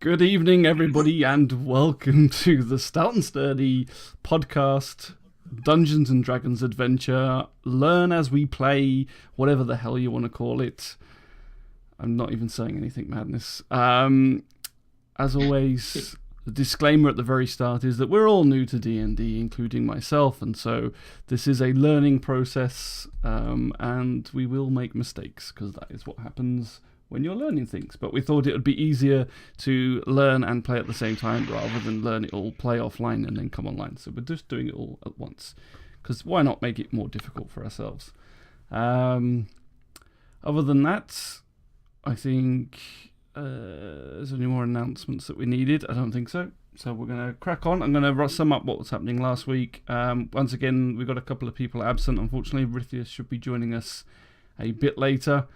Good evening, everybody, and welcome to the Stout Sturdy podcast, Dungeons and Dragons adventure. Learn as we play, whatever the hell you want to call it. I'm not even saying anything madness. As always, the disclaimer at the very start is that we're all new to D&D, including myself, and so this is a learning process, and we will make mistakes, because that is what happens when you're learning things. But we thought it would be easier to learn and play at the same time rather than learn it all, play offline, and then come online. So we're just doing it all at once, because why not make it more difficult for ourselves? Other than that, I think there's any more announcements that we needed. I don't think so. So we're going to crack on. I'm going to sum up what was happening last week. Once again, we've got a couple of people absent. Unfortunately, Rithius should be joining us a bit later.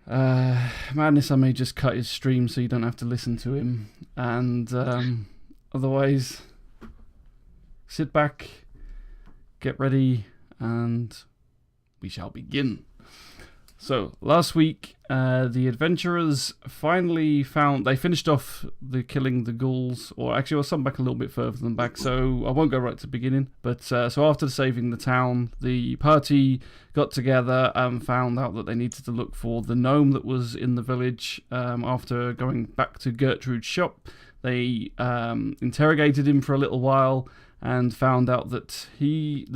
Madness, I may just cut his stream so you don't have to listen to him. And otherwise, sit back, get ready, and we shall begin. So, last week, the adventurers finally they finished off the killing the ghouls, or actually I'll sum back a little bit further than back, so I won't go right to the beginning. But so after saving the town, the party got together and found out that they needed to look for the gnome that was in the village. After going back to Gertrude's shop, they interrogated him for a little while, and found out that the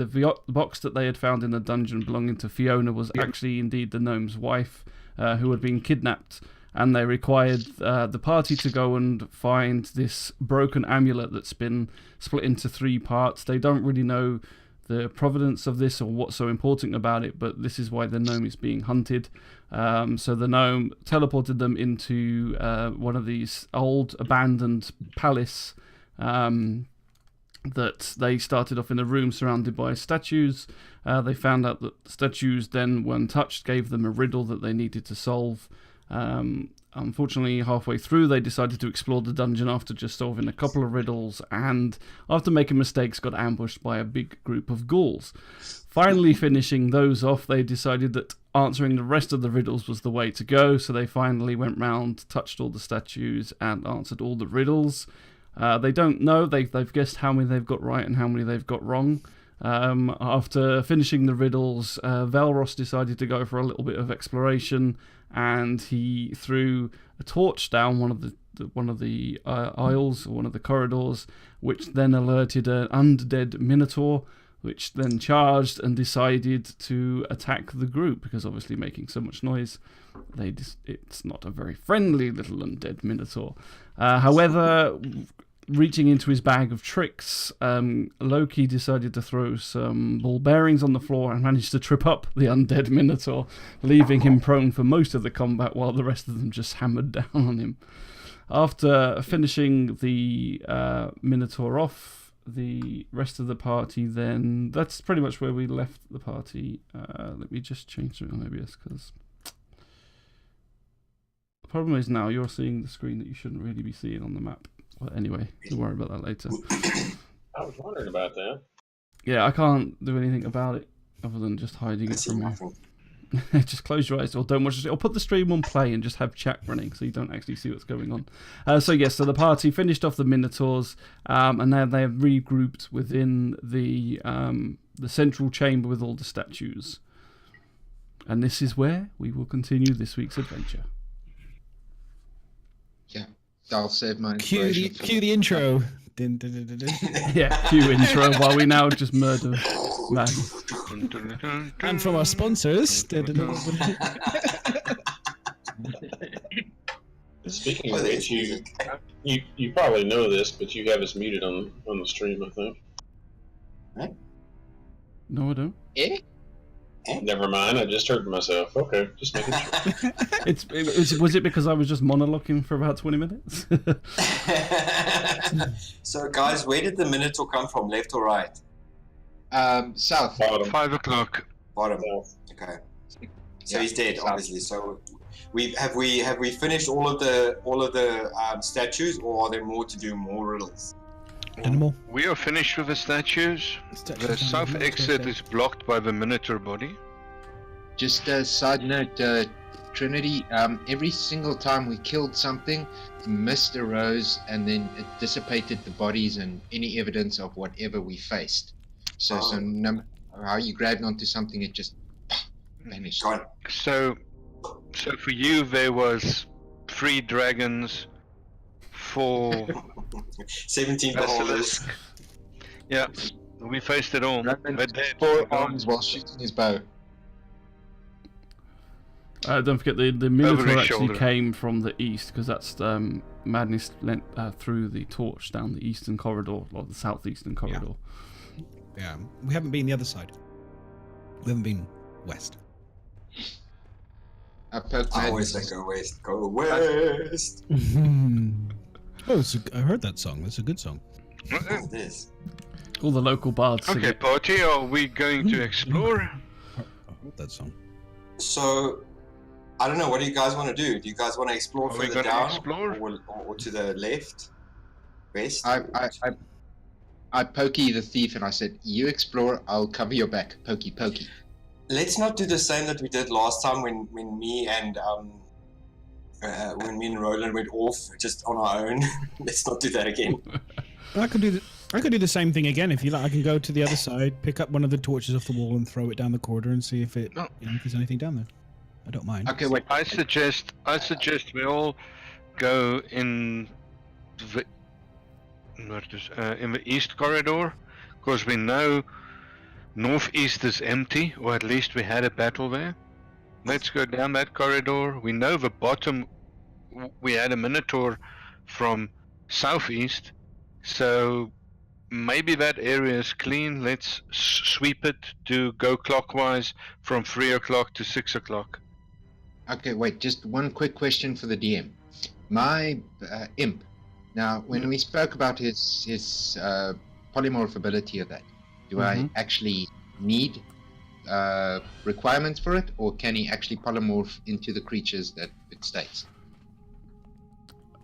box that they had found in the dungeon belonging to Fiona was actually indeed the gnome's wife, who had been kidnapped, and they required the party to go and find this broken amulet that's been split into 3 parts. They don't really know the provenance of this or what's so important about it, but this is why the gnome is being hunted. So the gnome teleported them into one of these old abandoned palace, that they started off in a room surrounded by statues. They found out that the statues then, when touched, gave them a riddle that they needed to solve. Unfortunately, halfway through, they decided to explore the dungeon after just solving a couple of riddles, and after making mistakes, got ambushed by a big group of ghouls. Finally finishing those off, they decided that answering the rest of the riddles was the way to go, so they finally went round, touched all the statues, and answered all the riddles. They don't know. They've guessed how many they've got right and how many they've got wrong. After finishing the riddles, Velros decided to go for a little bit of exploration, and he threw a torch down one of the aisles, or one of the corridors, which then alerted an undead minotaur, which then charged and decided to attack the group, because obviously making so much noise, it's not a very friendly little undead minotaur. However, reaching into his bag of tricks, Loki decided to throw some ball bearings on the floor and managed to trip up the undead minotaur, leaving him prone for most of the combat while the rest of them just hammered down on him. After finishing the minotaur off, the rest of the party then, that's pretty much where we left the party. Let me just change it on OBS, because the problem is now you're seeing the screen that you shouldn't really be seeing on the map. Well, anyway, don't worry about that later. I was wondering about that. Yeah, I can't do anything about it other than just hiding it from you. Just close your eyes or don't watch it, or put the stream on play and just have chat running so you don't actually see what's going on. So the party finished off the minotaurs, and now they have regrouped within the central chamber with all the statues. And this is where we will continue this week's adventure. Yeah, I'll save my Cue the intro. Dun, dun, dun, dun, dun. Yeah, cue intro while we now just murder man. And from our sponsors. Dun, dun, dun, dun. Speaking of which, you probably know this, but you have us muted on the stream, I think. No, I don't. Eh? Never mind, I just heard myself. Okay, just making sure. Was it because I was just monologuing for about 20 minutes? So, guys, where did the Minotaur come from, left or right? South. Bottom. 5 o'clock. Bottom. South. Okay. So Yeah, he's dead, south. obviously. So, have we finished all of the statues, or are there more to do? More riddles? Animal. We are finished with the statues. The south exit is blocked by the Minotaur body. Just a side note, Trinity, every single time we killed something, mist arose and then it dissipated the bodies and any evidence of whatever we faced. So no matter how you grabbed onto something, it just vanished. Gone. So for you, there was 3 dragons, 4 17 beholders. basilisk. Yeah, we faced it all. Dragon, We're dead. 4 arms while shooting his bow. Don't forget the Minotaur his actually shoulder. came from the east, because that's Madness through the torch down the eastern corridor, or the southeastern corridor. Yeah, we haven't been the other side. We haven't been west. I poked I always Madness. say go west. Go west. Oh, I heard that song. That's a good song. It is. All the local bards sing Okay, it. party, are we going to explore? I heard that song. So, I don't know. What do you guys want to do? Do you guys want to explore Are we further gonna down, explore? or to the left, west? I pokey the thief and I said, "You explore. I'll cover your back." Pokey, pokey. Let's not do the same that we did last time when me and Roland went off just on our own. Let's not do that again. I could do the same thing again if you like. I can go to the other side, pick up one of the torches off the wall, and throw it down the corridor and see if No. if there's anything down there. I don't mind. Okay, wait. I suggest we all go in the in the east corridor, because we know northeast is empty, or at least we had a battle there. Let's go down that corridor. We know the bottom. We had a Minotaur from southeast, so maybe that area is clean. Let's sweep it to go clockwise from 3 o'clock to 6 o'clock. Okay, wait. Just one quick question for the DM. My imp. Now, when we spoke about his polymorph ability of that, do I actually need requirements for it, or can he actually polymorph into the creatures that it states?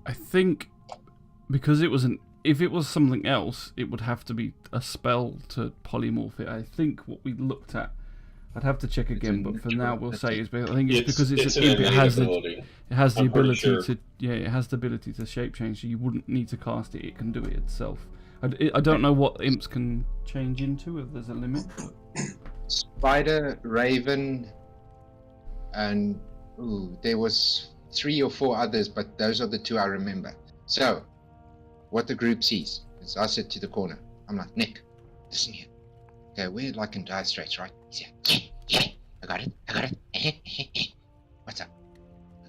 I think because if it was something else, it would have to be a spell to polymorph it. I think what we looked at, I'd have to check again, but for now we'll say I think it's because it's an imp. It has ability. it has the I'm pretty ability sure. to it has the ability to shape change. So you wouldn't need to cast it; it can do it itself. I don't know what imps can change into, if there's a limit. Spider, Raven, and there was 3 or 4 others, but those are the 2 I remember. So, what the group sees is I sit to the corner. I'm like, Nick, listen here. Okay, we're like in dire straits, right? He's here. Yeah, I got it. What's up?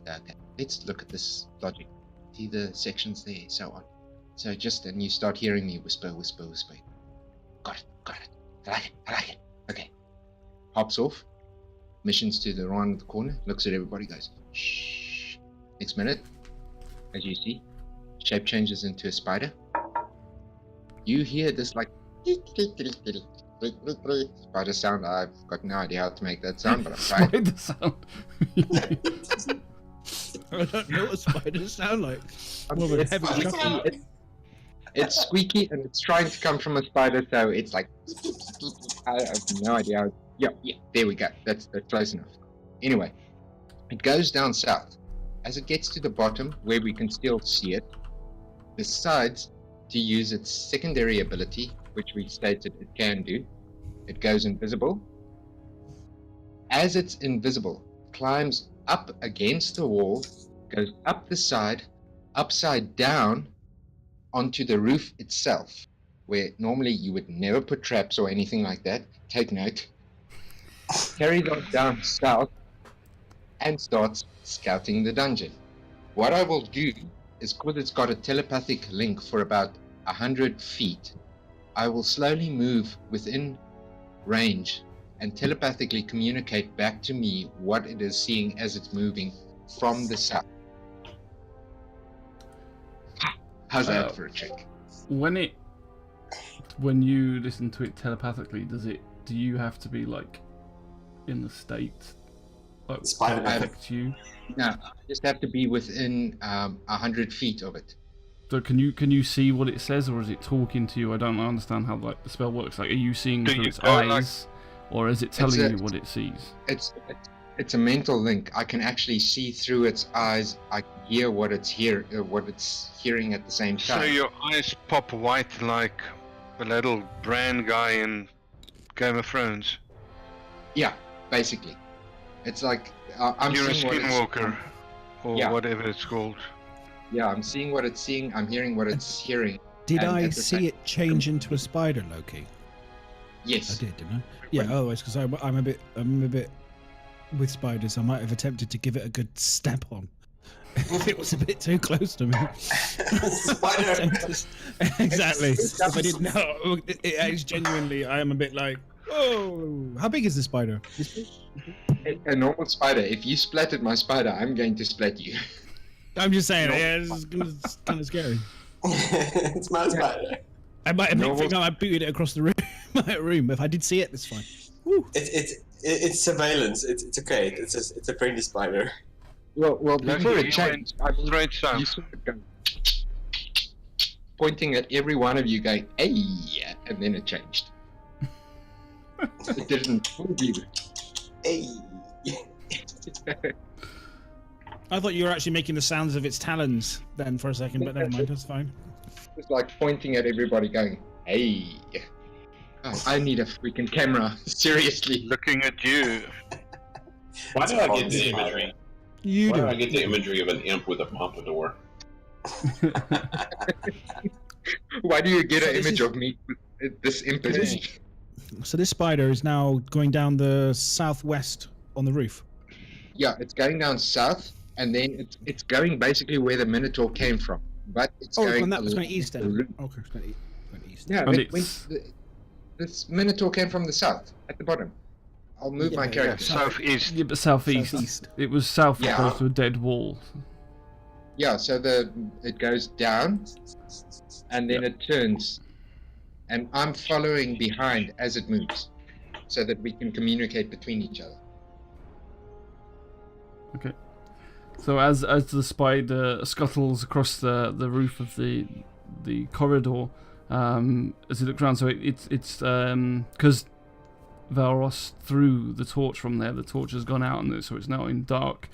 Okay, let's look at this logic. See the sections there, so on. So and you start hearing me whisper, whisper, whisper. Got it. I like it. Okay. Hops off. Missions to the right of the corner. Looks at everybody, goes, shh. Next minute, as you see, shape changes into a spider. You hear this like spider sound. I've got no idea how to make that sound, but I'm trying. Spider sound. I don't know what spiders sound like. Well, It's heavy squeaky, shuffle. it's squeaky and it's trying to come from a spider, so it's like I have no idea. Yeah, there we go. That's close enough. Anyway, it goes down south. As it gets to the bottom, where we can still see it, decides to use its secondary ability, which we stated it can do. It goes invisible. As it's invisible, climbs up against the wall, goes up the side, upside down onto the roof itself, where normally you would never put traps or anything like that. Take note. Carries on down south and starts scouting the dungeon. What I will do is, because it's got a telepathic link for about 100 feet, I will slowly move within range and telepathically communicate back to me what it is seeing as it's moving from the south. How's that for a trick? When you listen to it telepathically, do you have to be like in the state like Spider to affect you? No, I just have to be within 100 feet of it. So can you see what it says, or is it talking to you? I don't understand how the spell works. Like, are you seeing Do through you its go, like- eyes, or is it telling you what it sees? It's It's a mental link. I can actually see through its eyes. I can hear what it's hearing at the same So time. your eyes pop white like a little Bran guy in Game of Thrones. Yeah, basically, it's like I'm You're a seeing what it's. skinwalker, or Yeah. whatever it's called. Yeah, I'm seeing what it's seeing. I'm hearing what it's hearing. Did And I at the see same- it change into a spider, Loki? Yes. I did, didn't I? Yeah. Otherwise, because I'm a bit with spiders. I might have attempted to give it a good step on. If it was a bit too close to me. Spider. Exactly. If I didn't know, it's genuinely, I am a bit like, oh, how big is the spider? A normal spider. If you splattered my spider, I'm going to splat you. I'm just saying, yeah, it's kind of scary. It's my spider. I might Normal- think I might booted it across the room. My room. If I did see it, that's fine. Woo. It's surveillance. It's okay. It's a friendly spider. Well, Loki, before it you changed, I mean, Straight you south. saw it go, pointing at every one of you, going, "Hey!" and then it changed. It didn't fool you. Hey. I thought you were actually making the sounds of its talons then for a second, but never mind, that's fine. It's like pointing at everybody, going, "Hey!" Oh, I need a freaking camera. Seriously. Looking at you. Why do I get the imagery? You Why do. do I get the imagery of an imp with a pompadour? Why do you get So an this image is- of me with this impetus? So this spider is now going down the southwest on the roof. Yeah, it's going down south, and then it's going basically where the Minotaur came from. But it's Oh, going. and that was going along east the then. route. Okay, it's going east. Yeah, And it went, this Minotaur came from the south, at the bottom. I'll move my Yeah, character. Southeast. Yeah, but southeast. Southeast. It was south Yeah. close to a dead wall. Yeah, so it goes down, and then it turns, and I'm following behind as it moves, so that we can communicate between each other. Okay. So as the spider scuttles across the roof of the corridor, as you look around, so it's because Valros threw the torch from there. The torch has gone out, and so it's now in dark.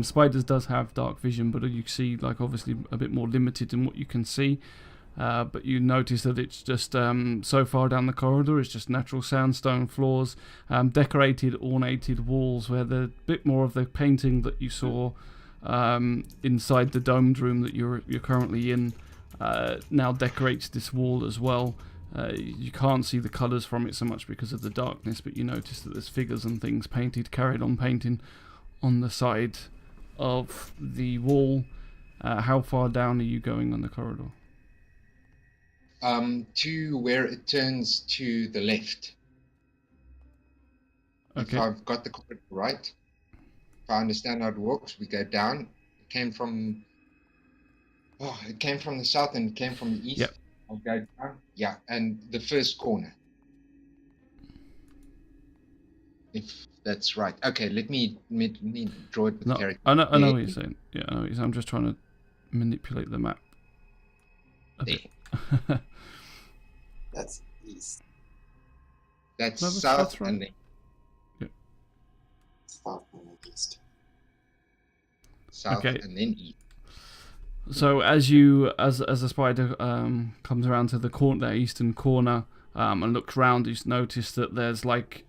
Spiders does have dark vision, but you see, like, obviously a bit more limited in what you can see. But you notice that it's just so far down the corridor, it's just natural sandstone floors, decorated, ornated walls, where the bit more of the painting that you saw inside the domed room that you're currently in now decorates this wall as well. You can't see the colours from it so much because of the darkness, but you notice that there's figures and things carried on painting on the side of the wall. How far down are you going on the corridor? To where it turns to the left. Okay. If I've got the corridor right, if I understand how it works, we go down. It came from the south and it came from the east. Yep. I'll go down. Yeah, and the first corner. If that's right. Okay, let me draw it with No, the character. I know There. what you're saying. Yeah, I know what you're saying. I'm just trying to manipulate the map a There. bit. That's east. That's No, south that's right. and then South and east. south Okay. and then east. So as the spider comes around to the eastern corner and looks round, you notice that there's like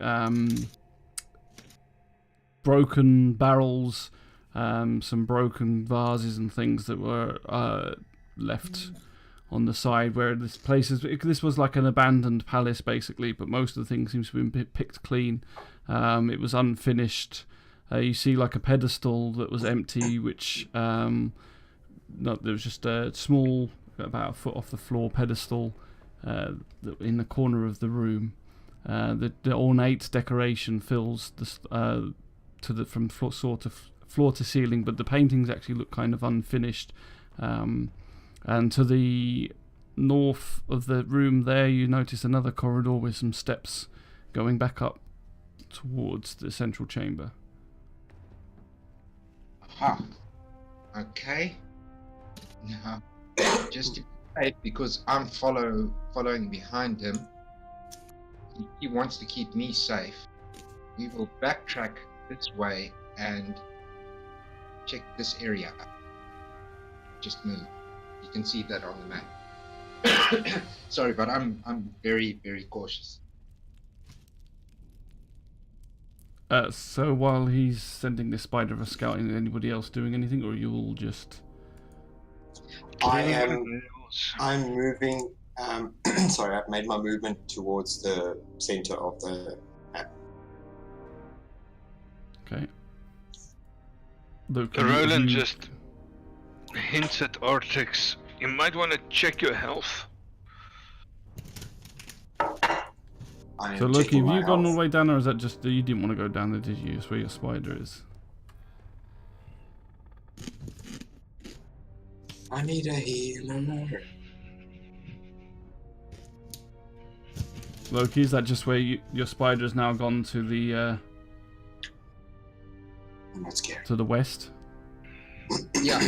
broken barrels, some broken vases and things that were left on the side where this was like an abandoned palace basically, but most of the things seems to have been picked clean. It was unfinished. You see like a pedestal that was empty, which there was just a small, about a foot off the floor pedestal in the corner of the room. The ornate decoration fills from floor to ceiling, but the paintings actually look kind of unfinished. And to the north of the room there, you notice another corridor with some steps going back up towards the central chamber. Aha. Okay. Now, just to say, because I'm following behind him, he wants to keep me safe. We will backtrack this way and check this area out. Just move. You can see that on the map. Sorry, but I'm very, very cautious. So while he's sending this spider of a scouting, anybody else doing anything, or are you all just? I'm moving. Sorry, I've made my movement towards the center of the map. Okay. Luke, Roland just hints at Artix. You might want to check your health. So Loki, have you gone all the way down, or is that just you didn't want to go down there, did you? It's where your spider is. I need a healer. Loki, is that just where your spider's now gone to the I'm not scared. to the west? Yeah,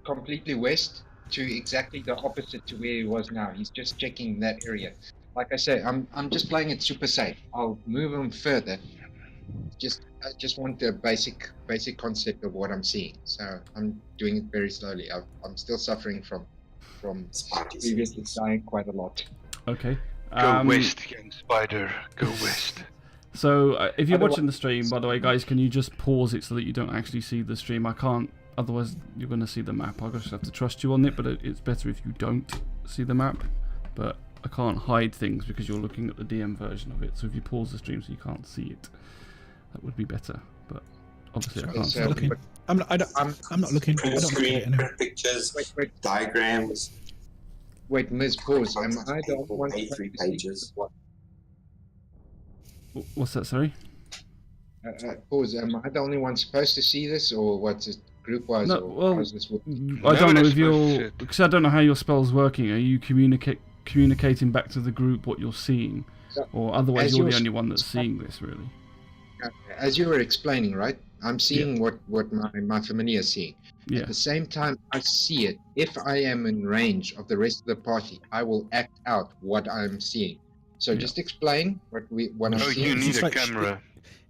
completely west to exactly the opposite to where he was now. He's just checking that area. Like I say, I'm just playing it super safe. I'll move him further. I just want the basic concept of what I'm seeing. So I'm doing it very slowly. I'm still suffering from previously dying quite a lot. Okay. Go west, young spider. Go west. So if you're watching the stream, by the way, guys, can you just pause it so that you don't actually see the stream? I can't. Otherwise, you're going to see the map. I just have to trust you on it, but it's better if you don't see the map. But I can't hide things because you're looking at the DM version of it. So if you pause the stream so you can't see it, that would be better. But obviously, I can't. So, looking. I'm not looking. I Print don't look at it screen, anyway. pictures, Wait. diagrams. Wait, Ms. Pause. Am I the only one? A3 pages. What's that? Sorry. Pause. Am I the only one supposed to see this, or what's it group-wise? No, or well, how's this work? I don't know if supposed you're to. because I don't know how your spell's working. Are you communicating back to the group what you're seeing, or otherwise As you're the you're only one that's seeing this really? As you were explaining, right? I'm seeing what my familiar is seeing. Yeah. At the same time, I see it. If I am in range of the rest of the party, I will act out what I'm seeing. So just explain what I'm Oh, seeing. you need It's a like camera.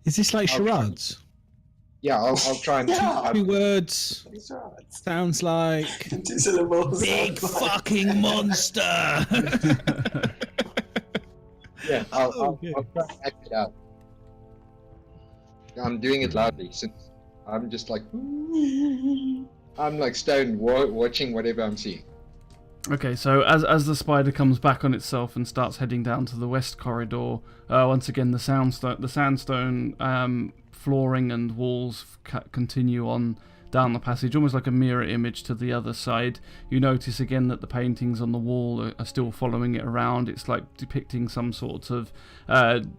Is this like charades? Yeah, I'll try and. Two words. Sounds like Two syllables. big fucking monster. Yeah, I'll Okay. try and act it out. I'm doing it loudly since I'm just like I'm like stoned watching whatever I'm seeing. Okay, so as the spider comes back on itself and starts heading down to the west corridor, once again the sandstone flooring and walls continue on down the passage, almost like a mirror image to the other side. You notice again that the paintings on the wall are still following it around. It's like depicting some sort of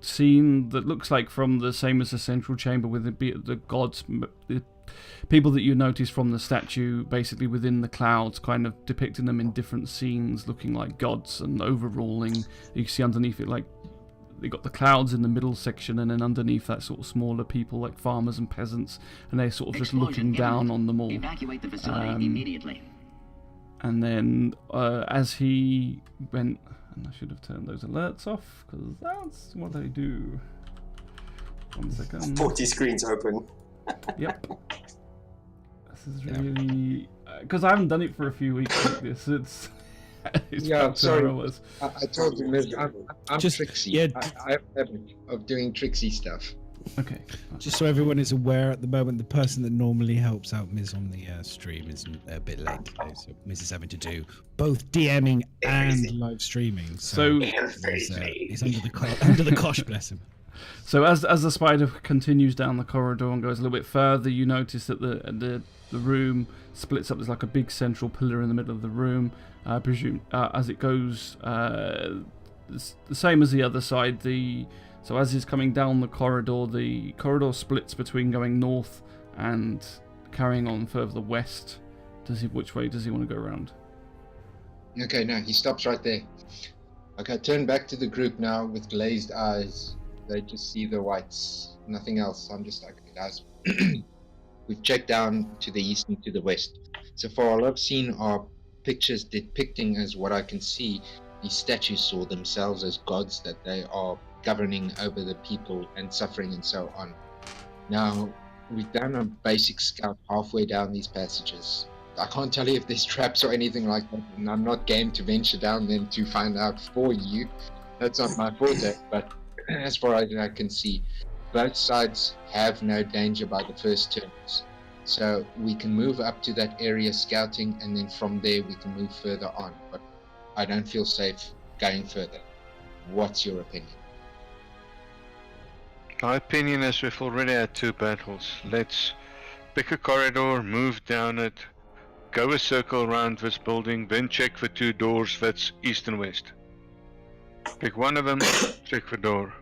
scene that looks like from the same as the central chamber with the gods, the people that you notice from the statue basically within the clouds, kind of depicting them in different scenes looking like gods and overruling. You see underneath it like they got the clouds in the middle section, and then underneath that sort of smaller people like farmers and peasants, and they're sort of just looking down on them all. Evacuate the facility immediately. And then as he went, and I should have turned those alerts off because that's what I do. 1 second. 40 screens open. Yep. This is really because I haven't done it for a few weeks like this. It's Yeah, back to sorry. where I was. I told you, Miz, I'm Just- tricksy. yeah. I have a habit of doing tricksy stuff. Okay. Just so everyone is aware, at the moment, the person that normally helps out Miz on the stream is a bit late today, so Miz is having to do both DMing and live streaming. So he's under the cosh, bless him. So as the spider continues down the corridor and goes a little bit further, you notice that the room splits up. There's like a big central pillar in the middle of the room. I presume as it goes, the same as the other side. So as he's coming down the corridor splits between going north and carrying on further west. Which way does he want to go around? Okay, no, he stops right there. Okay, turn back to the group now with glazed eyes. They just see the whites, nothing else. I'm just like, guys, we've checked down to the east and to the west. So far, all I've seen are pictures depicting, as what I can see, these statues saw themselves as gods, that they are governing over the people and suffering and so on. Now, we've done a basic scout halfway down these passages. I can't tell you if there's traps or anything like that, and I'm not game to venture down them to find out for you. That's not my forte, but as far as I can see, both sides have no danger by the first turns. So we can move up to that area scouting, and then from there we can move further on. But I don't feel safe going further. What's your opinion? My opinion is we've already had 2 battles. Let's pick a corridor, move down it, go a circle around this building, then check the 2 doors that's east and west. Pick one of them, check the door.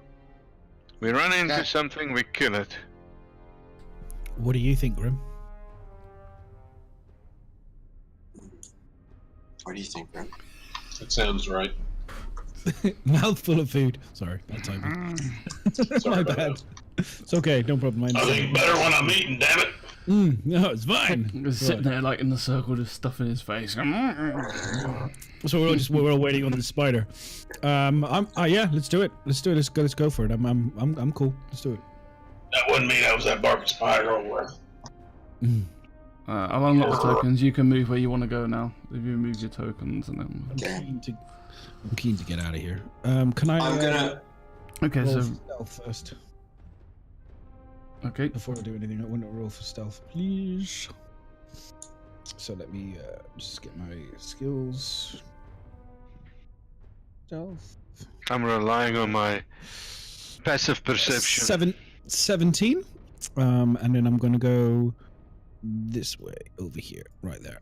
We run into something, we kill it. What do you think, Grim? What do you think, man? That sounds right. Mouthful of food. Sorry, bad timing. My bad. It's okay, no problem. I think better when I'm eating, damn it. No, it's fine. He's sitting there like in the circle, just stuffing his face. So we're all waiting on the spider. Yeah, let's do it. Let's do it. Let's go for it. I'm cool. Let's do it. That wasn't me. That was that barking spider over there. I'll unlock the tokens. You can move where you want to go now. If you move your tokens, and then I'm keen to get out of here. Can I? I'm gonna. Okay, roll so for stealth first. Okay. Before I do anything, I want to roll for stealth, please. So let me just get my skills. Stealth. I'm relying on my passive perception. 17. And then I'm gonna go this way, over here, right there.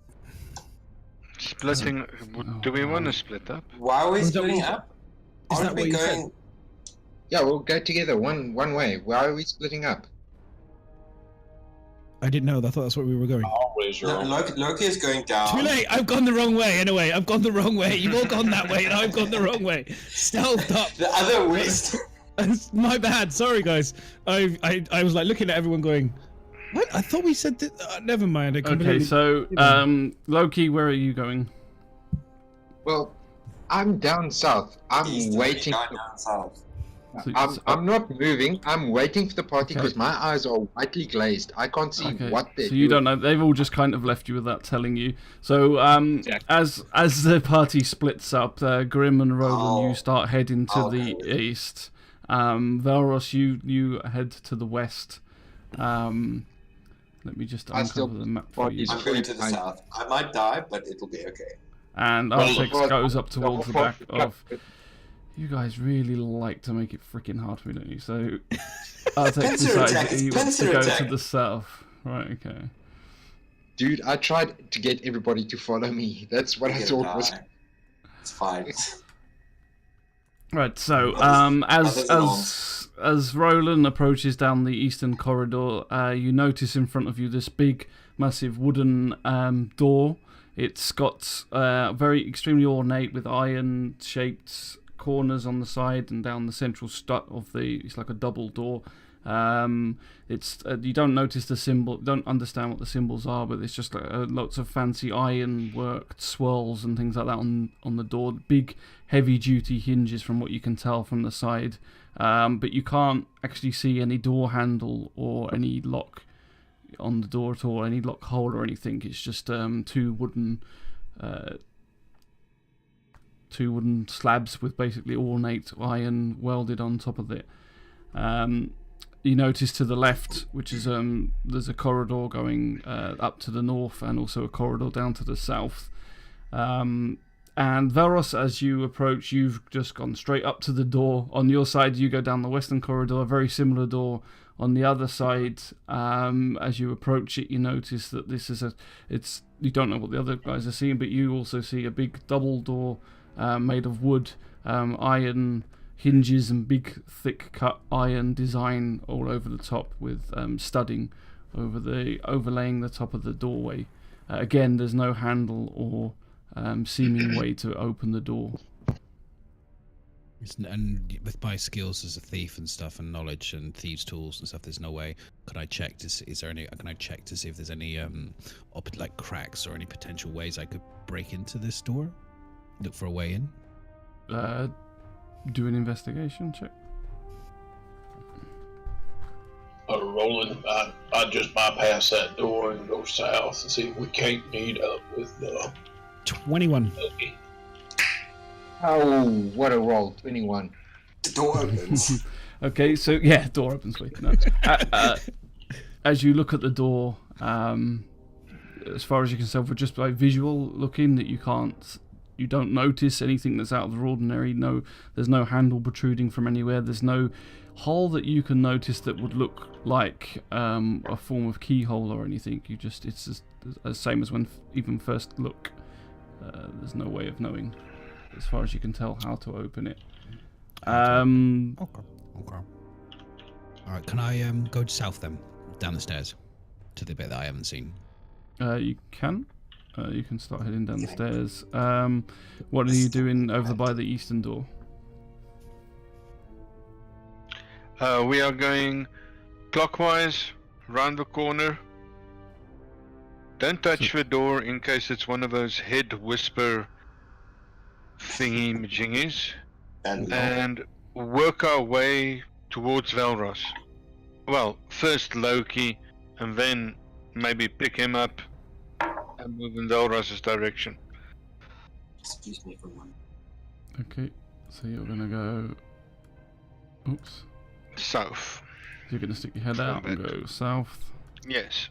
Splitting. Do we want to split up? Why are we Is that splitting what- up? Is Aren't that we what you said? going? Yeah, we'll go together one way. Why are we splitting up? I didn't know. I thought that's where we were going. Always No, wrong. Loki is going down. Too late. I've gone the wrong way. Anyway, I've gone the wrong way. You've all gone that way, and I've gone the wrong way. Stealth up. The other west. My bad. Sorry, guys. I was like looking at everyone, going, "What? I thought we said that." Never mind. I Okay, completely- so Loki, where are you going? Well, I'm down south. I'm East, waiting. going down south. I'm not moving. I'm waiting for the party Okay. because my eyes are whitely glazed. I can't see Okay, what they're so you doing. don't know. They've all just kind of left you without telling you. So as the party splits up, Grim and Roland, you start heading to the east. Velros, you head to the west. Let me just I still- uncover the map for you. I'm going to the south. I might die, but it'll be okay. And Artex goes up towards the back of. You guys really like to make it freaking hard for me, don't you? So Artex Pincer attack, decides he it's wants to pincer go attack. to the south. Right, okay. Dude, I tried to get everybody to follow me. That's what I You'll thought was. die. It's fine. Right, so Others as Roland approaches down the eastern corridor, you notice in front of you this big, massive wooden door. It's got very extremely ornate with iron-shaped corners on the side and down the central strut of the. It's like a double door. It's you don't notice the symbol, don't understand what the symbols are, but it's just like lots of fancy iron worked swirls and things like that on the door. Big heavy duty hinges from what you can tell from the side, but you can't actually see any door handle or any lock on the door at all, any lock hole or anything. It's just two wooden slabs with basically ornate iron welded on top of it. You notice to the left, which is there's a corridor going up to the north and also a corridor down to the south. And Velros, as you approach, you've just gone straight up to the door. On your side, you go down the western corridor, a very similar door. On the other side, as you approach it, you notice that this is you don't know what the other guys are seeing, but you also see a big double door made of wood, iron hinges and big thick cut iron design all over the top with studding overlaying the top of the doorway. Again, there's no handle or seeming way to open the door. And with my skills as a thief and stuff, and knowledge and thieves' tools and stuff, there's no way. Can I check to see? Can I check to see if there's any like cracks or any potential ways I could break into this door? Look for a way in. Do an investigation check. Roland, I'd just bypass that door and go south and see if we can't meet up with 21. Loki. Oh, what a roll! 21. The door opens. Okay, so yeah, door opens quick. No. As you look at the door, as far as you can tell, for just by visual looking, that you don't notice anything that's out of the ordinary. No, there's no handle protruding from anywhere. There's no hole that you can notice that would look like a form of keyhole or anything. It's just the same as when even first look. There's no way of knowing, as far as you can tell, how to open it. Okay. All right, can I go south then, down the stairs, to the bit that I haven't seen? You can. You can start heading down the stairs. What are you doing over by the eastern door? We are going clockwise, round the corner. Don't touch the door in case it's one of those head whisper thingy-majingies. And work our way towards Velros. Well, first Loki, and then maybe pick him up and move in Velros's direction. Excuse me for one. Okay, so you're gonna go. Oops. South. You're gonna stick your head out and go south. Yes.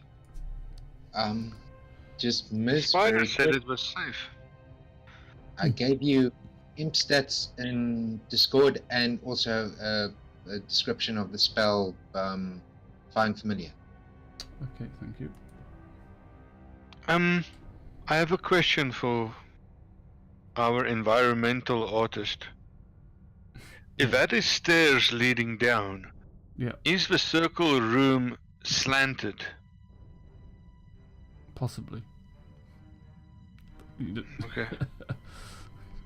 Just miss. Spider said it was safe. I gave you imp stats in Discord and also a description of the spell, Find Familiar. Okay, thank you. I have a question for our environmental artist. If that is stairs leading down, Yeah, is the circle room slanted? possibly. Okay.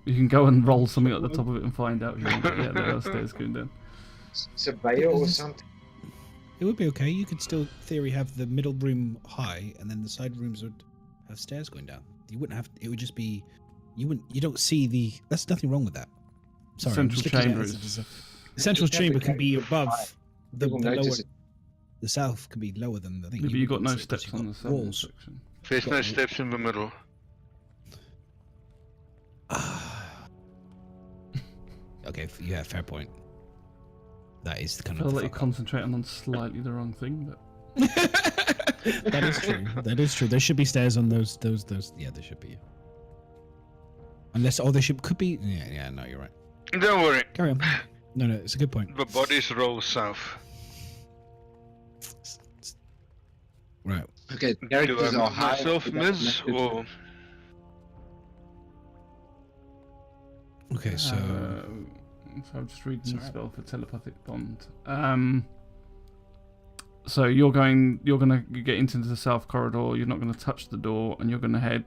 You can go and roll something at the top of it and find out. If you want. But yeah, there are stairs going down. Surveyor or something? It would be okay. You could still, in theory, have the middle room high, and then the side rooms would have stairs going down. You wouldn't have. It would just be. You don't see the. There's nothing wrong with that. Sorry, I'm Central just looking chamber at it is. the central chamber can be above the People lower. notice it. The south can be lower than the thing. Yeah, but you got no wouldn't see it 'cause steps you've on the got southern walls. section. There's no steps in the middle. Okay, yeah, fair point. That is the I kind feel of. like you're concentrating on slightly the wrong thing, but That is true. That is true. There should be stairs on those. Yeah, there should be. Unless, could be. Yeah. No, you're right. Don't worry. Carry on. No, it's a good point. The bodies roll south. Right. Okay, Do I characters are move high. myself, Miss, or Okay, so so I'm just reading the Sorry. spell for telepathic bond. So you're gonna get into the south corridor. You're not gonna touch the door, and you're gonna head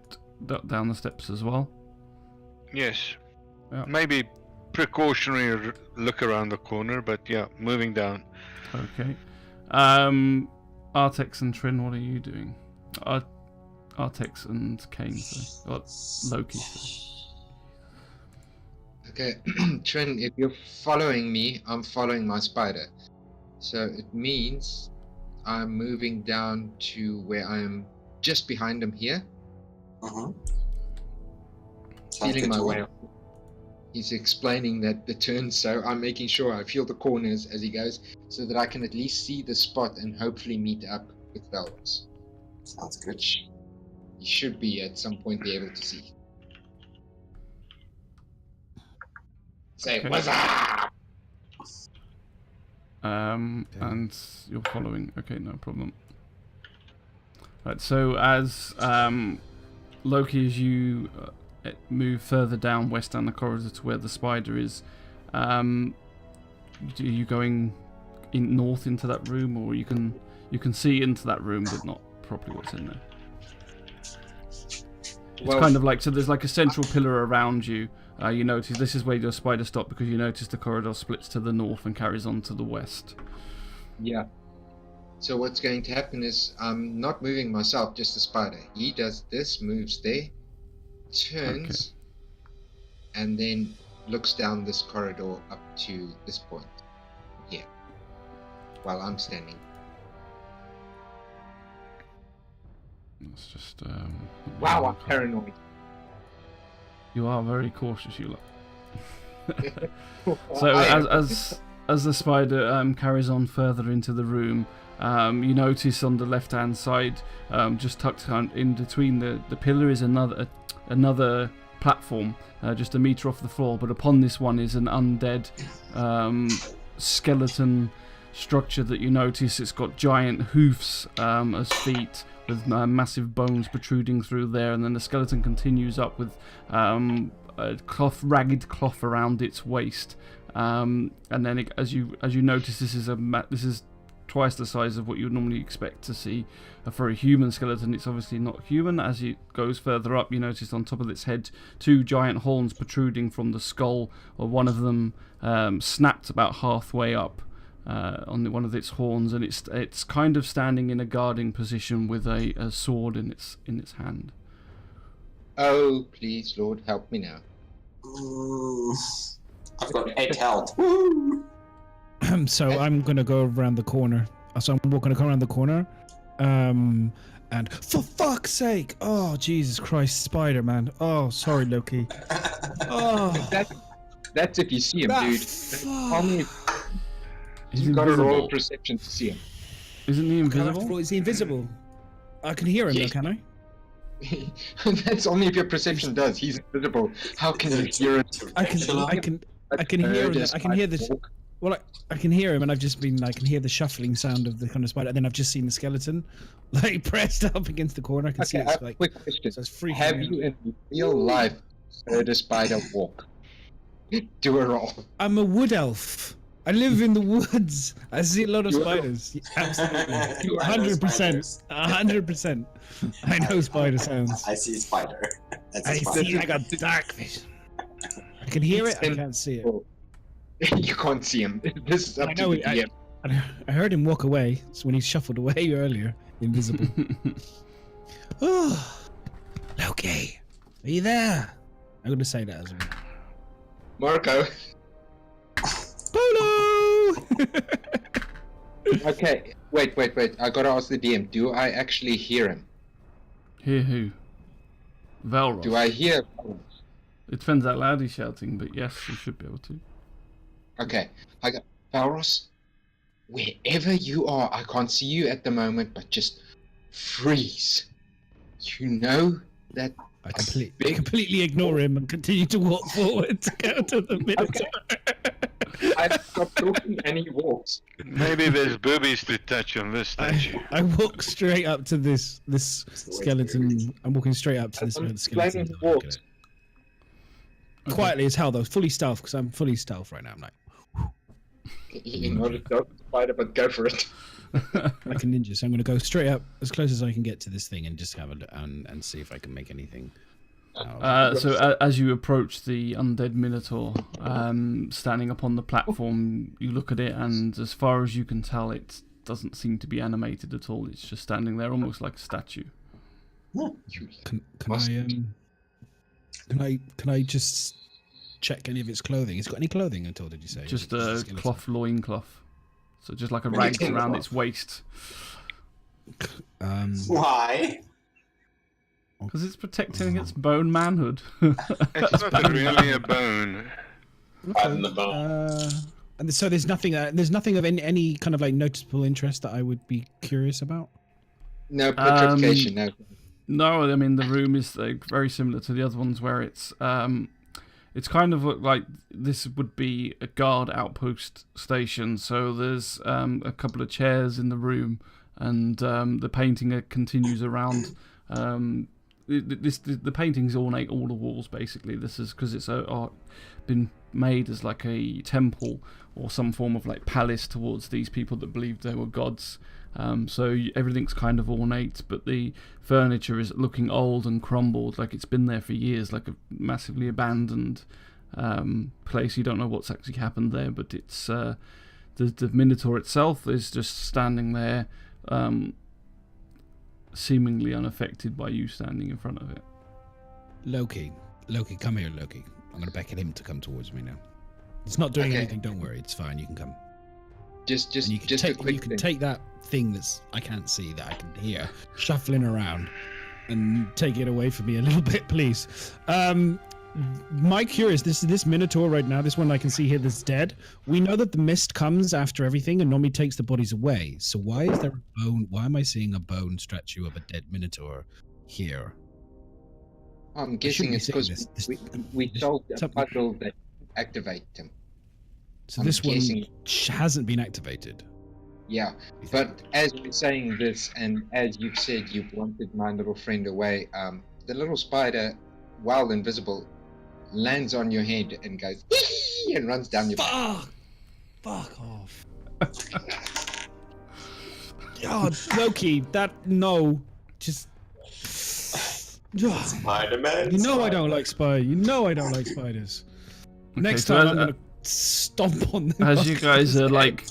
down the steps as well. yes, Yeah. maybe precautionary look around the corner, but yeah, moving down. Okay. Artex and Trin, what are you doing? Artex and Kane, sorry. Loki. Sorry. Okay, Trin, if you're following me, I'm following my spider. So it means I'm moving down to where I am just behind him here, Sounds feeling good my to way me. up. He's explaining that the turns, so I'm making sure I feel the corners as he goes, so that I can at least see the spot and hopefully meet up with Velros, Sounds good. which he should be at some point be able to see. Say, Okay. what's up? And you're following. Okay, no problem. Right, so as Loki, as you move further down west down the corridor to where the spider is, are you going in north into that room, or you can see into that room but not properly what's in there? It's kind of like, so there's like a central pillar around you. You notice this is where your spider stopped because you notice the corridor splits to the north and carries on to the west. Yeah. So what's going to happen is I'm not moving myself, just the spider. He does this, moves there, turns, and then looks down this corridor up to this point here, while I'm standing It's just. Wow, I'm paranoid. You are very cautious, you lot. So as the spider carries on further into the room, you notice on the left-hand side, just tucked in between the pillar, is another platform, just a meter off the floor. But upon this one is an undead skeleton structure that you notice. It's got giant hoofs as feet, with massive bones protruding through there, and then the skeleton continues up with a ragged cloth around its waist. And then as you notice, this is twice the size of what you would normally expect to see for a human skeleton. It's obviously not human. As it goes further up, you notice on top of its head 2 giant horns protruding from the skull, or one of them snapped about halfway up on one of its horns, and it's kind of standing in a guarding position with a sword in its hand. Oh, please, Lord, help me now. I've got 8 health. So I'm gonna go around the corner. So I'm walking around the corner, and for fuck's sake! Oh Jesus Christ, Spider-Man! Oh, sorry, Loki. Oh, That's if you see him, dude. Only He's you got to invisible. roll perception to see him. Isn't he invisible? Is he invisible? I can hear him, Yeah. though, can I? That's only if your perception does. He's invisible. How can you hear it? I can hear him. I can hear this. Well, I can hear him, and I've just been. I can hear the shuffling sound of the kind of spider, and then I've just seen the skeleton, like pressed up against the corner. I can see Okay, I it's have a like. quick question. So it's freaking Have me out. you in real life heard a spider walk? Do a roll. I'm a wood elf. I live in the woods. I see a lot of You are- spiders. Absolutely. You are those 100%. spiders. 100%. I know spider sounds. I see spider. That's a I spider. see. I got dark vision. I can hear it. I can't see it. You can't see him. This is up I to know the it. DM. I heard him walk away. So when he shuffled away earlier, invisible. Oh, Loki, are you there? I'm gonna say that as well. Marco. Polo. Okay, wait. I gotta ask the DM. Do I actually hear him? Hear who? Valros. Do I hear? It depends how loud he's shouting, but yes, you should be able to. Okay, I got Valros. Wherever you are, I can't see you at the moment, but just freeze. You know that. I completely ignore him and continue to walk forward to go to the Minotaur. I stopped talking and he walks. Maybe there's boobies to touch on this statue. I walk straight up to this skeleton. I'm walking straight up to this I'm skeleton. explaining he walks. Quietly as hell though, fully stealth, because I'm fully stealth right now. I'm like You know the dog spider, but go for it. like a ninja. So I'm going to go straight up as close as I can get to this thing and just have a look and see if I can make anything. So as you approach the undead Minotaur, standing up on the platform, you look at it, and as far as you can tell, it doesn't seem to be animated at all. It's just standing there, almost like a statue. Can I just check any of its clothing? It's got any clothing at all? Did you say? Just Or is it a skeleton? cloth loincloth. So just like a rag around its waist. Why? Because it's protecting its bone manhood. It's not really a bone. Hiding the bone. And so there's nothing of any kind of like noticeable interest that I would be curious about. No petrification, no. No, I mean the room is very similar to the other ones, where it's kind of like this would be a guard outpost station. So there's a couple of chairs in the room, and the painting continues around. The painting's ornate all the walls basically. This is because it's been made as like a temple or some form of like palace towards these people that believed they were gods. So everything's kind of ornate, but the furniture is looking old and crumbled, like it's been there for years, like a massively abandoned place. You don't know what's actually happened there, but it's the Minotaur itself is just standing there, seemingly unaffected by you standing in front of it. Loki, come here, Loki. I'm going to beckon him to come towards me now. It's not doing Okay. anything. Don't worry. It's fine. You can come. Just And you can a quick thing. take that thing that's I can't see that I can hear shuffling around and take it away from me a little bit, please. My curious, this Minotaur right now, this one I can see here that's dead. We know that the mist comes after everything and normally takes the bodies away. So why is there a bone? Why am I seeing a bone statue of a dead Minotaur here? I'm guessing it's because we solved a puzzle that activate him. So this one hasn't been activated. Yeah, but as we're saying this, and as you've said, you've wanted my little friend away, the little spider, while invisible, lands on your head and goes and runs down your back. Fuck off. God, Loki, just Spider-Man. You know I don't like spiders. Next time I'm gonna stomp on them. As you guys are like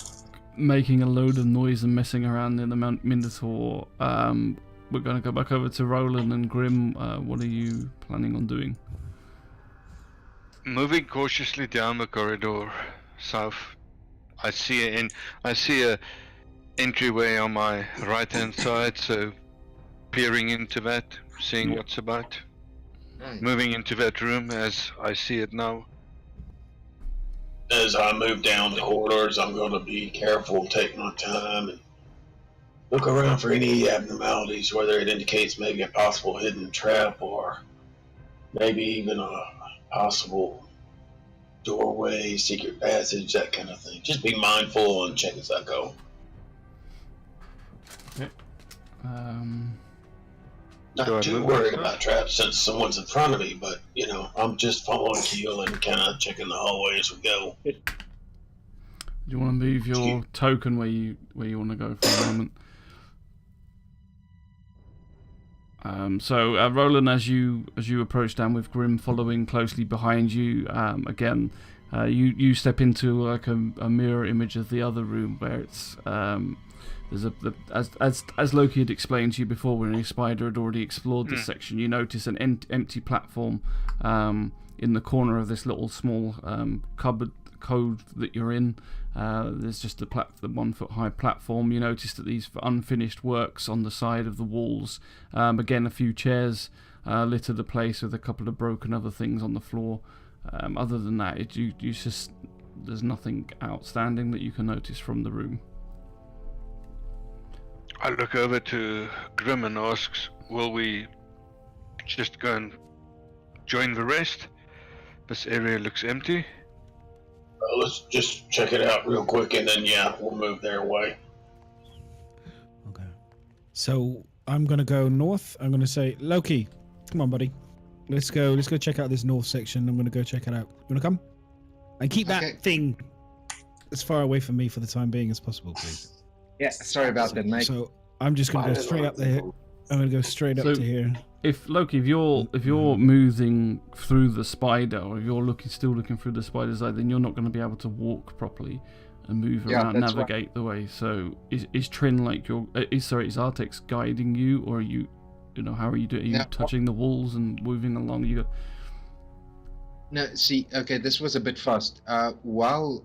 making a load of noise and messing around in the Minotaur, we're gonna go back over to Roland and Grim. What are you planning on doing? Moving cautiously down the corridor south. I see a entryway on my right hand side, so peering into that, seeing what's about. Moving into that room as I see it now. As I move down the corridors, I'm going to be careful, take my time, and look around for any abnormalities, whether it indicates maybe a possible hidden trap or maybe even a possible doorway, secret passage, that kind of thing. Just be mindful and check as I go. Okay. Not too worried about traps since someone's in front of me, but, I'm just following Keel and kind of checking the hallway as we go. Do you want to move your token where you want to go for a moment? So Roland, as you approach down with Grim following closely behind you, again, you step into like a mirror image of the other room where it's there's as Loki had explained to you before, when his spider had already explored this section. You notice an empty platform in the corner of this little small cupboard cove that you're in. There's just the 1 foot high platform. You notice that these unfinished works on the side of the walls. Again, a few chairs litter the place with a couple of broken other things on the floor. Other than that, there's nothing outstanding that you can notice from the room. I look over to Grim and asks, will we just go and join the rest? This area looks empty. Let's just check it out real quick, and then we'll move their way. Okay. So I'm gonna go north. I'm gonna say, Loki, come on, buddy. Let's go check out this north section. I'm gonna go check it out. You wanna come? And keep that thing as far away from me for the time being as possible, please. Yeah, sorry about that, mate. So I'm just gonna go straight up there. I'm gonna go straight up to here. If Loki, if you're moving through the spider, or if you're still looking through the spider's eye, then you're not going to be able to walk properly and move around, navigate the way. So is Trin like is Artex guiding you, or are you, how are you doing? Are you touching the walls and moving along? No, see, okay, this was a bit fast. While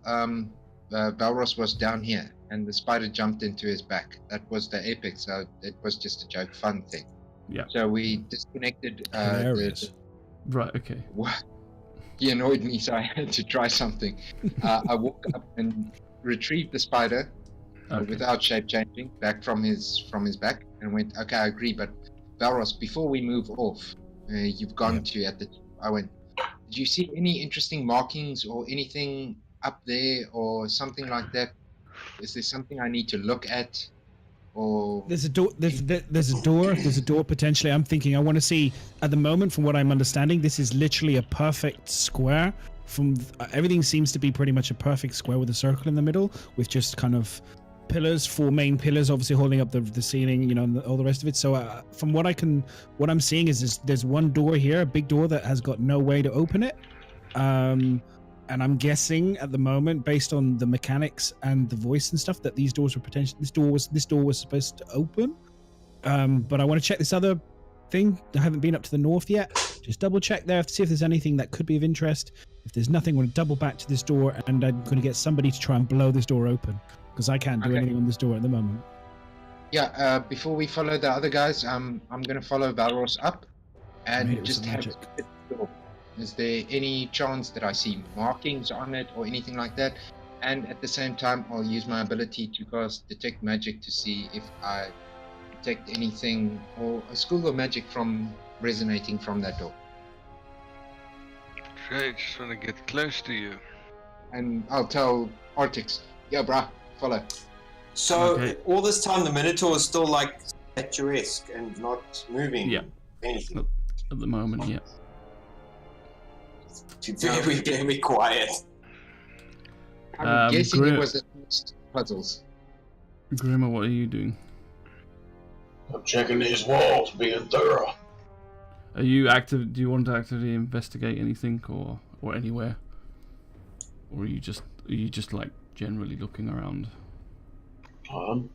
Balros was down here and the spider jumped into his back, that was the apex. So it was just a joke, fun thing. Yeah. So we disconnected. Right. Okay. He annoyed me, so I had to try something. I walked up and retrieved the spider without shape changing back from his back, and went, okay, I agree, but Balros, before we move off, you've gone to at the. I went. Did you see any interesting markings or anything up there or something like that? Is there something I need to look at? Or there's a door. There's a door. There's a door potentially. I'm thinking. I want to see. At the moment, from what I'm understanding, this is literally a perfect square. From everything seems to be pretty much a perfect square with a circle in the middle, with just kind of pillars, 4 main pillars, obviously holding up the ceiling, and all the rest of it. So from what I'm seeing is there's one door here, a big door that has got no way to open it. And I'm guessing at the moment, based on the mechanics and the voice and stuff, that these doors were this door was supposed to open. But I want to check this other thing. I haven't been up to the north yet. Just double check there to see if there's anything that could be of interest. If there's nothing, I'm going to double back to this door, and I'm going to get somebody to try and blow this door open. Because I can't do anything on this door at the moment. Yeah, before we follow the other guys, I'm going to follow Valros up Made it and with just some have magic. a look. Is there any chance that I see markings on it or anything like that? And at the same time, I'll use my ability to cast Detect Magic to see if I detect anything or a school of magic from resonating from that door. Okay, just want to get close to you. And I'll tell Artix, yo, brah, follow. So Okay. all this time, the Minotaur is still like statuesque and not moving. Yeah. Anything. At the moment, yeah. Very, very quiet. I'm guessing Grim- it was the first puzzles. Grimmer, what are you doing? I'm checking these walls, being thorough. Are you active? Do you want to actively investigate anything or anywhere, or are you just like generally looking around? I'm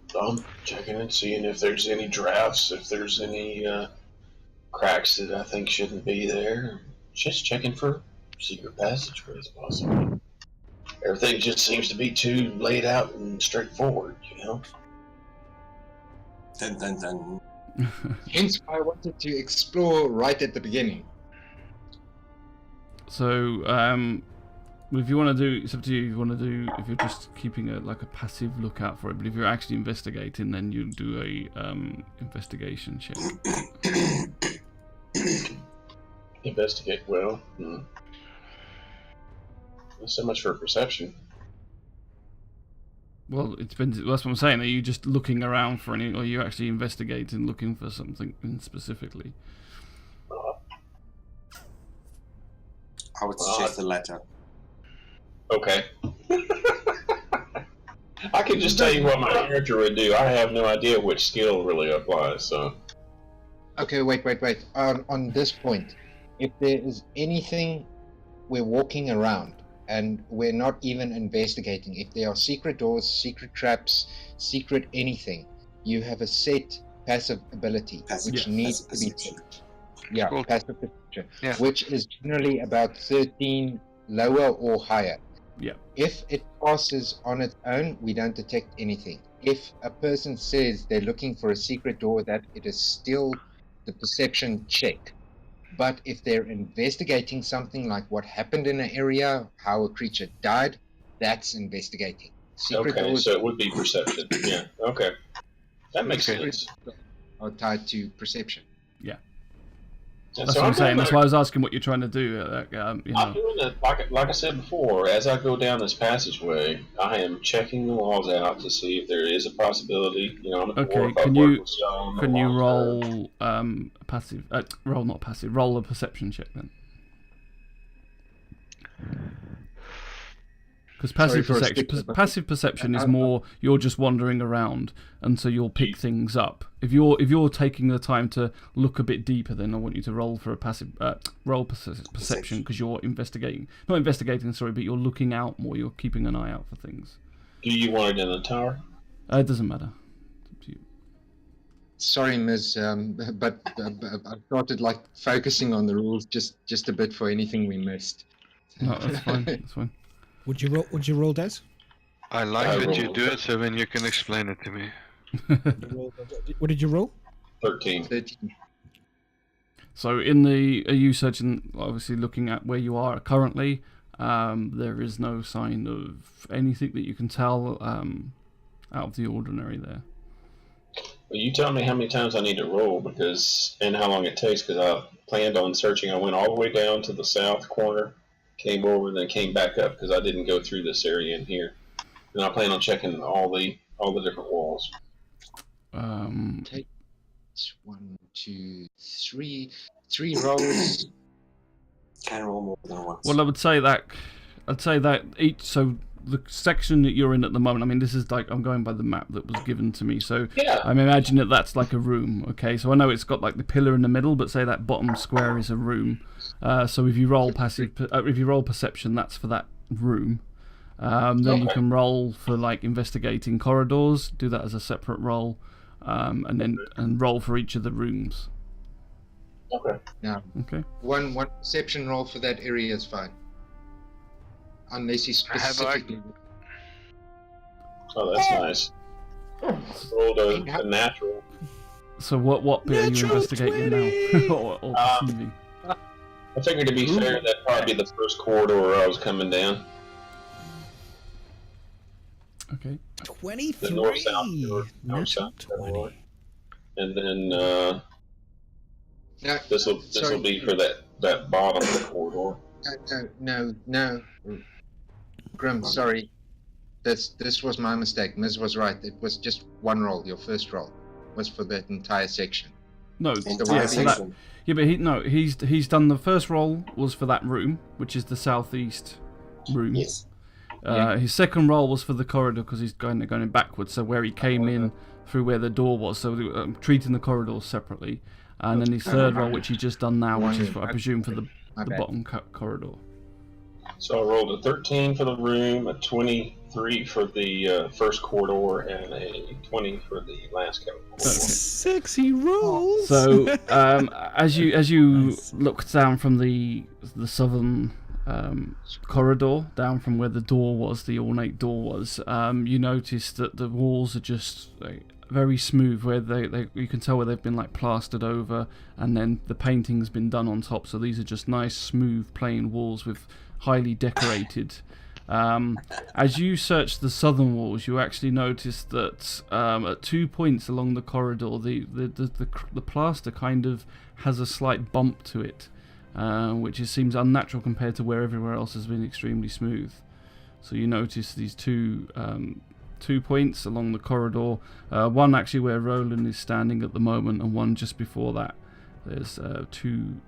checking and seeing if there's any drafts, if there's any cracks that I think shouldn't be there. Just checking for secret passageways, possibly. Everything just seems to be too laid out and straightforward, you know? Dun, dun, dun. Hence why I wanted to explore right at the beginning. So, if you want to do, it's up to you. If you want to do, if you're just keeping a passive lookout for it, but if you're actually investigating, then you do a investigation check. Investigate well. Not so much for perception. Well, it depends. That's what I'm saying. Are you just looking around for any, or are you actually investigating, looking for something specifically? I would suggest the latter. Okay. I can just tell you what my character would do. I have no idea which skill really applies, so... Okay, wait. On this point, if there is anything we're walking around and we're not even investigating, if there are secret doors, secret traps, secret anything, you have a set passive ability, which needs to be checked. Yeah, Cool. passive perception, Yeah. which is generally about 13 lower or higher. Yeah. If it passes on its own, we don't detect anything. If a person says they're looking for a secret door, that it is still the perception check. But if they're investigating something like what happened in an area, how a creature died, that's investigating. Secret Okay, doors so it would be perception. Yeah, okay. That makes sense. are tied to perception. And That's so what I'm saying. doing That's that- why I was asking what you're trying to do. You I'm know. doing it, like I said before, as I go down this passageway, I am checking the walls out to see if there is a possibility. You know, I'm a Okay, dwarf, I can work you- with stone Can a you long time. roll passive? Roll a perception check then. Because passive for a perception, stick, but- passive perception is more you're just wandering around, and so you'll pick things up. If you're taking the time to look a bit deeper, then I want you to roll for a passive perception because you're not investigating, sorry, but you're looking out more. You're keeping an eye out for things. Do you want it in the tower? It doesn't matter. It's up to you. Sorry, Ms. But I started focusing on the rules just a bit for anything we missed. No, that's fine. That's fine. Would you roll, Des? I like I that you rolled. do it, so then you can explain it to me. What did you roll? 13. 13. So are you searching, obviously looking at where you are currently, there is no sign of anything that you can tell out of the ordinary there. Well, you tell me how many times I need to roll and how long it takes, because I planned on searching. I went all the way down to the south corner, came over, and then came back up because I didn't go through this area in here. And I plan on checking all the different walls. Take 1, 2, 3. 3 rolls. Can roll more than once. Well, I'd say that so the section that you're in at the moment, I mean, this is I'm going by the map that was given to me, so Yeah. I'm imagining that's like a room, okay? So I know it's got the pillar in the middle, but say that bottom square is a room. So if you roll perception, that's for that room. Then you can roll for investigating corridors, do that as a separate roll, and roll for each of the rooms. Okay. Now, Okay. one perception roll for that area is fine. Unless you specifically... Oh, that's nice. Rolled a natural. So what bit are you investigating now? or perceiving? I figured to be fair, that'd probably be the first corridor where I was coming down. Okay. 23. The north-south Natural 20. And then this will be for that bottom corridor. No. Grim, sorry. This was my mistake. Miz was right. It was just one roll. Your first roll was for that entire section. No, Entire section. but he's done the first roll was for that room, which is the southeast room. Yes. His second roll was for the corridor because he's going backwards, so where he came in through where the door was. So treating the corridors separately, and then his third roll, which he's just done now, which is I presume for the bottom corridor. So I rolled a 13 for the room, a 23 for the first corridor, and a 20 for the last corridor. Sexy rolls. So as you look down from the southern corridor, down from where the door was, the ornate door was, you notice that the walls are just very smooth, where they you can tell where they've been like plastered over, and then the painting's been done on top. So these are just nice, smooth, plain walls with highly decorated. As you search the southern walls, you actually notice that at 2 points along the corridor, the plaster kind of has a slight bump to it, which seems unnatural compared to where everywhere else has been extremely smooth. So you notice these 2 points along the corridor, one actually where Roland is standing at the moment, and one just before that. There's 2.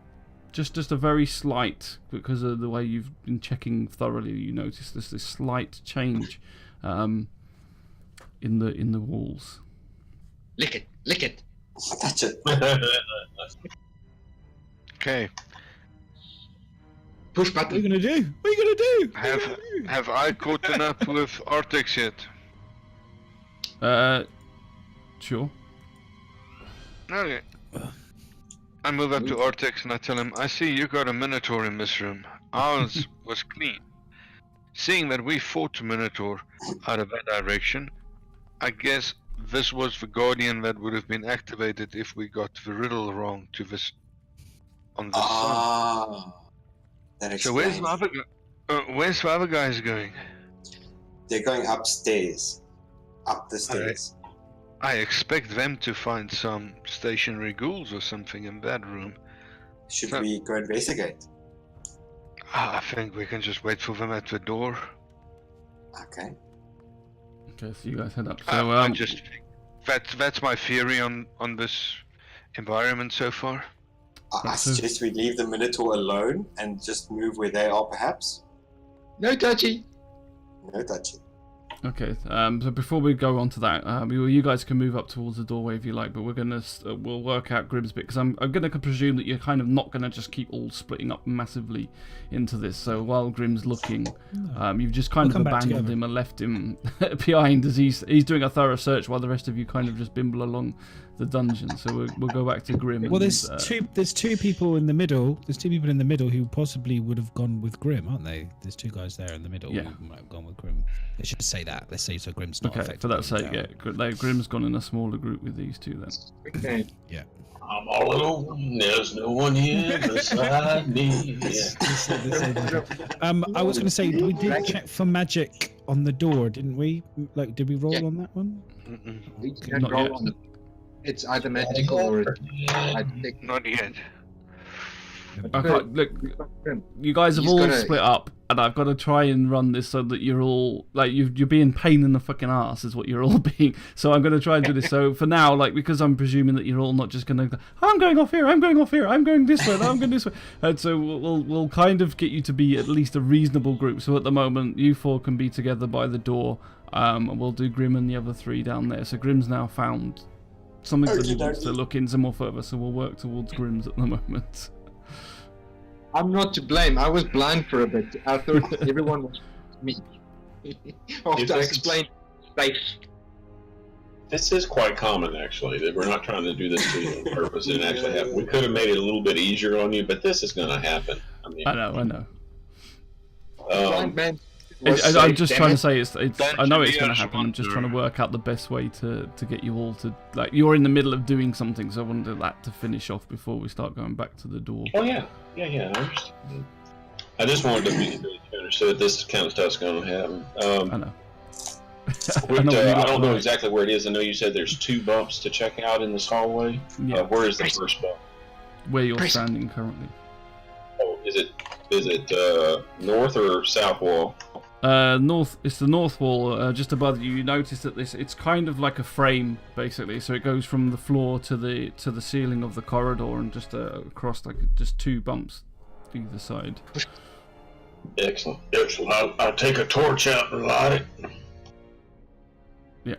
Just a very slight, because of the way you've been checking thoroughly, you notice there's this slight change in the walls. Lick it. Touch it. Okay. Push button. What are you gonna do? What are you gonna do? Have I caught up with Artex yet? Sure. Okay. I move up to Artex and I tell him, I see you got a Minotaur in this room. Ours was clean. Seeing that we fought a Minotaur out of that direction, I guess this was the Guardian that would have been activated if we got the riddle wrong to this on the side. That explains. So where's the other guys going? They're going upstairs. Up the stairs. I expect them to find some stationary ghouls or something in that room. Should we go investigate? I think we can just wait for them at the door. Okay. Okay, so you guys head up. So I just that's my theory on this environment so far. I suggest we leave the Minotaur alone and just move where they are, perhaps. No touchy. No touchy. Okay, so before we go on to that, you guys can move up towards the doorway if you like, but we'll work out Grimm's bit, because I'm gonna presume that you're kind of not gonna just keep all splitting up massively into this. So while Grimm's looking, you've just kind of abandoned him and left him behind as he's doing a thorough search, while the rest of you kind of just bimble along the dungeon. So we'll go back to Grimm. Well, there's two people in the middle. There's 2 people in the middle who possibly would have gone with Grimm, aren't they? There's 2 guys there in the middle who might have gone with Grimm. Let's just say that. Let's say so Grimm's not affected. For that sake, Grimm's gone in a smaller group with these 2 then. Okay. Yeah. I'm all alone. There's no one here beside me. I was going to say, we did check for magic on the door, didn't we? Like, did we roll on that one? We Okay, can not roll yet. on it. It's either magical or I think Not yet. I can't, look, you guys have He's all gotta- split up, and I've got to try and run this so that you're all like you're being pain in the fucking ass is what you're all being. So I'm going to try and do this. So for now, like, because I'm presuming that you're all not just going to go, I'm going off here, I'm going off here, I'm going this way, I'm going this way, and so we'll kind of get you to be at least a reasonable group. So at the moment, you 4 can be together by the door. And we'll do Grimm and the other 3 down there. So Grimm's now found something that he wants to look into more further. So we'll work towards Grimm's at the moment. I'm not to blame. I was blind for a bit. I thought everyone was me. After I explained safe. This is quite common, actually. That we're not trying to do this to you on purpose. It actually happened. We could have made it a little bit easier on you, but this is going to happen. I mean, I know. Blind man I'm just trying to say it's. Don't I know you it's going to hear happen. I'm just someone trying to work out the best way to get you all to like. You're in the middle of doing something, so I wanted that to finish off before we start going back to the door. Oh yeah. I understand. I just wanted to be understood this kind of stuff's going to happen. I know. I don't know exactly where it is. I know you said there's 2 bumps to check out in this hallway. Yeah. Where is the first bump? Where you're standing currently. Oh, is it north or south wall? North. It's the north wall, just above you. You notice that it's kind of like a frame, basically. So it goes from the floor to the ceiling of the corridor, and just across like just 2 bumps either side. Excellent. I'll take a torch out and light it. Yeah.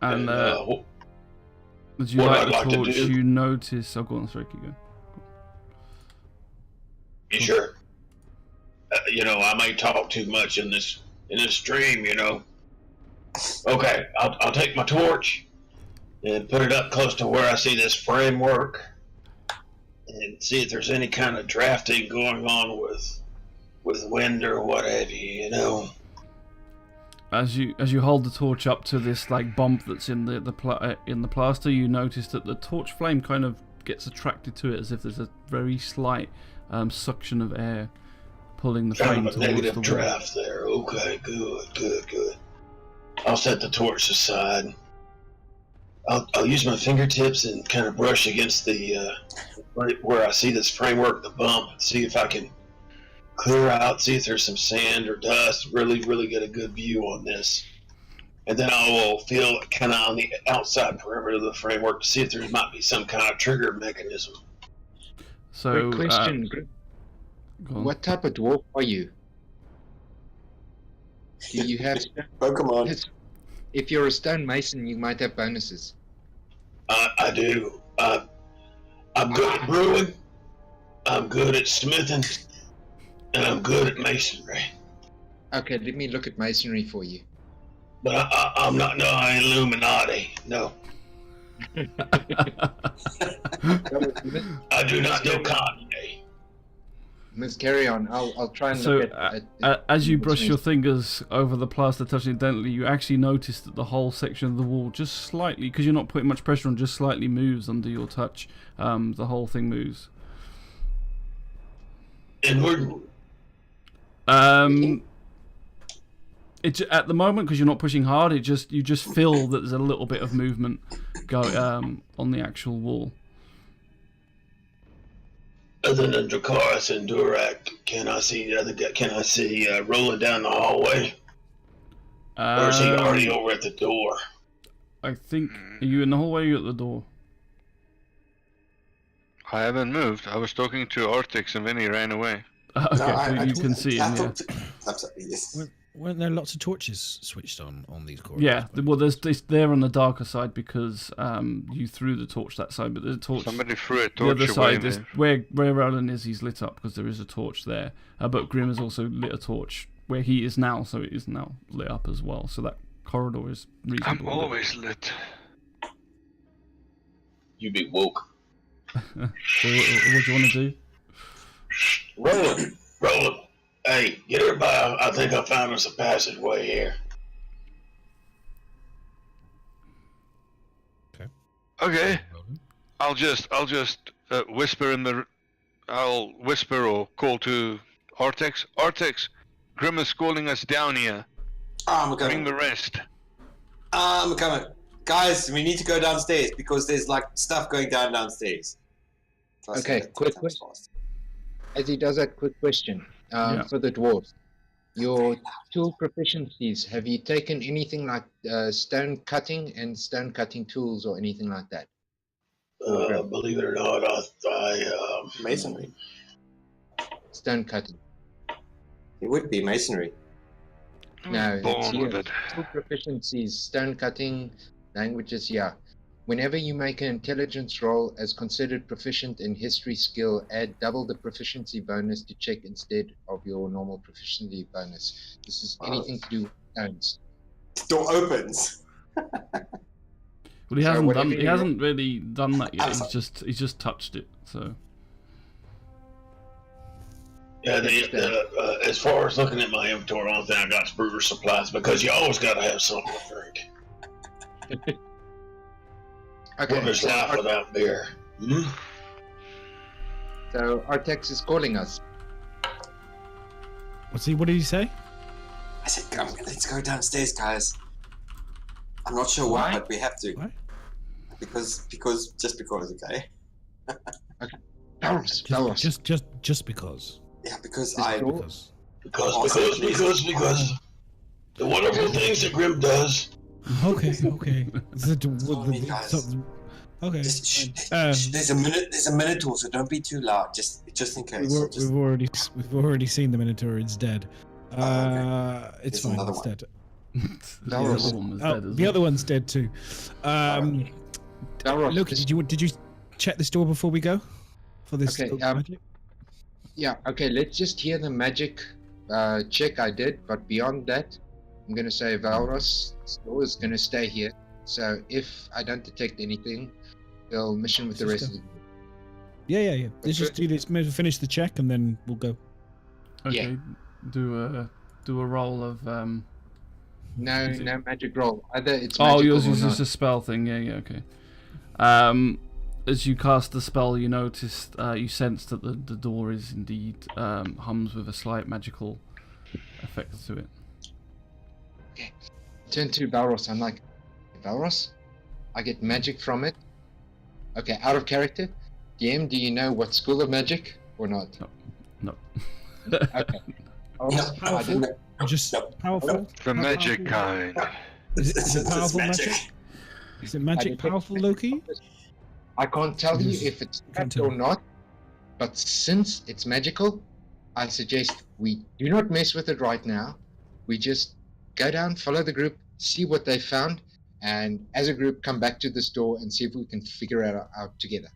And as you what light I'd the like to torch, do- you notice. Oh, go on, sorry, keep going. You sure? I may talk too much in this stream. Okay, I'll take my torch and put it up close to where I see this framework, and see if there's any kind of drafting going on with wind or what have you. As you hold the torch up to this like bump that's in the plaster, you notice that the torch flame kind of gets attracted to it, as if there's a very slight suction of air pulling the flame Kind of a towards negative the wall. draft there. Okay, good. I'll set the torch aside. I'll use my fingertips and kind of brush against the right where I see this framework, the bump, see if I can clear out, see if there's some sand or dust, really get a good view on this. And then I will feel kind of on the outside perimeter of the framework to see if there might be some kind of trigger mechanism. So, Quick question. go on. What type of dwarf are you? Do you have... Pokemon. If you're a stonemason, you might have bonuses. I do. I'm good at brewing, I'm good at smithing, and I'm good at masonry. Okay, let me look at masonry for you. But I'm not, no, I ain't Illuminati, no. I do not know Kanye. Let's carry on. I'll try and So, look at as you brush masonry. your fingers over the plaster touching it gently, you actually notice that the whole section of the wall just slightly, because you're not putting much pressure on, just slightly moves under your touch. The whole thing moves. Inward. It at the moment, because you're not pushing hard, you just feel that there's a little bit of movement on the actual wall. Other than Dracaris and Durak, can I see rolling down the hallway? Or is he already over at the door? I think. Are you in the hallway or are you at the door? I haven't moved. I was talking to Artix and then he ran away. Okay, so you can see him. Yeah. I'm sorry, yes. Weren't there lots of torches switched on these corridors? Yeah, well, there's there on the darker side because you threw the torch that side, but there's a torch. Somebody threw a The torch other away side, there's, there. where Roland is, he's lit up because there is a torch there. But Grim has also lit a torch where he is now, so it is now lit up as well. So that corridor is I'm reasonable. always lit. You be woke. So what do you want to do? Roland. Hey, get her by. I think I found us a passageway here. Okay. I'll just whisper in the. I'll whisper or call to Artix. Artix, Grim is calling us down here. I'm Bring coming. the rest. I'm coming. Guys, we need to go downstairs because there's like stuff going downstairs. Okay, quick question. As he does that, quick question for the dwarves. Your tool proficiencies, have you taken anything like stone cutting and stone cutting tools or anything like that? Believe it or not, I Masonry. Stone cutting. It would be masonry. No, it's Born with here. it. Tool proficiencies, stone cutting, languages, yeah. Whenever you make an intelligence roll as considered proficient in history skill, add double the proficiency bonus to check instead of your normal proficiency bonus. This is anything to do with stones. Door opens. Well, he So hasn't whatever done. He you hasn't really done that yet. I'm sorry. He's just touched it. So Yeah, as far as looking at my inventory, the only thing I got is brewer supplies because you always got to have something to drink. Okay. Well, there's life without beer. Hmm? So Artex is calling us. What did he say? I said, let's go downstairs, guys. I'm not sure why, but we have to. Why? Because, okay? Valros. Just because. Yeah, because Because. Because the wonderful things that Grim does. Okay. Okay. Just, shh, there's a minotaur, so don't be too loud. Just in case. We've already seen the Minotaur. It's dead. It's fine. another It's one. dead. The other one was dead as The well. other one's dead too. Valros, Look, did you check this door before we go? For this. Okay, magic? Yeah, okay, let's just hear the magic check I did, but beyond that, I'm going to say Valros store is going to stay here. So if I don't detect anything, they'll mission with the rest of the group. Yeah. Let's just do this. Maybe finish the check and then we'll go. Okay, do a roll of. No magic roll. Either it's Oh, magical yours or is just not. a spell thing. Yeah, okay. As you cast the spell, you notice, you sense that the door is indeed hums with a slight magical effect to it. Okay. Turn to Valros. I'm like, Valros, I get magic from it. Okay, out of character. DM, do you know what school of magic or not? No. Okay. Oh, I didn't know. Just powerful. The magic kind. Is it powerful magic. magic? Is it magic powerful, Loki? I can't tell you if it's can't trapped or tell. not, but since it's magical, I suggest we do not mess with it right now. We just go down, follow the group, see what they found, and as a group come back to this door and see if we can figure it out together.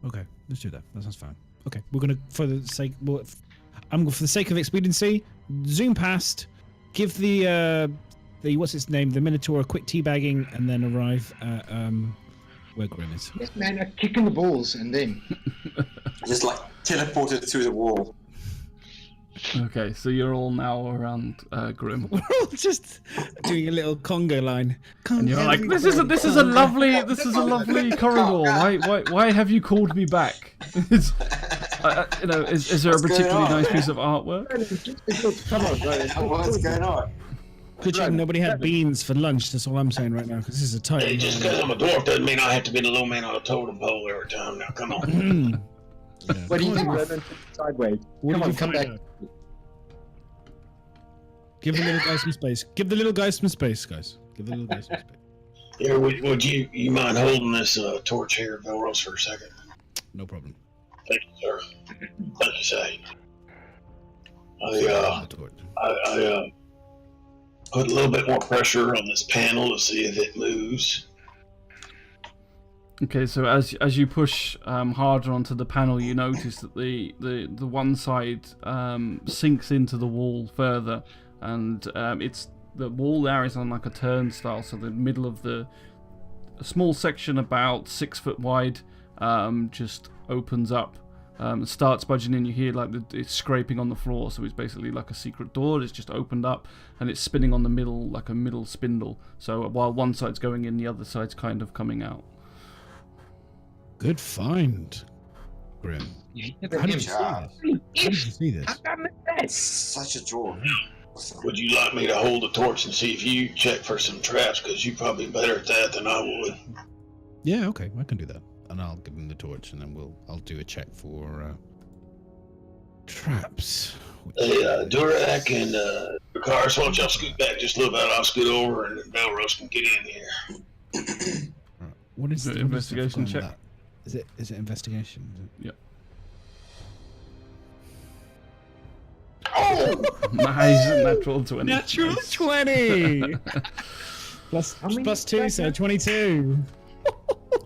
Okay, let's do that. That sounds fine. Okay, we're gonna, for the sake of expediency, zoom past, give the what's its name, the Minotaur a quick teabagging, and then arrive at where Grim is. Yes, man, a kick in the balls, and then Just like teleported through the wall. Okay, so you're all now around Grim, We're all just doing a little Congo line. and you're like, "This is a lovely corridor. Why have you called me back? Is there a particularly nice piece of artwork?" come on, bro. What's going on? Good job nobody had beans for lunch. That's all I'm saying right now, because this is a tight. Hey, just because I'm a dwarf doesn't mean I have to be the low man on a totem pole every time. Now, come on. What do you think, Reverend? Sideways. Come on, come back. Give the little guy some space. Give the little guy some space, guys. Give the little guy some space. Here, would you mind holding this torch here, Velros, for a second? No problem. Thank you, sir. Thank you, say. I put a little bit more pressure on this panel to see if it moves. Okay, so as you push harder onto the panel, you notice that the one side sinks into the wall further, and the wall there is on like a turnstile, so the middle of a small section about 6 foot wide just opens up, starts budging in. You hear like it's scraping on the floor, so it's basically like a secret door. It's just opened up and it's spinning on the middle like a middle spindle. So while one side's going in, the other side's kind of coming out. Good find, Grim. How did you see this? How did you see this? Such a draw. Would you like me to hold the torch and see if you check for some traps? Because you're probably better at that than I would. Yeah, okay, I can do that, and I'll give him the torch, and then I'll do a check for traps. Hey, Durak and Cars, why don't y'all scoot back just a little bit? I'll scoot over and Belrose can get in here. Right. What is Is it the investigation check? that? Is it investigation? Yep. Oh! Nice, natural 20. Natural 20! plus 2, so 22.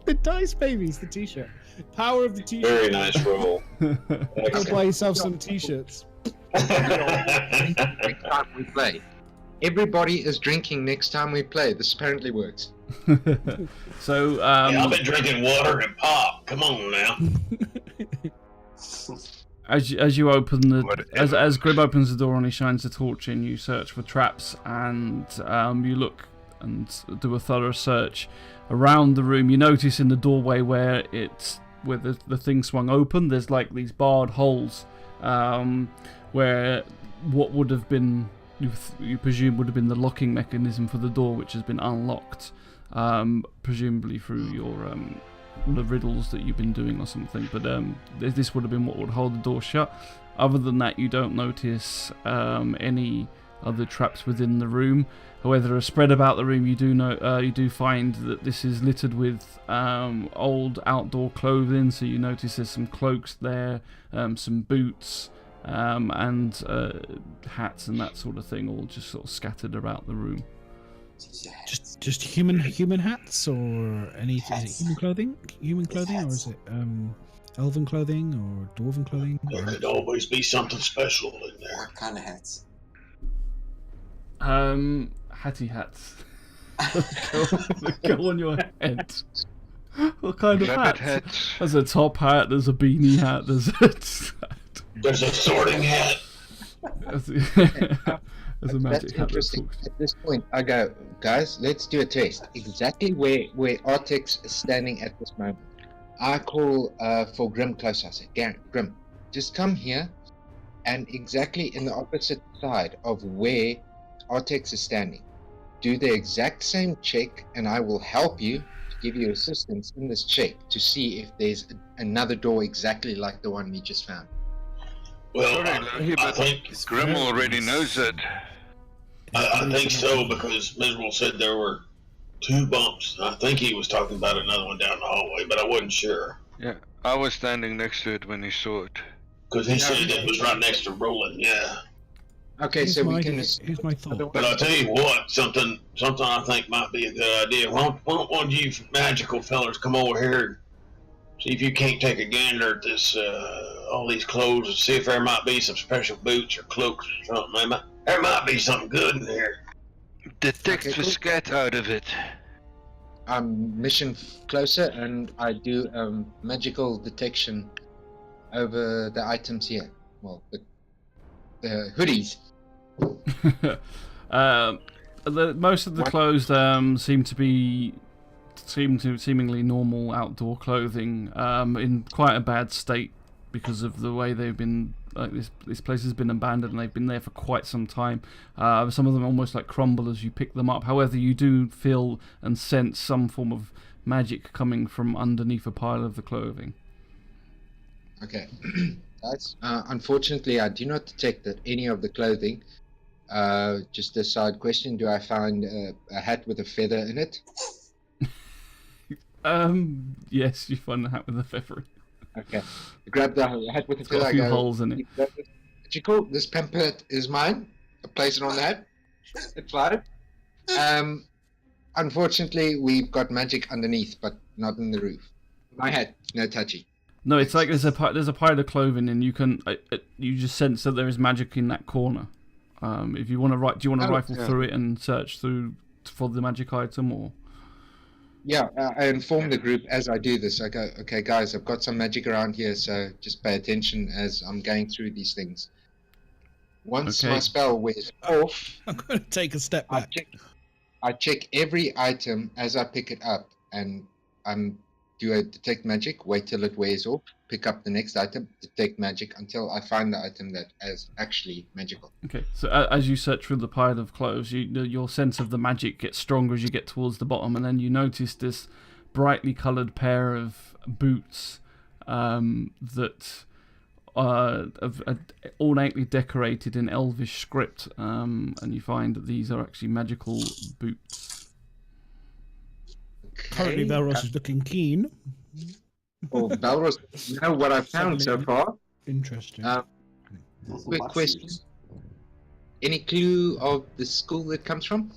The dice babies, the t-shirt. Power of the t-shirt. Very nice roll. Go buy yourself some t-shirts. Next time we play. Everybody is drinking next time we play. This apparently works. So, Yeah, I've been drinking water and pop. Come on now. As you open as Grib opens the door and he shines the torch in, you search for traps and you look and do a thorough search around the room. You notice in the doorway where the thing swung open, there's like these barred holes where what would have been you presume would have been the locking mechanism for the door, which has been unlocked, presumably through your the riddles that you've been doing or something, but this would have been what would hold the door shut. Other than that, you don't notice any other traps within the room. However, spread about the room, you do find that this is littered with old outdoor clothing. So you notice there's some cloaks there, some boots, and hats and that sort of thing, all just sort of scattered about the room. Just human hats or anything? Is it human clothing? Or is it elven clothing or dwarven clothing? There could always be something special in there. What kind of hats? Hatty hats. Go on your head. What kind of hats? There's a top hat. There's a beanie hat. There's a sorting hat. There's a magic hat. Interesting. At this point, I go, guys, let's do a test. Exactly where Artex is standing at this moment. I call for Grim close. I said, Grim, just come here, and exactly in the opposite side of where Artex is standing, do the exact same check, and I will help you to give you assistance in this check to see if there's another door exactly like the one we just found. Well, I think Grim already knows it. I think so, because Miserable said there were 2 bumps. I think he was talking about another one down the hallway, but I wasn't sure. Yeah, I was standing next to it when he saw it. Because he said it was right next to Roland, yeah. Okay, Here's so my, we can... Here's my thought. But I'll tell you what, something I think might be a good idea. Why don't one of you magical fellers come over here and see if you can't take a gander at this, all these clothes, and see if there might be some special boots or cloaks or something. There might be something good in there. Detect the scat out of it. I'm mission closer, and I do magical detection over the items here. Well, the hoodies. Most of the clothes seem to be seemingly normal outdoor clothing, in quite a bad state because of the way they've been. Like this place has been abandoned and they've been there for quite some time. Some of them almost like crumble as you pick them up. However, you do feel and sense some form of magic coming from underneath a pile of the clothing. Okay. That's unfortunately, I do not detect that any of the clothing. Just a side question: do I find a hat with a feather in it? Yes, you find a hat with a feather. Okay. I grab the hat with the feather. Got a few holes in it. Magical. This pamphlet is mine. I place it on the hat. It's fine. Unfortunately, we've got magic underneath, but not in the roof. My hat, no touchy. No, it's like there's a pile of clothing, and you can you just sense that there is magic in that corner. If you want to do you want to rifle through it and search through for the magic item, or? Yeah, I inform the group as I do this. I go, okay, guys, I've got some magic around here, so just pay attention as I'm going through these things. Once my spell wears off, I'm going to take a step back. I check every item as I pick it up, and do a detect magic, wait till it wears off, pick up the next item, detect magic until I find the item that is actually magical. Okay, so as you search through the pile of clothes, your sense of the magic gets stronger as you get towards the bottom, and then you notice this brightly coloured pair of boots that are ornately decorated in Elvish script, and you find that these are actually magical boots. Currently, Belros is looking keen. Well, Belros, you know what I've found so far? Interesting. Quick question. Any clue of the school that comes from?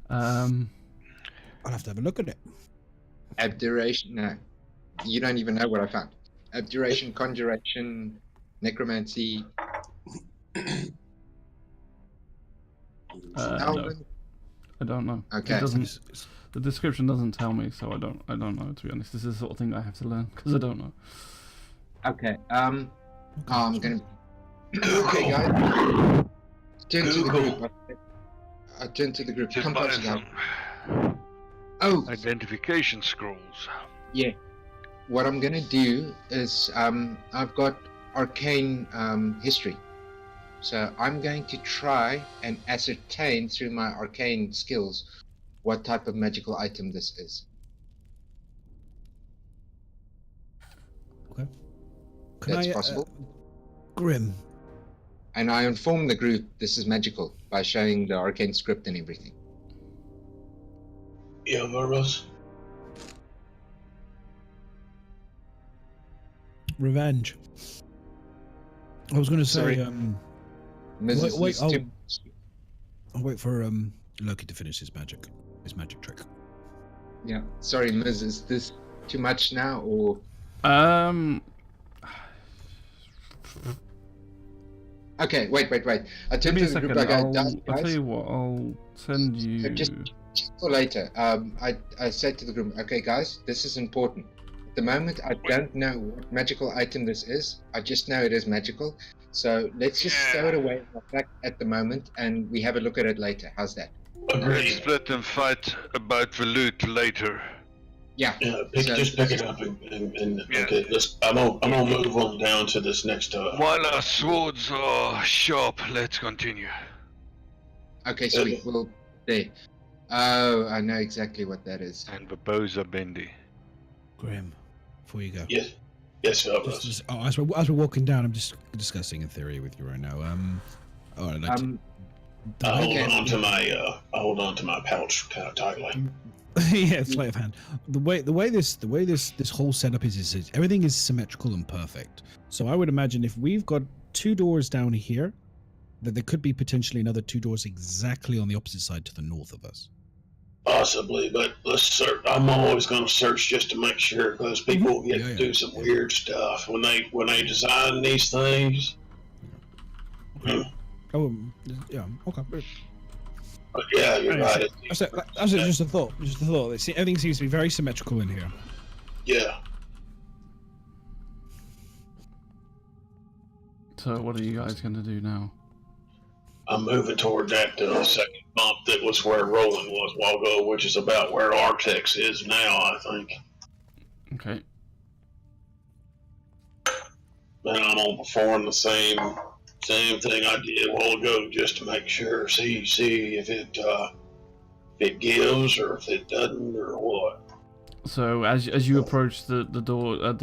I'll have to have a look at it. Abjuration? No. You don't even know what I found. Abjuration, conjuration, necromancy. No. I don't know. Okay. It doesn't. The description doesn't tell me, so I don't know. To be honest, this is the sort of thing I have to learn because I don't know. Okay. I'm gonna. Okay, guys. Turn to the group. I turn to the group. To Come buy closer, guys. some Oh, identification scrolls. yeah. What I'm gonna do is I've got arcane history, so I'm going to try and ascertain through my arcane skills what type of magical item this is. Okay. That's possible. Grim, And I inform the group this is magical by showing the arcane script and everything. Yeah, Varus. revenge. I was going to say, Sorry. Mrs. wait, I'll I'll wait for Loki to finish his magic trick. Yeah. Sorry, Ms. Is this too much now, or? Okay, wait. I Give turn me to a the group second. like I'll guys. tell you what. I'll send you. Just for later. I said to the group, okay, guys, this is important. At the moment, I don't know what magical item this is. I just know it is magical. So let's just throw it away at the moment, and we have a look at it later. How's that? Agreed. Split and fight about the loot later. Yeah. Yeah, just pick it up and Yeah. okay. I'm gonna move on down to this next. While our swords are sharp, let's continue. Okay, sweet. Well, there. Oh, I know exactly what that is. And the bows are bendy. Grim, before you go. Yes, Varus. As we're walking down, I'm just discussing a theory with you right now. All right, I hold on to my pouch kind of tightly. yeah, sleight of hand. The way this whole setup is everything is symmetrical and perfect. So I would imagine if we've got 2 doors down here, that there could be potentially another 2 doors exactly on the opposite side to the north of us. Possibly, but let's search. I'm always going to search just to make sure because people get to do some weird stuff when they design these things. Oh, yeah, okay. But yeah, you're right. That's just a thought. Everything seems to be very symmetrical in here. Yeah. So what are you guys going to do now? I'm moving toward that second bump that was where Roland was a while ago, which is about where Artex is now, I think. Okay. And I'm gonna perform the same thing I did a while ago, just to make sure, see if it gives or if it doesn't or what. So as you approach the door,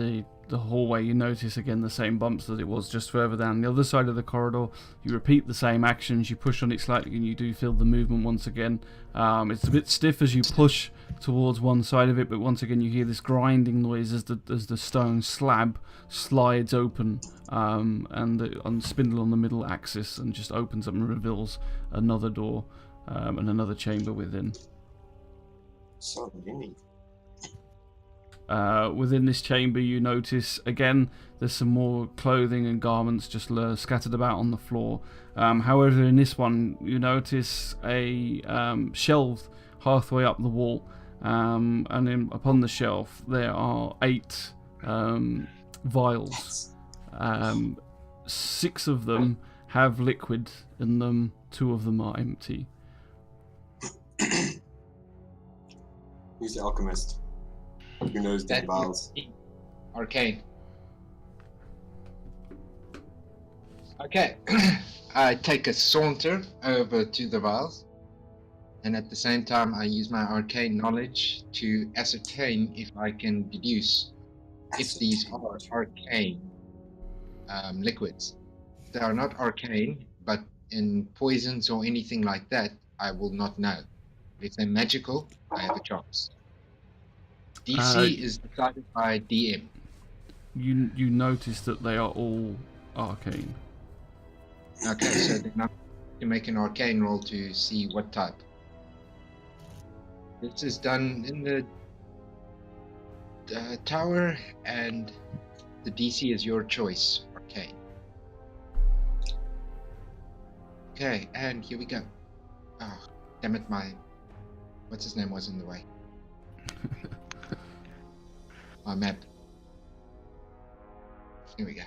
the hallway, you notice again the same bumps that it was just further down the other side of the corridor. You repeat the same actions, you push on it slightly and you do feel the movement once again. It's a bit stiff as you push towards one side of it, but once again you hear this grinding noise as the stone slab slides open and the spindle on the middle axis and just opens up and reveals another door and another chamber within. So many. Within this chamber you notice again there's some more clothing and garments just scattered about on the floor. However, in this one you notice a shelf halfway up the wall, and upon the shelf there are 8 vials. 6 of them have liquid in them, 2 of them are empty. Who's the alchemist? Who knows the vials? Arcane. Okay. I take a saunter over to the vials, and at the same time I use my arcane knowledge to ascertain if I can deduce if these are arcane liquids. If they are not arcane, but in poisons or anything like that, I will not know. If they're magical, I have a chance. DC is decided by DM. You notice that they are all arcane. Okay, so then I can make an arcane roll to see what type. This is done in the tower, and the DC is your choice, arcane. Okay, and here we go. Oh, damn it, what's his name was in the way. My map. Here we go.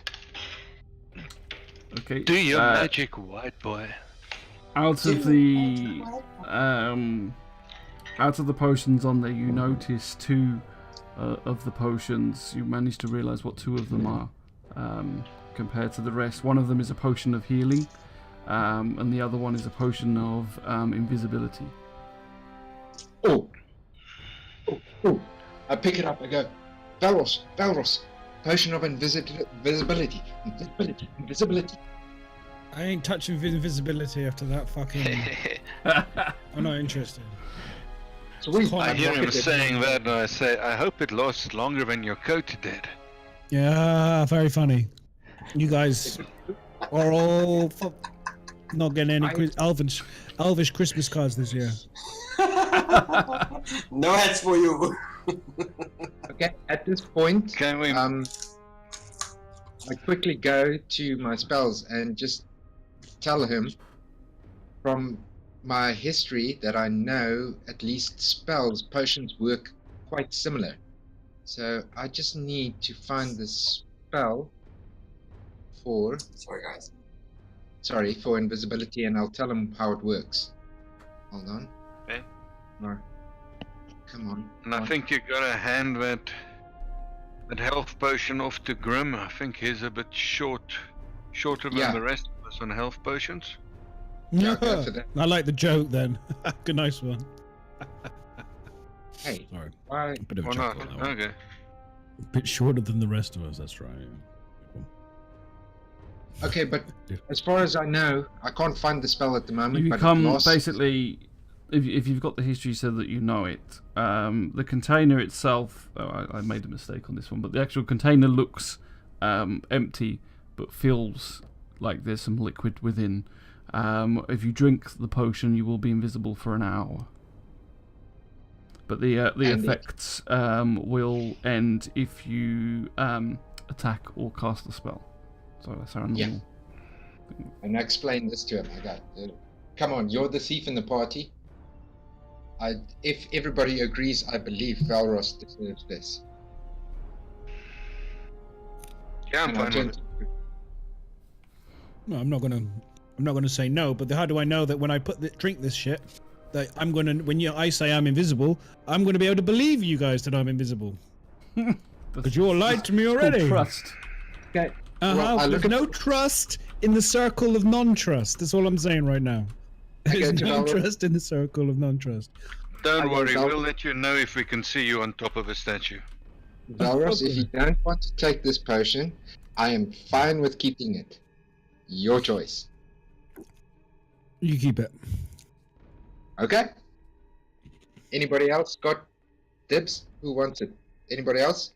Okay. Do your magic, white boy. Out of the potions on there, you notice two of the potions. You manage to realize what two of them are compared to the rest. One of them is a potion of healing, and the other one is a potion of invisibility. Oh. I pick it up. I go, Valros, potion of invisibility. I ain't touching invisibility after that fucking. I'm not interested. Sweet. I hear him saying that, and I say, I hope it lasts longer than your coat did. Yeah, very funny. You guys are all not getting any elvish Christmas cards this year. No hats for you. Okay, at this point, Can we? I quickly go to my spells and just tell him from my history that I know at least potions work quite similar. So I just need to find the spell for invisibility, and I'll tell him how it works. Hold on. Okay. No. Come on. And I think you gotta hand that health potion off to Grim. I think he's a bit shorter than the rest of us on health potions. Yeah, go for that. I like the joke then. Good, nice one. Hey, Sorry. why? Bit of a Or joke not? on that one. Okay. A bit shorter than the rest of us, that's right. Okay, but as far as I know, I can't find the spell at the moment. You but become it lost... basically, if you've got the history so that you know it, the container itself. I made a mistake on this one, but the actual container looks empty, but feels like there's some liquid within. If you drink the potion, you will be invisible for an hour. But the effects will end if you attack or cast a spell. So that's our normal. Yeah. And I explained this to him. I got, come on, you're the thief in the party. If everybody agrees, I believe Valros deserves this. Yeah, I'm fine with it. No, I'm not gonna say no. But how do I know that when I drink this shit, that I'm gonna I say I'm invisible, I'm gonna be able to believe you guys that I'm invisible? Because you all lied to me already. Trust. Okay. Well, There's no trust in the circle of non-trust. That's all I'm saying right now. There's no trust in the circle of non-trust. Don't worry, we'll let you know if we can see you on top of a statue. Valros, if you don't want to take this potion, I am fine with keeping it. Your choice. You keep it. Okay? Anybody else got dibs? Who wants it? Anybody else?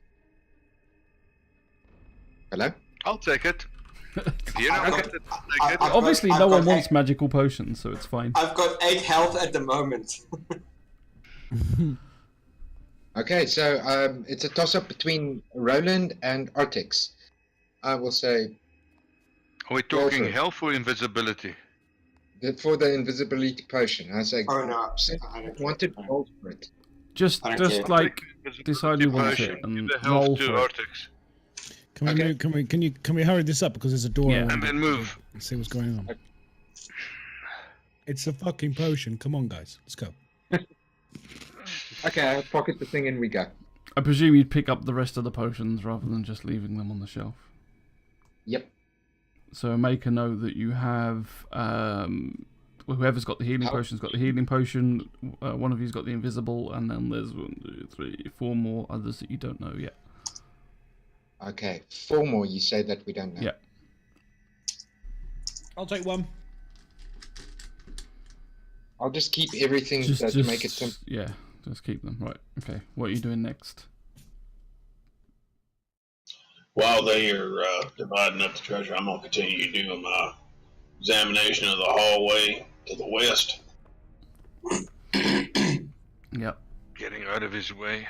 Hello? I'll take it. If you don't want it, I'll take it. Obviously, no one wants magical potions, so it's fine. I've got 8 health at the moment. Okay, so it's a toss-up between Roland and Artix. I will say... Are we talking health or invisibility? For the invisibility potion, I say... Oh no, I wanted to roll for it. Just like decide you want it and roll for it. Artix. Can we hurry this up because there's a door? Yeah. And then move. Let's see what's going on. It's a fucking potion. Come on, guys, let's go. Okay, I'll pocket the thing and we go. I presume you'd pick up the rest of the potions rather than just leaving them on the shelf. Yep. So make a note that you have whoever's got the healing potion's got the healing potion. One of you's got the invisible, and then there's 1, 2, 3, 4 more others that you don't know yet. Okay, 4 more. You say that we don't know. Yeah. I'll take one. I'll just keep everything to make it simple. Yeah, just keep them. Right. Okay. What are you doing next? While they are dividing up the treasure, I'm going to continue doing my examination of the hallway to the west. Yep. Getting out of his way.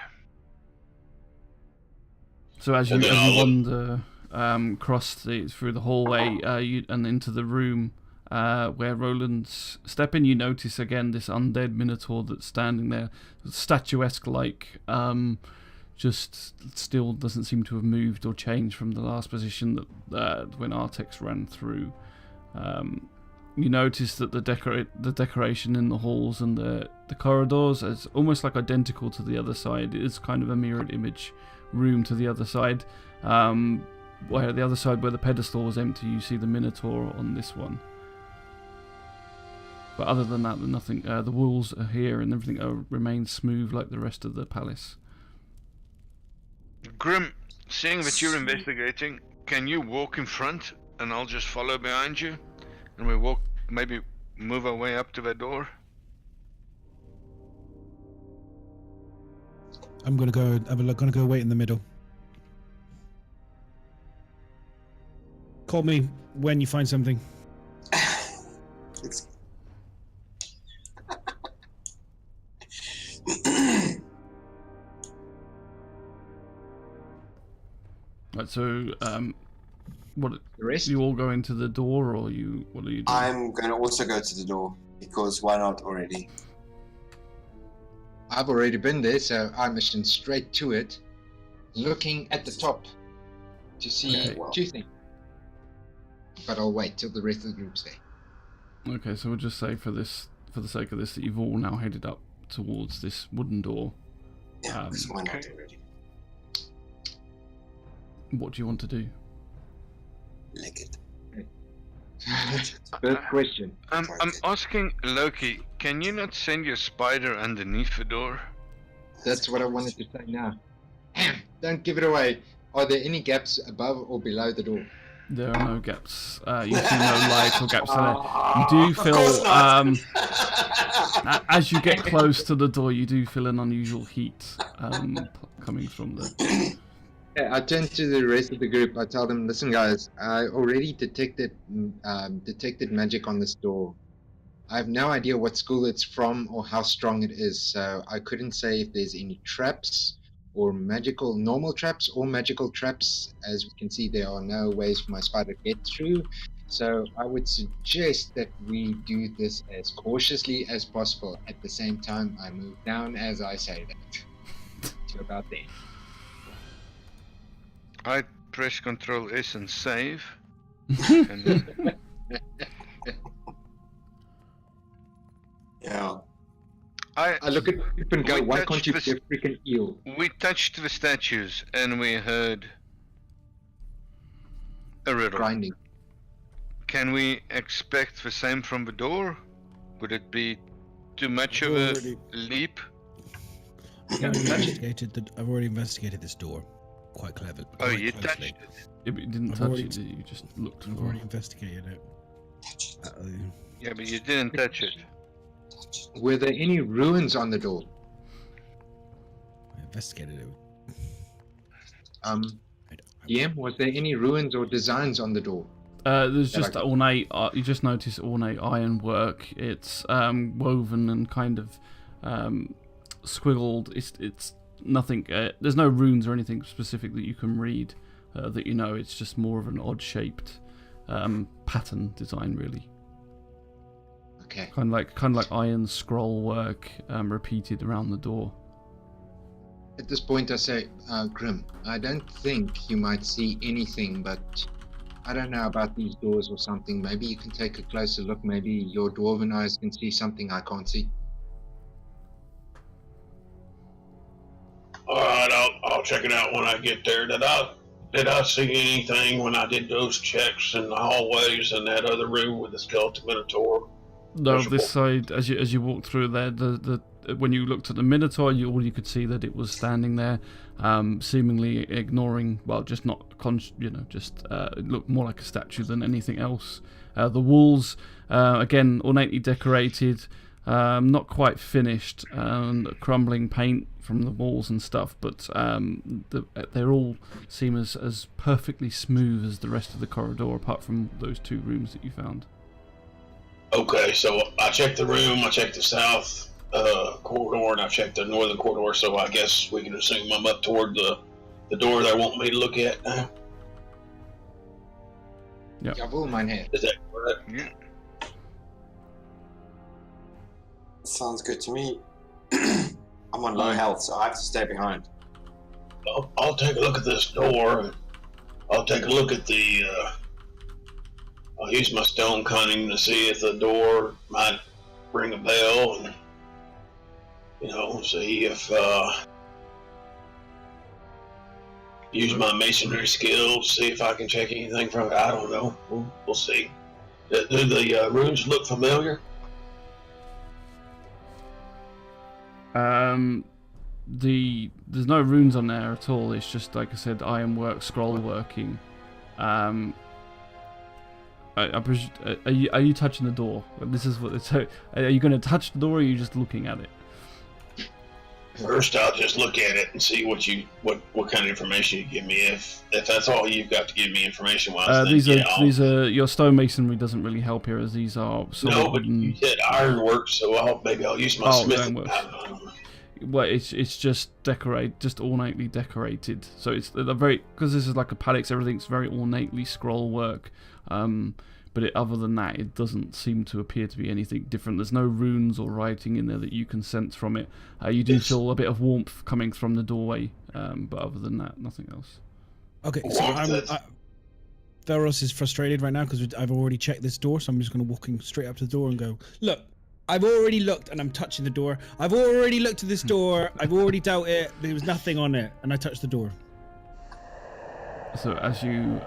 So as you wander through the hallway and into the room where Roland's stepping, you notice again this undead minotaur that's standing there, statuesque like, just still doesn't seem to have moved or changed from the last position that when Artex ran through. You notice that the decoration in the halls and the corridors is almost like identical to the other side. It is kind of a mirrored image room to the other side. Where the other side, where the pedestal was empty, you see the Minotaur on this one. But other than that, nothing. The walls are here and everything remains smooth like the rest of the palace. Grim, seeing that you're investigating, can you walk in front and I'll just follow behind you? And we walk, maybe move our way up to the door? I'm gonna go have a look. Gonna go wait in the middle. Call me when you find something. Right, so what? The rest? You all go into the door, or you? What are you doing? I'm going to also go to the door because why not already? I've already been there, so I'm mission straight to it, looking at the top to see two things. But I'll wait till the rest of the group's there. Okay, so we'll just say for the sake of this, that you've all now headed up towards this wooden door. Yeah, why not already? What do you want to do? Lick it. First question. I'm asking Loki, can you not send your spider underneath the door? That's what I wanted to say now. Don't give it away. Are there any gaps above or below the door? There are no gaps. You see no light or gaps there. You do feel, as you get close to the door, you do feel an unusual heat coming from the... Yeah, I turn to the rest of the group. I tell them, listen guys, I already detected magic on this door. I have no idea what school it's from or how strong it is, so I couldn't say if there's any traps or normal traps or magical traps. As we can see, there are no ways for my spider to get through. So I would suggest that we do this as cautiously as possible. At the same time, I move down as I say that. To about there. I press Control S and save. And Yeah. I look at it and go, why can't you be a freaking eel? We touched the statues and we heard a riddle. Grinding. Can we expect the same from the door? Would it be too much of a leap? I've already investigated this door. Quite clever. Oh, you touched it? Yeah, but you didn't touch it, did you? You just looked I've for already it. investigated it. Yeah, but you didn't touch it. Were there any ruins on the door? I investigated it. DM, was there any ruins or designs on the door? There's just ornate. You just notice ornate ironwork. It's woven and kind of squiggled. It's nothing. There's no runes or anything specific that you can read that you know. It's just more of an odd-shaped pattern design, really. Okay. Kind of like iron scroll work repeated around the door. At this point, I say, Grim, I don't think you might see anything, but I don't know about these doors or something. Maybe you can take a closer look. Maybe your dwarven eyes can see something I can't see. All right, I'll check it out when I get there. Did I see anything when I did those checks in the hallways in that other room with the skeleton minotaur? No, this side, as you walked through there, when you looked at the Minotaur, all you could see that it was standing there, seemingly ignoring, well, just not, it looked more like a statue than anything else. The walls, again, ornately decorated, not quite finished, crumbling paint from the walls and stuff, but they all seem as perfectly smooth as the rest of the corridor, apart from those two rooms that you found. Okay, so I checked the room, I checked the south corridor, and I checked the northern corridor, so I guess we can assume I'm up toward the door they want me to look at now. Yeah. Jawohl, mein Herr. Is that correct? Yeah. Sounds good to me. I'm on low health, so I have to stay behind. I'll take a look at this door. I'll take a look at the. I'll use my stone cunning to see if the door might ring a bell, and see if use my masonry skills, see if I can check anything from it. I don't know. We'll see. Do the runes look familiar? There's no runes on there at all. It's just, like I said, ironwork, scroll working. Are you touching the door? This is what. So, are you going to touch the door, or are you just looking at it? First, I'll just look at it and see what kind of information you give me. If that's all you've got to give me information wise, these are your stonemasonry doesn't really help here, as these are. No, but you said ironwork, so maybe I'll use my smith. Well, it's just ornately decorated. So it's because this is like a palace. Everything's very ornately scroll work. But other than that, it doesn't seem to appear to be anything different. There's no runes or writing in there that you can sense from it. You do feel a bit of warmth coming from the doorway, but other than that, nothing else. Okay, so Theros is frustrated right now because I've already checked this door, so I'm just going to walk straight up to the door and go, look, I've already looked and I'm touching the door. I've already looked at this door. I've already dealt it. There was nothing on it, and I touched the door. So as you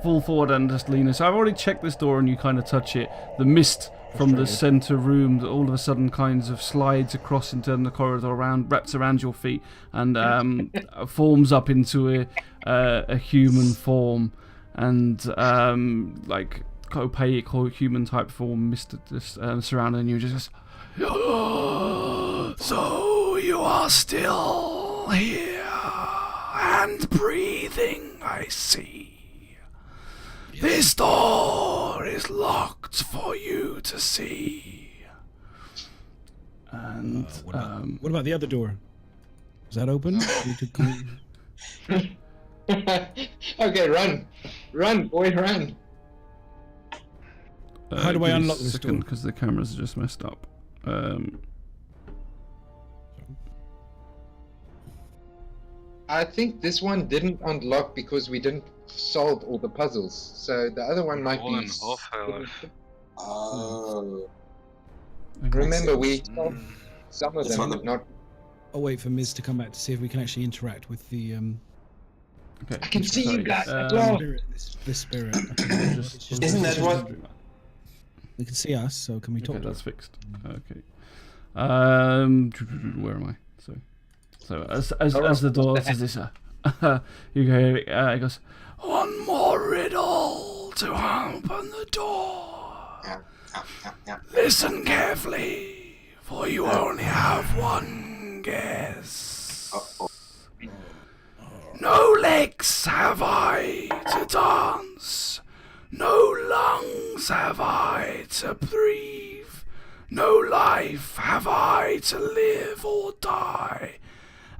fall forward and just lean in. So I've already checked this door and you kind of touch it. The mist from the center room all of a sudden kinds of slides across into the corridor, wraps around your feet and forms up into a human form and like opaque or human type form mist surrounding you. Just so you are still here and breathing, I see. This door is locked for you to see. And what about the other door? Is that open? Okay, run, boy, run. How do I unlock this door? Because the cameras are just messed up. I think this one didn't unlock because we didn't solve all the puzzles. So the other one might be. Oh. Remember, we solved some of them, but not. I'll wait for Miz to come back to see if we can actually interact with the. Okay. I can see you guys. The spirit. Isn't that what? We can see us, so can we talk? Okay, that's fixed. Okay. Where am I? So as the door says this, you go. It goes. One more riddle to open the door. Yeah. Listen carefully, for you only have one guess. No legs have I to dance. No lungs have I to breathe. No life have I to live or die.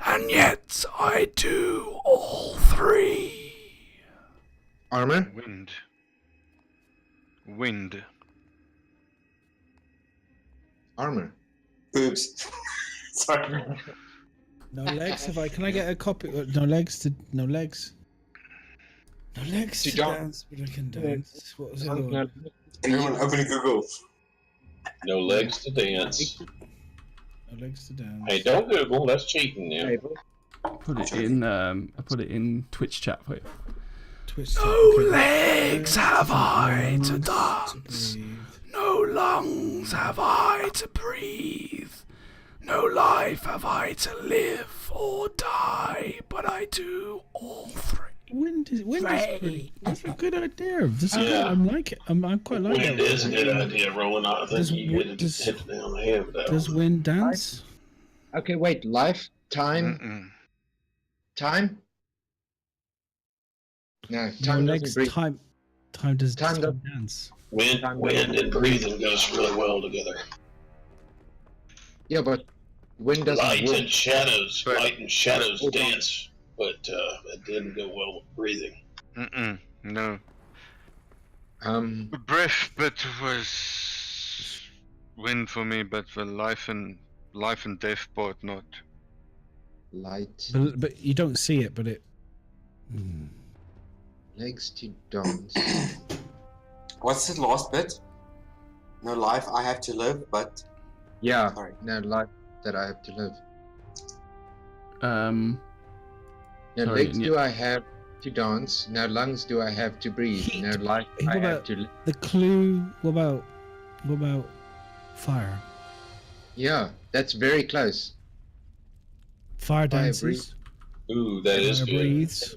And yet I do all three. Armor? Wind. Armor. Boobs. Sorry. No legs. Can I get a copy? No legs. No legs to dance, but I can dance. What was it? Everyone open Google. No legs to dance. No legs to dance. Hey, don't Google. That's cheating now. I put it in Twitch chat for you. No legs have I to dance. No lungs have I to breathe. No life have I to live or die. But I do all three. Wind is pretty. That's a good idea. I like it. I quite like it. Wind is a good idea, Rowan. I think you hit it down the head with that. Does wind dance? Okay, wait. Life, time, time. No, time doesn't breathe. Time does dance. Wind and breathing goes really well together. Yeah, but wind doesn't. Light and shadows dance, but it didn't go well with breathing. No. Breath, but was wind for me, but the life and death part not. Light. But you don't see it, but it. Legs to dance. What's the last bit? No life I have to live, but Yeah. sorry. No life that I have to live. Um, No Sorry, legs yeah. do I have to dance. No lungs do I have to breathe. Heat. No life What I about- have to live. The clue. What about fire? Yeah, that's very close. Fire Fire dances. Ooh, that is Fire good. breathes.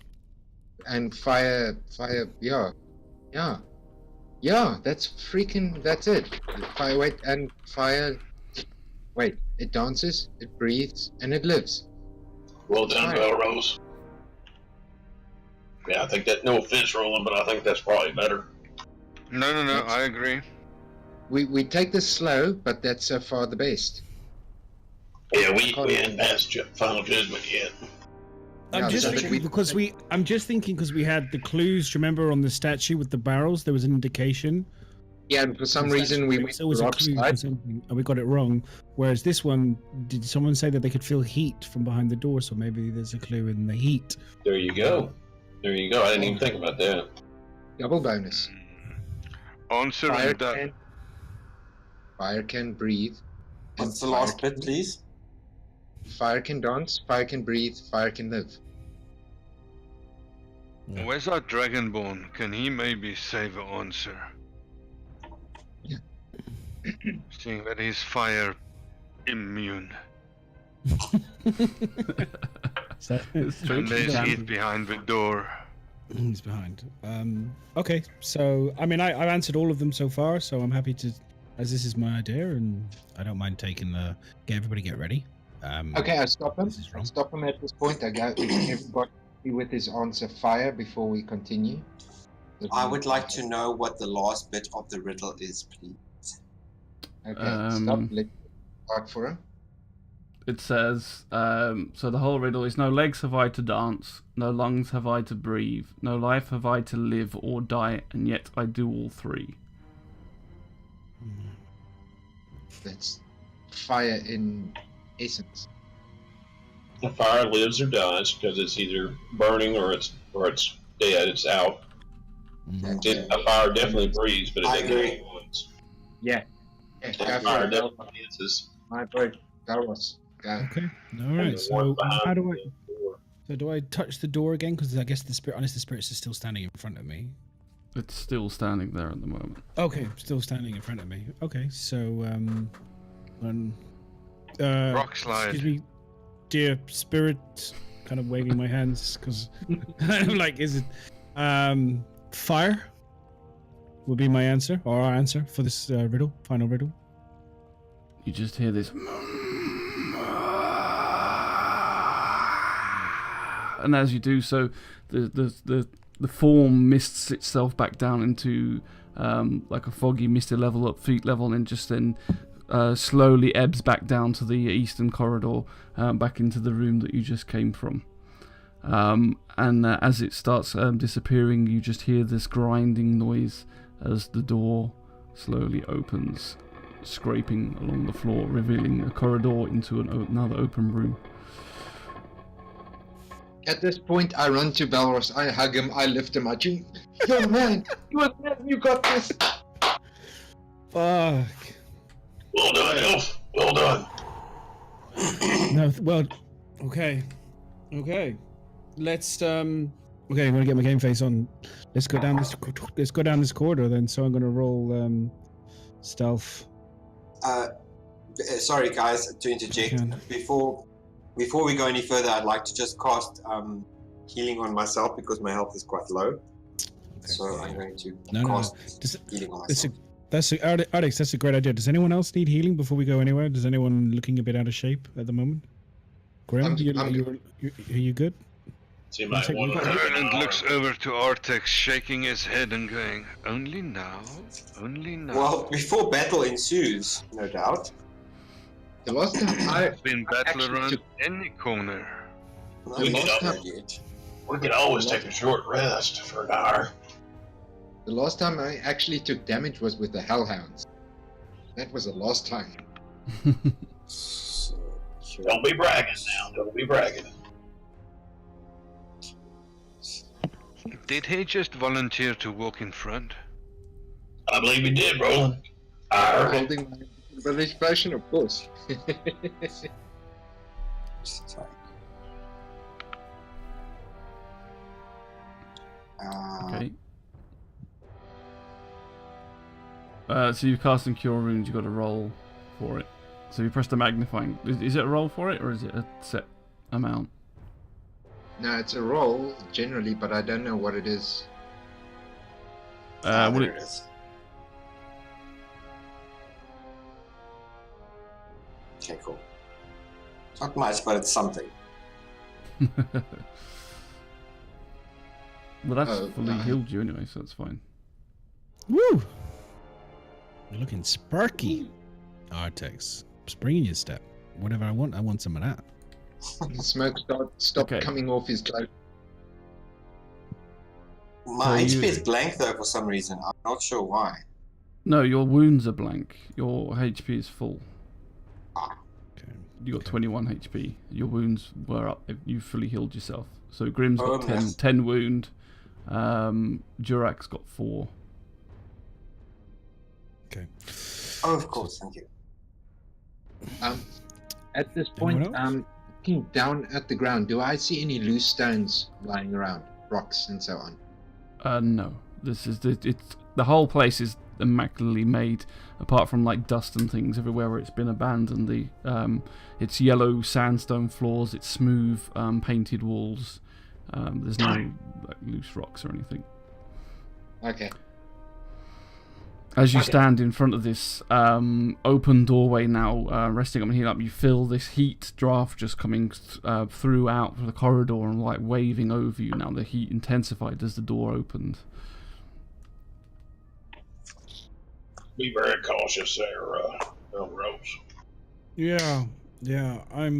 And fire, yeah. Yeah, that's it. Fire, wait, and fire, wait, it dances, it breathes, and it lives. Well done, Fire. Belrose. Yeah, I think that, no offense, Roland, but I think that's probably better. No, I agree. We take this slow, but that's so far the best. Yeah, we hadn't passed final judgment yet. Yeah, I'm just so thinking we- because we had the clues. Remember on the statue with the barrels, there was an indication. Yeah, and for some reason we went So it was a rock clue for slide. something, and we got it wrong. Whereas this one, did someone say that they could feel heat from behind the door? So maybe there's a clue in the heat. There you go. There you go. I didn't even think about that. Double bonus. Answer Fire and that. fire can breathe. and What's the fire last can- bit, please? Fire can dance, fire can breathe, fire can live. Where's our Dragonborn? Can he maybe save an answer? Seeing that he's fire immune. So It's true. And there's Yeah. heat behind the door. he's behind. Okay, so I mean, I've answered all of them so far, so I'm happy to, as this is my idea, and I don't mind taking everybody get ready. Okay, I stop him. This is I wrong. stop him at this point. I go everybody with his answer fire before we continue. I would like to know what the last bit of the riddle is, please. Okay, stop. Let's start for him. It says, so the whole riddle is: no legs have I to dance, no lungs have I to breathe, no life have I to live or die, and yet I do all three. That's fire in essence. The fire lives or dies because it's either burning or it's dead. It's out. A fire definitely breathes, but it I doesn't agree. have lungs. Yeah. Yeah, And go fire for it. definitely dances. My boy, Dallas. Go. Okay, all And right. the So one behind how do the I? door. So do I touch the door again? Because I guess the spirits is still standing in front of me. It's still standing there at the moment. Okay, still standing in front of me. Okay, so Rock slide. Excuse me, dear spirit, kind of waving my hands because I'm like, is it fire? Will be my answer or our answer for this riddle, final riddle. You just hear this, and as you do so, the form mists itself back down into like a foggy, misty level up feet level, and just then slowly ebbs back down to the eastern corridor, back into the room that you just came from. And as it starts disappearing, you just hear this grinding noise as the door slowly opens, scraping along the floor, revealing a corridor into another open room. At this point, I run to Belros. I hug him. I lift him. Yo, man, you got this. Fuck. Well done, Elf. Well done. No, well, okay. Let's okay, I'm gonna get my game face on. Let's go down this corridor then. So I'm gonna roll stealth. Sorry, guys, to interject. You can. Before we go any further, I'd like to just cast healing on myself because my health is quite low. Okay. So I'm going to No. cast Does- healing on That's myself. Alex, that's a great idea. Does anyone else need healing before we go anywhere? Does anyone looking a bit out of shape at the moment? Grim, are you good? Seems like Take one me of back. Roland looks over to Artex, shaking his head and going, only now. Well, before battle ensues, no doubt. The last time I It's been battle actually around took- any corner. No, We not get there up. yet. We could always take a short rest for an hour. The last time I actually took damage was with the Hellhounds. That was the last time. So, Don't be bragging now. Don't be bragging. Did he just volunteer to walk in front? I believe he did, Roland. I heard it. Holding my British version, of course. Sorry. Okay. So you've cast and cure wounds. You've got to roll for it. So you press the magnifying. Is it a roll for it, or is it a set amount? No, it's a roll generally, but I don't know what it is. Would there it? it is. Okay, cool. It's not much, but it's something. Well, that's Oh, fully no. healed you anyway, so that's fine. Woo! You're looking sparky. Artex. Spring in your step. Whatever I want some of that. The smoke stopped Okay. coming off his cloak. My So HP you- is blank though for some reason. I'm not sure why. No, your wounds are blank. Your HP is full. Okay. You got 21 HP. Your wounds were up. You fully healed yourself. So Grim's got Oh, 10, yes. 10 wound. Durak's got 4. Okay. Oh, of course, thank you. At this Anyone point, else? looking down at the ground, do I see any loose stones lying around, rocks and so on? No. This is the whole place is immaculately made, apart from like dust and things everywhere where it's been abandoned. It's yellow sandstone floors. It's smooth painted walls. There's no like loose rocks or anything. Okay. As you stand in front of this open doorway now, resting up and healing up, you feel this heat draft just coming throughout the corridor and like waving over you. Now the heat intensified as the door opened. Be very cautious there, Rose. Yeah. I'm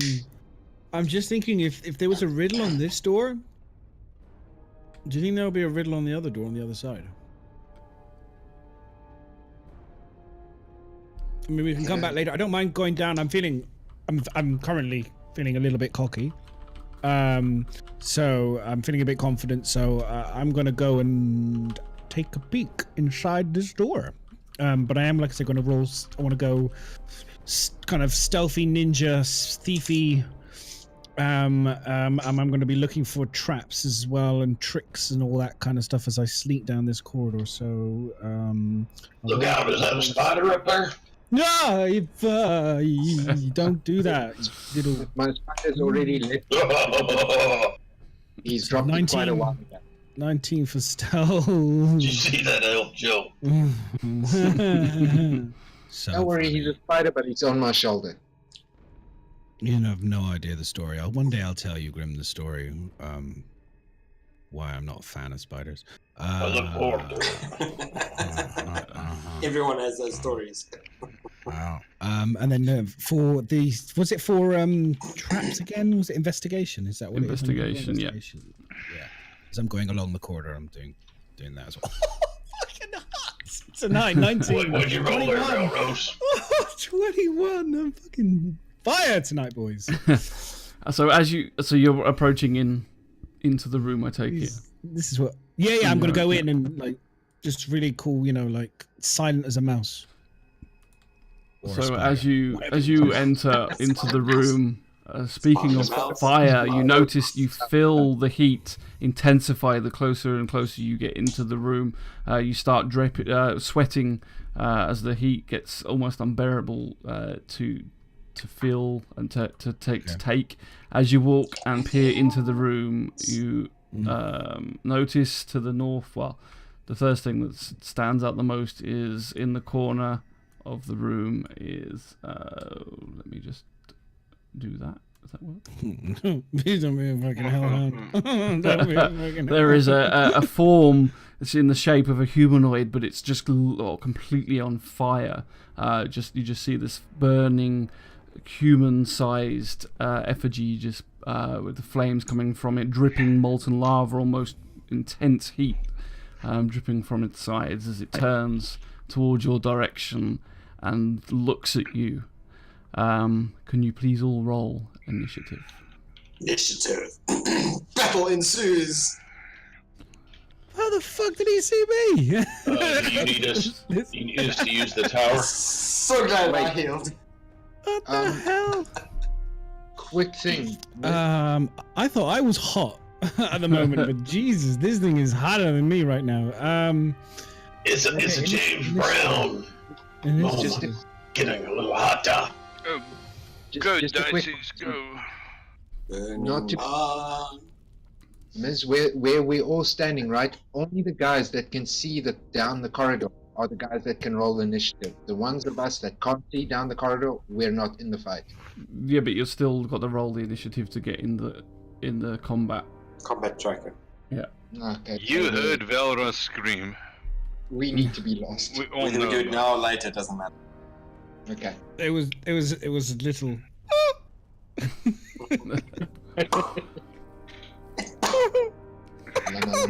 just thinking if there was a riddle on this door, do you think there'll be a riddle on the other door on the other side? I mean, we can come back later. I don't mind going down. I'm currently feeling a little bit cocky. So I'm feeling a bit confident. So I'm gonna go and take a peek inside this door. But I am, like I said, gonna roll. I want to go kind of stealthy ninja, thiefy. I'm going to be looking for traps as well and tricks and all that kind of stuff as I sneak down this corridor. So Look out, is that a spider up there? no, if you don't do that, it'll. My spider's already lit. He's dropped it quite a 19. while ago. 19 for stealth. Did you see that elf joke? So Don't worry, he's a spider, but he's on my shoulder. You have no idea the story. One day I'll tell you, Grim, the story. Why I'm not a fan of spiders. I look forward to it. Everyone has those stories. Wow. And then for the was it for traps again? Was it investigation? Is that what Investigation, it is? yeah. Investigation, yeah. As I'm going along the corridor, I'm doing that as well. Fucking nuts! It's a 19. What'd you roll there, 21. Rose? 21. I'm fucking fire tonight, boys. So you're approaching into the room. I take it. This is what. Yeah. I'm gonna go in and like just really cool. Like silent as a mouse. Or a So spider. as you enter into the room, speaking of fire, you notice you feel the heat intensify the closer and closer you get into the room. You start sweating as the heat gets almost unbearable to feel and to take. As you walk and peer into the room, you notice to the north. Well, the first thing that stands out the most is in the corner of the room is let me just do that. Does that work? Please don't be a fucking hellhound. Don't be a fucking There is a form that's in the shape of a humanoid, but it's just completely on fire. You just see this burning human-sized effigy just with the flames coming from it, dripping molten lava, almost intense heat dripping from its sides as it turns towards your direction and looks at you. Can you please all roll initiative? Initiative. Battle ensues. How the fuck did he see me? Do you need us? You need us to use the tower? So glad I healed. What the hell? Quick thing. I thought I was hot at the moment, but Jesus, this thing is hotter than me right now. It's a James Brown. It's just Getting a little hotter. Go, just a quick- Dices, go. Not to- Miss, where we're all standing, right? Only the guys that can see down the corridor are the guys that can roll initiative. The ones of us that can't see down the corridor, we're not in the fight. Yeah, but you've still got to roll the initiative to get in the combat. Combat tracker. Yeah. Okay. You so heard Velros scream. we need to be lost. We all Whether know. we do it now or later doesn't matter. Okay. It was a little.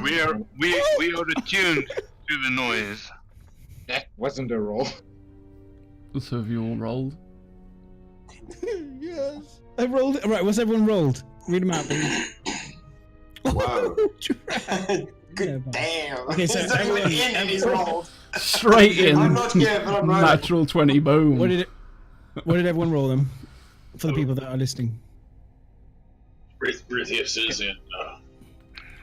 We are attuned to the noise. That wasn't a roll. So have you all rolled? Yes. I rolled it. Right, what's everyone rolled? Read them out, please. Wow. Yeah, Good but- damn. Okay, so He's not even everyone- in and he's rolled. Straight in. I'm not here, but I'm rolling. Natural 20, boom. What did everyone roll them? For the people that are listening. Brithius is in.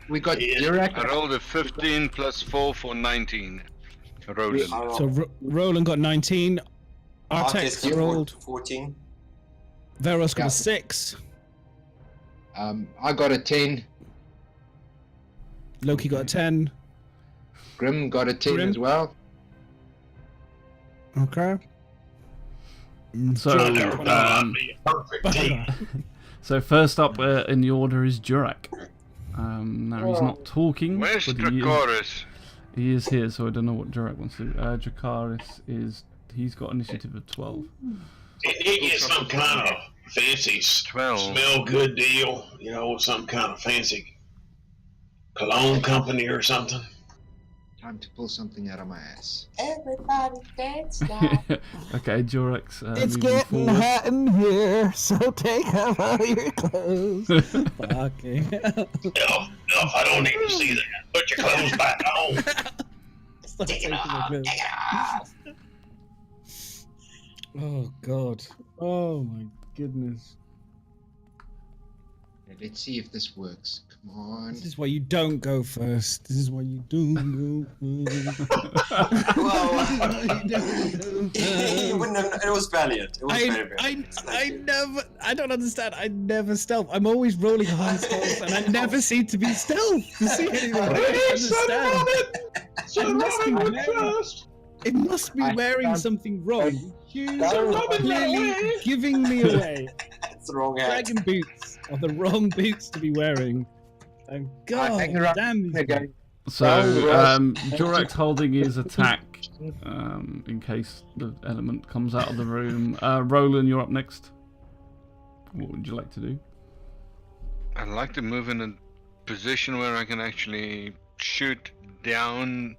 We got Yeah. Dirac. I rolled a 15 plus 4 for 19. Roland. So Roland got 19. Marcus Artex rolled. 14. Veros got Yeah. a 6. I got a 10. Loki got a 10. Grim got a 10 Grim? as well. Okay. So, Perfect team. so first up in the order is Jurak. Now he's not talking, Where's but Dracoris? he is here, so I don't know what Jurak wants to do. Dracaris he's got initiative of 12. He gets some kind of fancy 12. smell good deal, some kind of fancy cologne company or something. Time to pull something out of my ass. Everybody dance now. Okay, Jurak's moving forward. hot in here, so take off all your clothes. Fucking hell. No, I don't need to see that. Put your clothes back on. Stop Take it taking off. the Take piss. it off. Oh god. Oh my goodness. Let's see if this works. Come on. This is why you don't go first. This is why you don't go first. Well, I you wouldn't have, it was valiant. It was very valiant. I don't understand. I never stealth. I'm always rolling high stealth, and I never seem to be stealth to see anything. I don't understand. It must be wearing something wrong. Shoes are clearly giving me away. That's the wrong hat. Dragon boots are the wrong boots to be wearing. And God hang around damn these again. So, Jurak's holding his attack in case the element comes out of the room. Roland, you're up next. What would you like to do? I'd like to move in a position where I can actually shoot down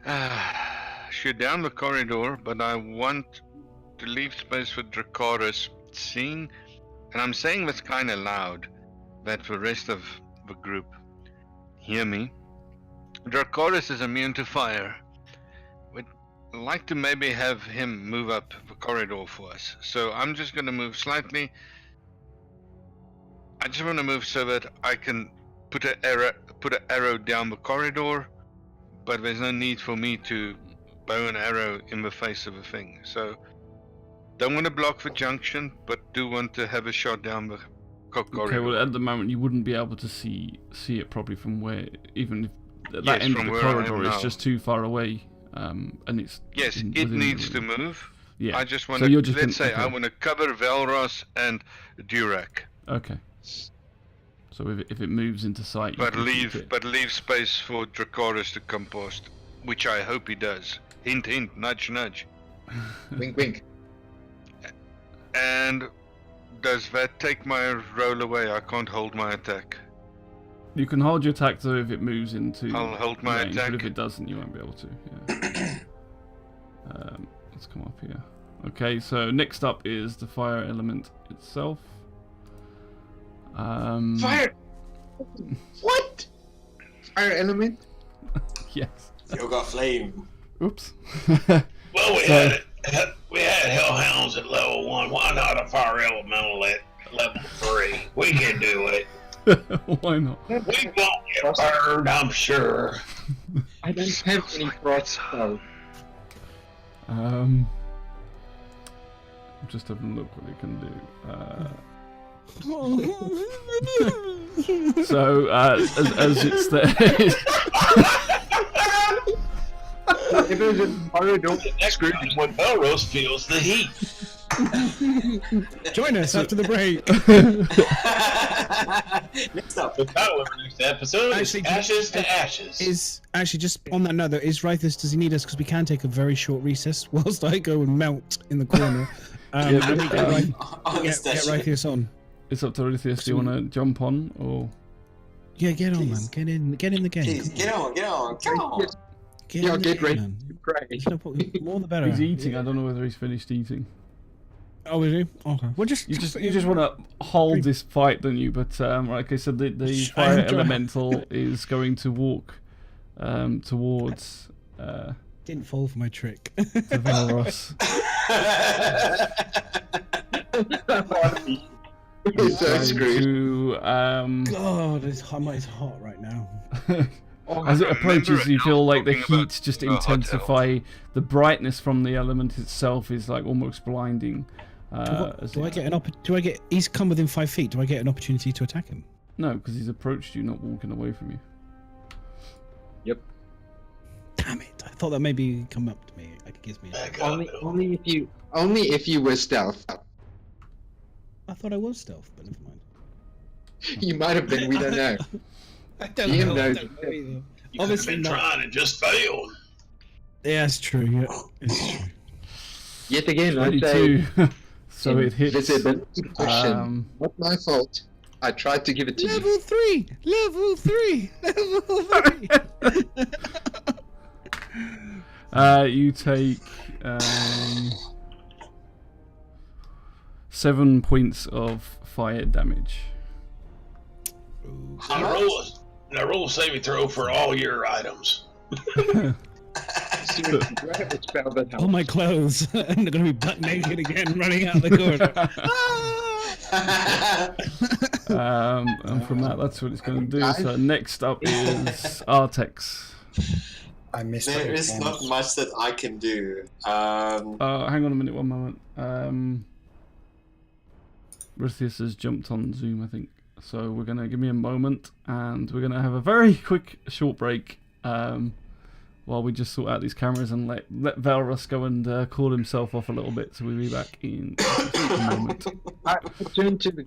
the corridor, but I want to leave space for Dracoris seeing, and I'm saying this kind of loud, that the rest of the group hear me. Dracoris is immune to fire. We'd like to maybe have him move up the corridor for us. So I'm just going to move slightly. I just want to move so that I can put an arrow down the corridor, but there's no need for me to bow an arrow in the face of a thing. So don't want to block the junction, but do want to have a shot down the corridor. Okay, well at the moment you wouldn't be able to see it probably from where, even if that Yes, end of from the where I am corridor is now. just too far away, and it's Yes, it within the needs to room. move. Yeah. I just want So to, you're just let's say, gonna- I okay. want to cover Velros and Durac, Okay. So if it moves into sight, you but can shoot it. leave space for Dracoris to come past, which I hope he does. Hint, hint, nudge, nudge. Wink, wink. And does that take my roll away? I can't hold my attack. You can hold your attack though if it moves into. I'll hold my range, attack. But if it doesn't, you won't be able to. Yeah. Let's come up here. Okay, so next up is the fire element itself. Fire. What? Fire element? Yes. Yoga flame. Oops. Well, we had hellhounds at level 1. Why not a fire elemental at level 3? We can do it. Why not? We won't get burned, I'm sure. I don't have any frost spells. I'm just having a look what it can do. So as it's there. If it was a corridor, Next group is when Belrose feels the heat. Join us after the break. Next up. The title of this episode is Ashes to Ashes. Is actually just on that note though, is Rythus, does he need us? Because we can take a very short recess whilst I go and melt in the corner. On Get the Rythus on. It's up to Odysseus. Do you want to jump on or? Yeah, get on, Please. man. Get in the game. Please, get on, come on. Get in the get game, ready man. to pray. There's no point- more the better. He's eating. I don't know whether he's finished eating. Oh, is he? Okay. Well, You just want to hold this fight, don't you? But like I said, the fire I'm trying. elemental is going to walk towards didn't fall for my trick. the Valros. He's so Trying screwed. to, God, it's hot right now. as it approaches, you feel like the Talking about heat just a hotel. intensify. The brightness from the element itself is like almost blinding. Do I get an He's come within 5 feet. Do I get an opportunity to attack him? No, because he's approached you, not walking away from you. Damn it! I thought that maybe he'd come up to me. It gives me. Back up, Bill. Only if you were stealth. I thought I was stealth, but never mind. You might have been. We don't know. I don't Ian know. knows. I don't know either. You could have Obviously been not. trying and just failed. Yeah, it's true. Yeah, it's true. Yet again, I say 22. So it hits. invisibility potion. Not my fault. I tried to give it to you. Level 3. Level 3. Level 3. You take 7 points of fire damage. I roll a saving throw for all your items. Do I have a spell that All helps? my clothes. I'm gonna be butt naked again, running out the corner. And from that's what it's going to do. So next up is Artex. I missed There it is again. not much that I can do. Hang on a minute, one moment. Ruthius has jumped on Zoom, I think. So we're going to give me a moment, and we're going to have a very quick short break while we just sort out these cameras and let Valrus go and cool himself off a little bit. So we'll be back in a moment. I turn to the.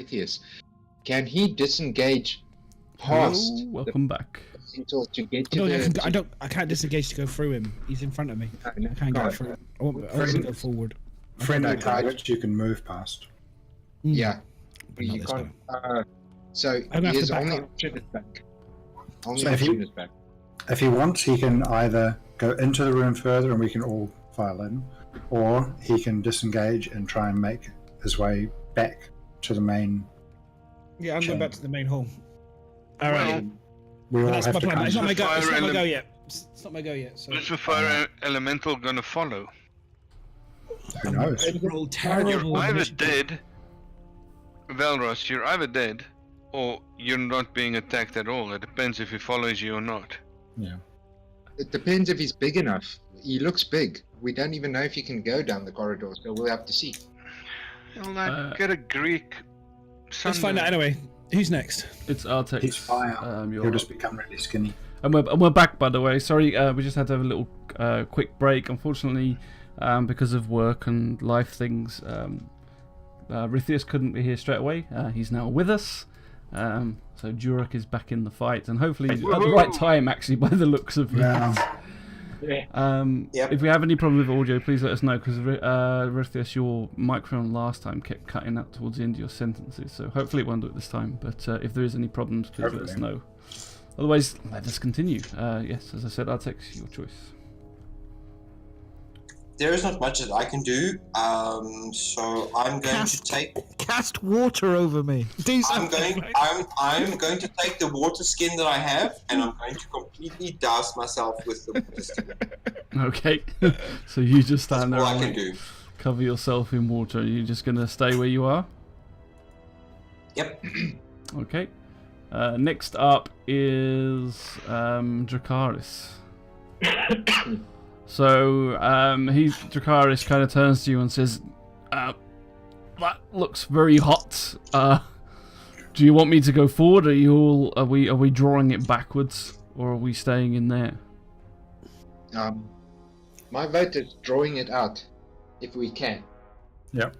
Atheist. Can he disengage past Hello, welcome back. until to get to I can't disengage to go through him. He's in front of me. No, I can't go through. I want to go forward. Friendly targets you can move past. Yeah. But not You this can't. time. So I'm gonna have his to back only up. option is back. Only So if option you- is back. If he wants, he can either go into the room further and we can all file in, or he can disengage and try and make his way back to the main. Yeah, I'm going Chamber. back to the main hall. All right. We all That's have my to plan. come. It's not my go. It's Fire not my ele- go yet. It's not my go yet. So Is the fire elemental gonna follow? Who knows? roll terrible. You're either initiative. dead, Valros, you're either dead, or you're not being attacked at all. It depends if he follows you or not. Yeah. It depends if he's big enough. He looks big. We don't even know if he can go down the corridor, so we'll have to see. You'll like get a Greek. Let's find out anyway. Who's next? It's Artex. He's fire. You're He'll up. just become really skinny. And we're back, by the way. Sorry, we just had to have a little quick break. Unfortunately, because of work and life things, Rithius couldn't be here straight away. He's now with us. So Jurek is back in the fight, and hopefully at the right time, actually, by the looks of it. Yeah. Yep. If we have any problem with audio, please let us know, because Rithius, your microphone last time kept cutting out towards the end of your sentences. So hopefully it won't do it this time. But if there is any problems, please let us know. Otherwise, let us continue. Yes, as I said, Artex, your choice. There is not much that I can do, so I'm going to take. Cast water over me. Do I'm going to take the water skin that I have, and I'm going to completely douse myself with the water skin. Okay, so you just stand That's there all I and can do. cover yourself in water. You're just going to stay where you are? Yep. Okay. Next up is Dracarys. So Dracarys kind of turns to you and says, "That looks very hot. Do you want me to go forward? Are we drawing it backwards, or are we staying in there?" My vote is drawing it out, if we can. Yep.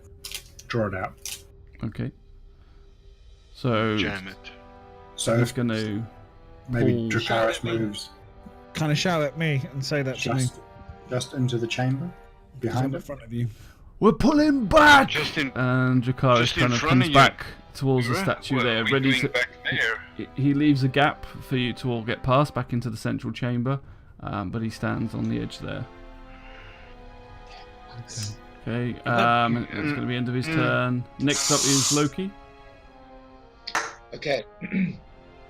Draw it out. Okay. So Jam it. So I'm if just going to maybe pull- Dracarys moves Kind of shout at me and say that to me. just into the chamber Because I'm behind in it. front of you. "We're pulling back!" Just in. And Dracarys Just in kind of front comes of you. back towards the Well, statue what there, are we ready doing to. back there? He leaves a gap for you to all get past back into the central chamber, but he stands on the edge there. Okay, and it's going to be end of his turn. Next up is Loki. Okay.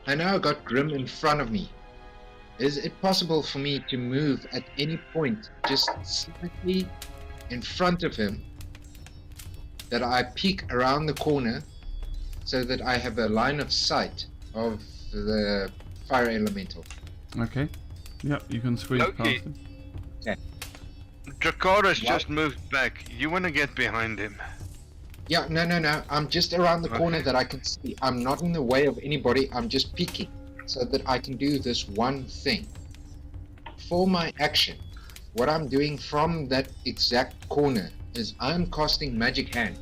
I know I got Grim in front of me. Is it possible for me to move at any point just slightly in front of him, that I peek around the corner so that I have a line of sight of the fire elemental? Okay. Yep, you can squeeze Loki. past him. Dracarys What? just moved back. You want to get behind him. Yeah, no. I'm just around the corner that I can see. I'm not in the way of anybody. I'm just peeking so that I can do this one thing. For my action, what I'm doing from that exact corner is I'm casting Magic Hand.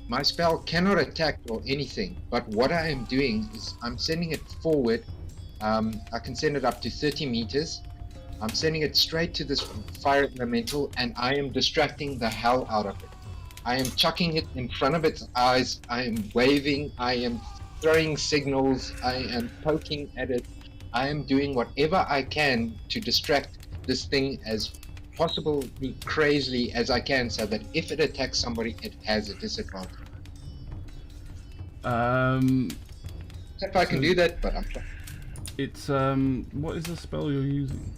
My spell cannot attack or anything, but what I am doing is I'm sending it forward. I can send it up to 30 meters. I'm sending it straight to this fire elemental, and I am distracting the hell out of it. I am chucking it in front of its eyes. I am waving. I am throwing signals. I am poking at it. I am doing whatever I can to distract this thing as possibly crazily as I can, so that if it attacks somebody, it has a disadvantage. If I can do that, but I'm trying. It's what is the spell you're using?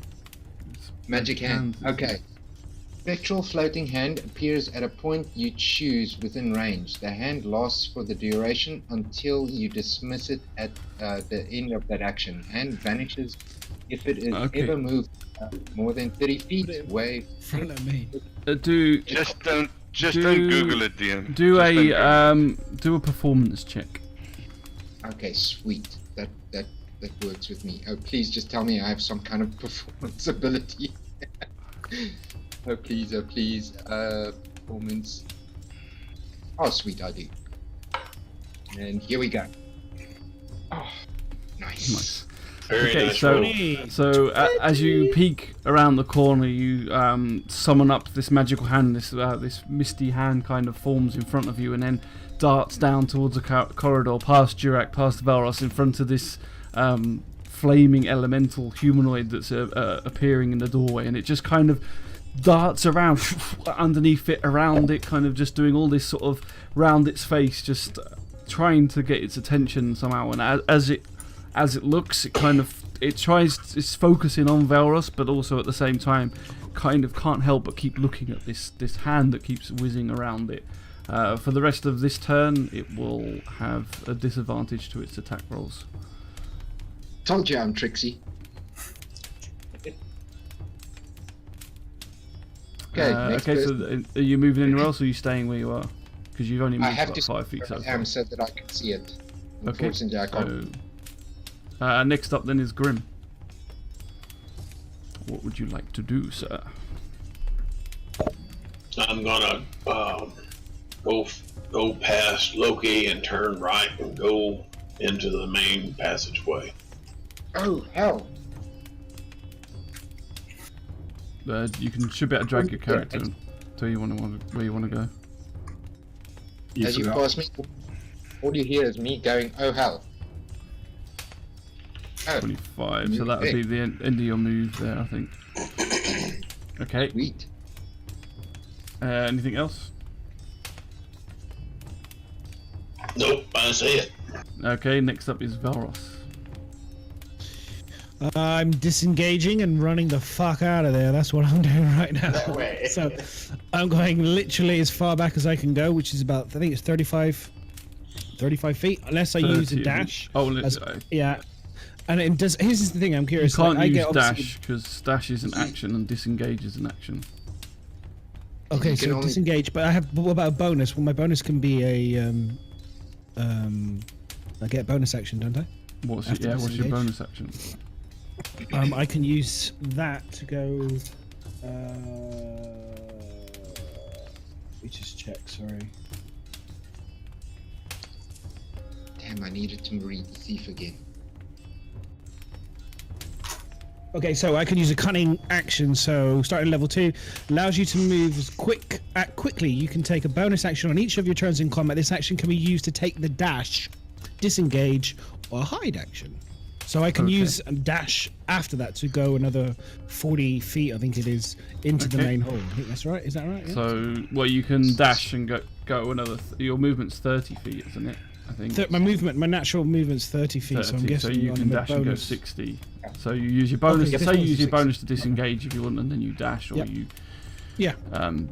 It's Magic Hand. isn't it? Okay. Spectral floating hand appears at a point you choose within range. The hand lasts for the duration until you dismiss it at the end of that action. Hand vanishes if it is Okay. ever moved more than 30 feet away. In front of me. Just don't Google it, DM. Do Just don't a do a performance check. Okay, sweet. That works with me. Oh, please just tell me I have some kind of performance ability. Oh please, performance. Oh sweet, I do. And here we go. Oh, nice. Very Okay, nice. so as you peek around the corner, you summon up this magical hand. This misty hand kind of forms in front of you, and then darts down towards the corridor, past Durak, past Valros, in front of this flaming elemental humanoid that's appearing in the doorway, and it just kind of darts around underneath it, around it, kind of just doing all this sort of round its face, just trying to get its attention somehow. And as it looks, it's focusing on Valros, but also at the same time kind of can't help but keep looking at this hand that keeps whizzing around it. For the rest of this turn, it will have a disadvantage to its attack rolls. Told you I'm tricksy. Okay, so are you moving anywhere else, or are you staying where you are? Because you've only moved about 5 feet so far. So that I can see it. Okay, Unfortunately, I can't. so next up then is Grim. What would you like to do, sir? I'm gonna go past Loki and turn right and go into the main passageway. Oh, hell. You should be able to drag your character to where you want to go. As you pass me, all you hear is me going, oh hell. Oh. 25, so that would be the end of your move there, I think. Okay. Sweet. Anything else? Nope, I see it. Okay, next up is Valros. I'm disengaging and running the fuck out of there. That's what I'm doing right now. That way. So I'm going literally as far back as I can go, which is about, I think it's 35 feet, unless I use a dash. Yeah. And it does. Here's the thing, I'm curious. You can't use dash, because dash is an action and disengage is an action. Okay, so disengage, but what about a bonus? Well, my bonus can be a I get a bonus action, don't I? What's your bonus action? I can use that to go. Let me just check. Sorry. Damn, I needed to read the thief again. Okay, so I can use a cunning action. So starting level 2 allows you to move quickly. You can take a bonus action on each of your turns in combat. This action can be used to take the dash, disengage, or hide action. So I can use a dash after that to go another 40 feet, I think it is, into the main hall. I think that's right. Is that right? Yeah. So, well, you can dash and go another. Your movement's 30 feet, isn't it? I think. My natural movement's 30 feet. 30, so I'm guessing so you can dash and go 60. So you use your bonus. Say you use your bonus to disengage if you want, and then you dash, or you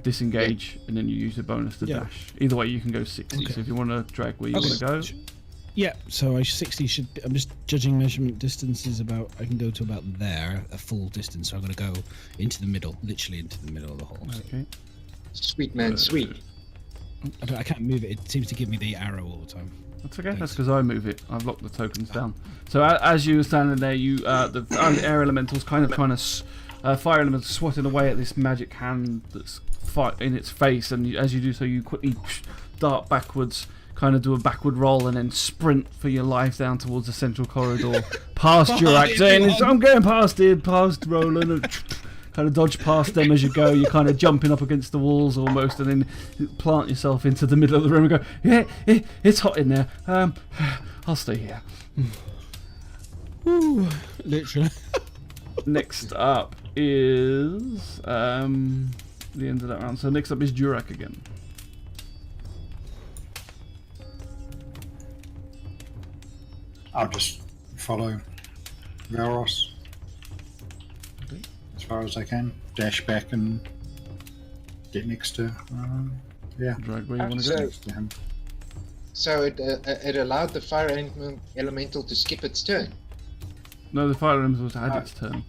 disengage, and then you use your bonus to dash. Either way, you can go 60. So if you want to drag where you want to go. Yeah, so 60 should. I'm just judging measurement distances about. I can go to about there, a full distance. So I'm going to go into the middle, literally into the middle of the hall. Okay. Sweet man, sweet. I can't move it. It seems to give me the arrow all the time. That's okay. Thanks. That's because I move it. I've locked the tokens down. So as you were standing there, the air elementals kind of trying to fire elementals swatting away at this magic hand that's in its face, and as you do so, you quickly dart backwards. Kind of do a backward roll and then sprint for your life down towards the central corridor, past Durak, saying, "I'm going past Roland," and kind of dodge past them as you go. You're kind of jumping up against the walls almost, and then plant yourself into the middle of the room and go, "Yeah, it's hot in there. I'll stay here." Ooh, literally. Next up is the end of that round. So next up is Durak again. I'll just follow Valros as far as I can. Dash back and get next to, drag where you want to go. Next to him. So it allowed the fire elemental to skip its turn. No, the fire elemental had its turn.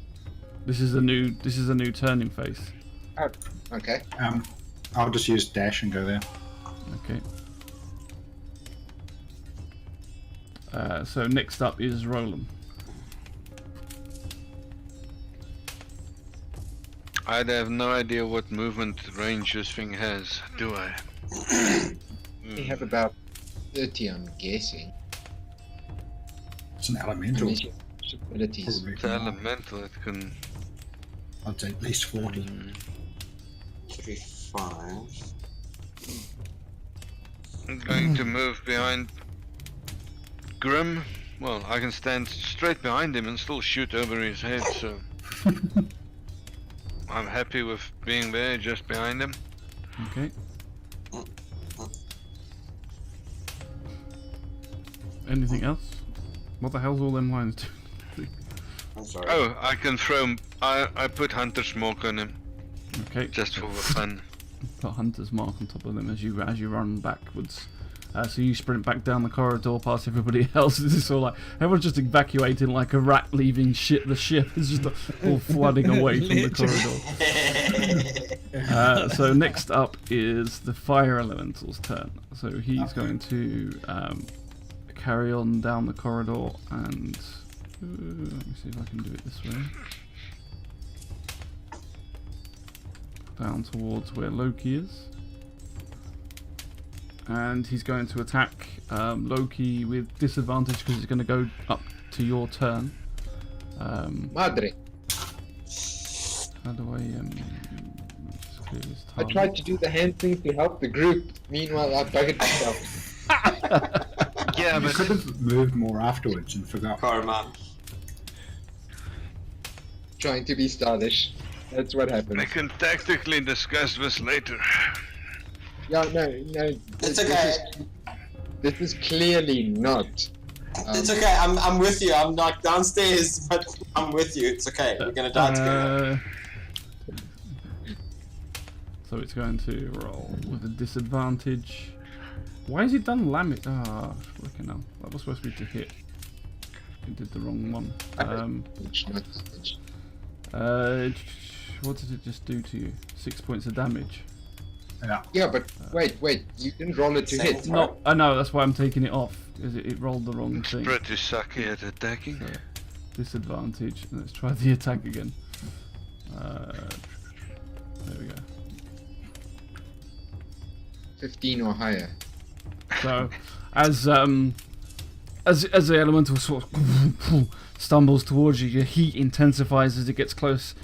This is a new turning phase. Oh, okay. I'll just use dash and go there. Okay. So next up is Roland. I have no idea what movement range this thing has, do I? We have about 30, I'm guessing. It's an elemental. Unless you have abilities. Probably It's elemental, it can... I'd say at least 40. 35. I'm going to move behind Grim. Well, I can stand straight behind him and still shoot over his head, so... I'm happy with being there, just behind him. Okay. Anything else? What the hell's all them lines doing? I'm sorry. Oh, I can throw... I put Hunter's Mark on him, Okay. just for fun. Put Hunter's Mark on top of them as you run backwards. So you sprint back down the corridor past everybody else. It's all like everyone's just evacuating like a rat leaving the ship. It's just all flooding away from the corridor. So next up is the fire elemental's turn. So he's going to carry on down the corridor and let me see if I can do it this way. Down towards where Loki is. And he's going to attack Loki with disadvantage because he's going to go up to your turn. Madre. How do I just clear this I tried to do the hand thing to help the group. Meanwhile, I buggered myself. Yeah, You but could have moved more afterwards and forgot. Karma. Trying to be stylish. That's what happened. I can tactically discuss this later. Yeah, no. It's okay. This is clearly not. It's okay. I'm with you. I'm not downstairs, but I'm with you. It's okay. We're gonna die together. So it's going to roll with a disadvantage. Why has it done lamit? Freaking hell. That was supposed to be to hit. It did the wrong one. What did it just do to you? 6 points of damage. Yeah, but wait. You didn't roll it to hit. No, I know. That's why I'm taking it off. Because it rolled the wrong It's thing. pretty sucky at attacking. So, disadvantage. Let's try the attack again. There we go. 15 or higher. So, as the elemental sort of stumbles towards you, your heat intensifies as it gets closer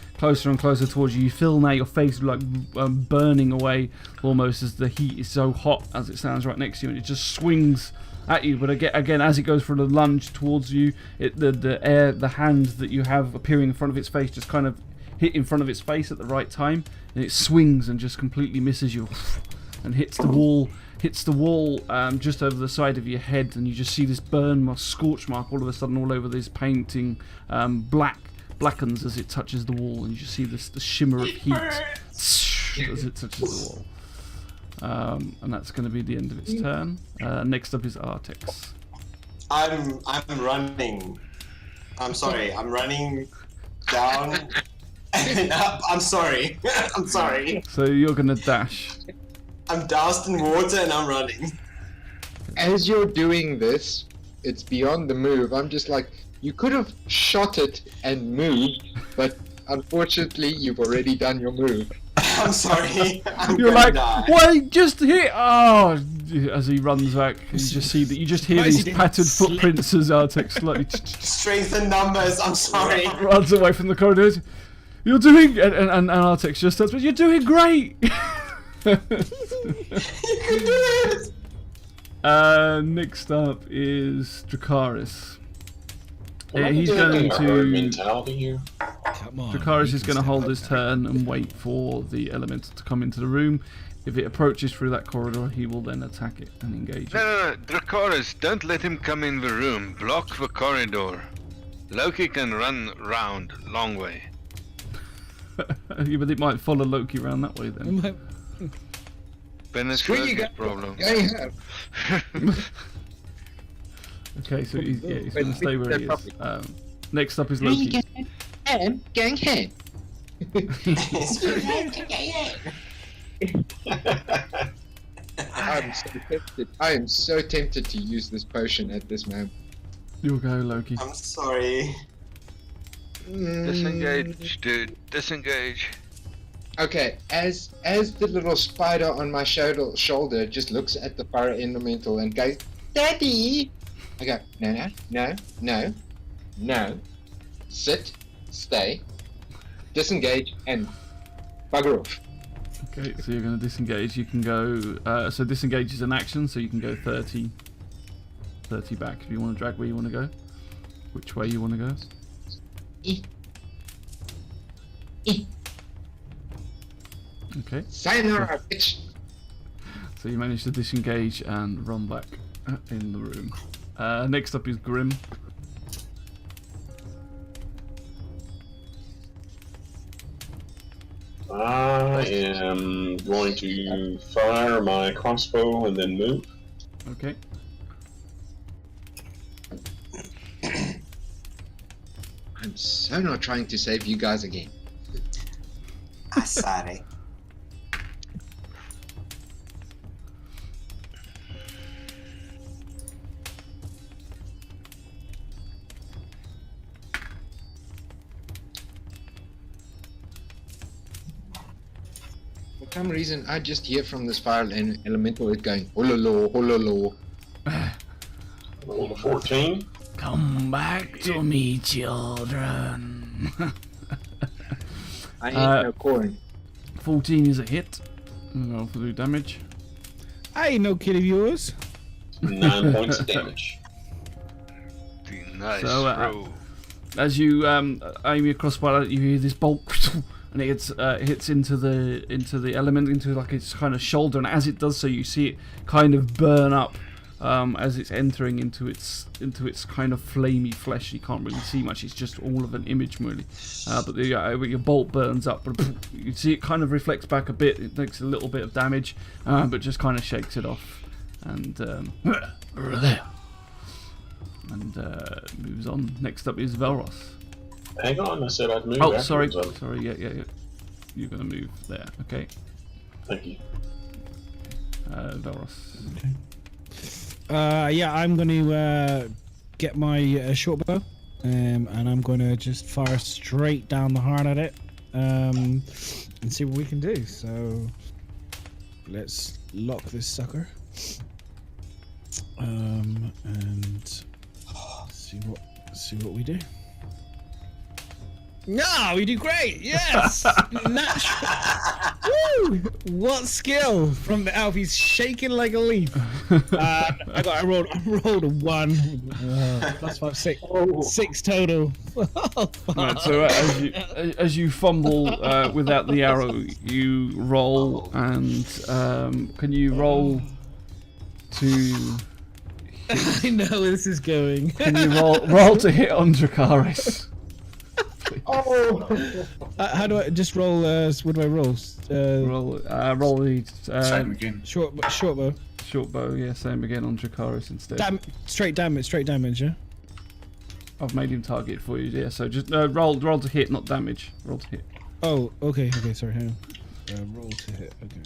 and closer towards you. You feel now your face like burning away almost as the heat is so hot as it stands right next to you, and it just swings at you. But again, as it goes for the lunge towards you, the hand that you have appearing in front of its face just kind of hit in front of its face at the right time, and it swings and just completely misses you and hits the wall just over the side of your head, and you just see this burn or scorch mark all of a sudden all over this painting. Blackens as it touches the wall, and you just see the shimmer of heat as it touches the wall. And that's going to be the end of its turn. Next up is Artex. I'm running. I'm sorry. I'm running down and up. I'm sorry. I'm sorry. So you're going to dash. I'm doused in water and I'm running. As you're doing this, it's beyond the move. I'm just like, you could have shot it and moved, but unfortunately, you've already done your move. I'm sorry. You're like, wait, just hit! Oh, as he runs back, you just see that you just hear these patterned footprints as Artex slightly strength in numbers. I'm sorry. Runs away from the corridor. You're doing, and Artex just says, "But you're doing great." You can do it. Next up is Dracarys. Am He's I going getting a herd to. mentality here? Come on. Dracarys you is can going to step hold up his there. turn and wait for the elemental to come into the room. If it approaches through that corridor, he will then attack it and engage it. No, Dracarys, don't let him come in the room. Block the corridor. Loki can run round long way. Yeah, but it might follow Loki around that way then. Then it's Screw you Loki's guys. problem. Yeah, you have. Okay, so he's going to stay where he is. Next up is Hey, Loki. gang hand. I'm so tempted. I am so tempted to use this potion at this moment. You'll go, Loki. I'm sorry. Disengage, dude. Disengage. Okay, as the little spider on my shoulder just looks at the fire elemental and Daddy. I go, no. Sit, stay, disengage, and bugger off. Okay, so you're going to disengage. You can go. So disengage is an action, so you can go 30 back if you want to drag where you want to go. Which way you want to go? Okay. Sayonara, bitch. So you managed to disengage and run back in the room. Next up is Grim. I am going to fire my crossbow and then move. Okay. I'm so not trying to save you guys again. Sorry. For some reason, I just hear from this fire elemental it going, hololo, hololo. Roll a 14. Come back to me, children. I ain't no corn. 14 is a hit. Roll for the damage. I ain't no kid of yours. 9 points of damage. Nice So, throw. As you aim your crossbow, you hear this bolt, and it hits into the element, into like its kind of shoulder, and as it does so, you see it kind of burn up as it's entering into its kind of flamey flesh. You can't really see much; it's just all of an image, really. But your bolt burns up, but you see it kind of reflects back a bit. It takes a little bit of damage, but just kind of shakes it off, and moves on. Next up is Velros. Hang on, I said I'd move. Oh, sorry. afterwards. Sorry, yeah. You're going to move there. Okay. Thank you. Velros. Yeah, I'm going to get my short bow, and I'm going to just fire straight down the heart at it, and see what we can do. So let's lock this sucker, and see what we do. No, we do great. Yes, natural. Woo! What skill from the elf? He's shaking like a leaf. I rolled a 1. +5, 6. 6 total. Right, so as you fumble without the arrow, you roll, and can you roll to? I know where this is going. Can you roll to hit on Dracarys? How do I just roll? What do I roll? Roll the Same again. Short bow. short bow. Yeah, same again on Dracarys instead. Straight damage. Yeah. I've made him target for you. Yeah, so just roll to hit, not damage. Roll to hit. Oh, okay. Sorry, hang on. Roll to hit. Okay.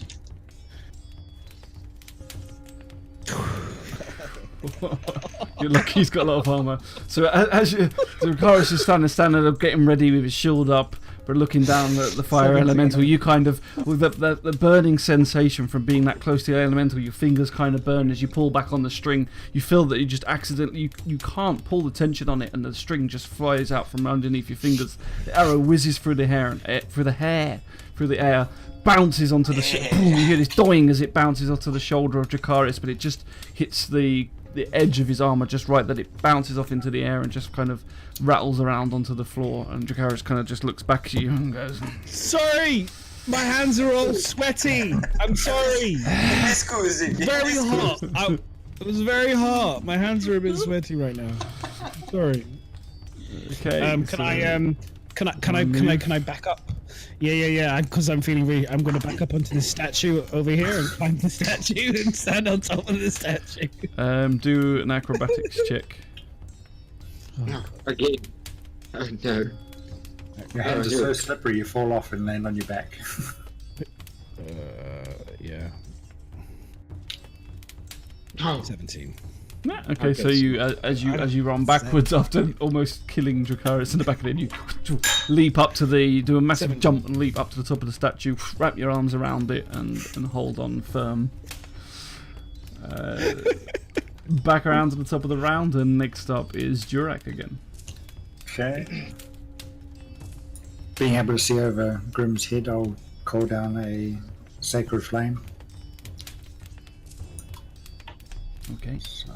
You're lucky he's got a lot of armor. So as Dracarys is standing up, getting ready with his shield up, but looking down at the fire elemental, you kind of, with the burning sensation from being that close to the elemental, your fingers kind of burn as you pull back on the string. You feel that you just accidentally, you can't pull the tension on it, and the string just flies out from underneath your fingers. The arrow whizzes through the air, bounces onto the boom, you hear this doing as it bounces onto the shoulder of Dracarys, but it just hits the edge of his armor just right that it bounces off into the air and just kind of rattles around onto the floor, and Dracarys kind of just looks back at you and goes, "Sorry, my hands are all sweaty. I'm sorry. Very hot. It was very hot. My hands are a bit sweaty right now. Sorry. Okay. Can I back up? Yeah. Because I'm feeling really. I'm going to back up onto the statue over here and climb the statue and stand on top of the statue. Do an acrobatics check. Again. Oh no. Your hands are so slippery you fall off and land on your back. Yeah. Oh. 17. Yeah, okay, so you as you run backwards after almost killing Dracarys in the back of it, you leap up to do a massive jump and leap up to the top of the statue, wrap your arms around it and hold on firm. back around to the top of the round, and next up is Durak again. Okay. Being able to see over Grim's head, I'll call down a Sacred Flame. Okay. So...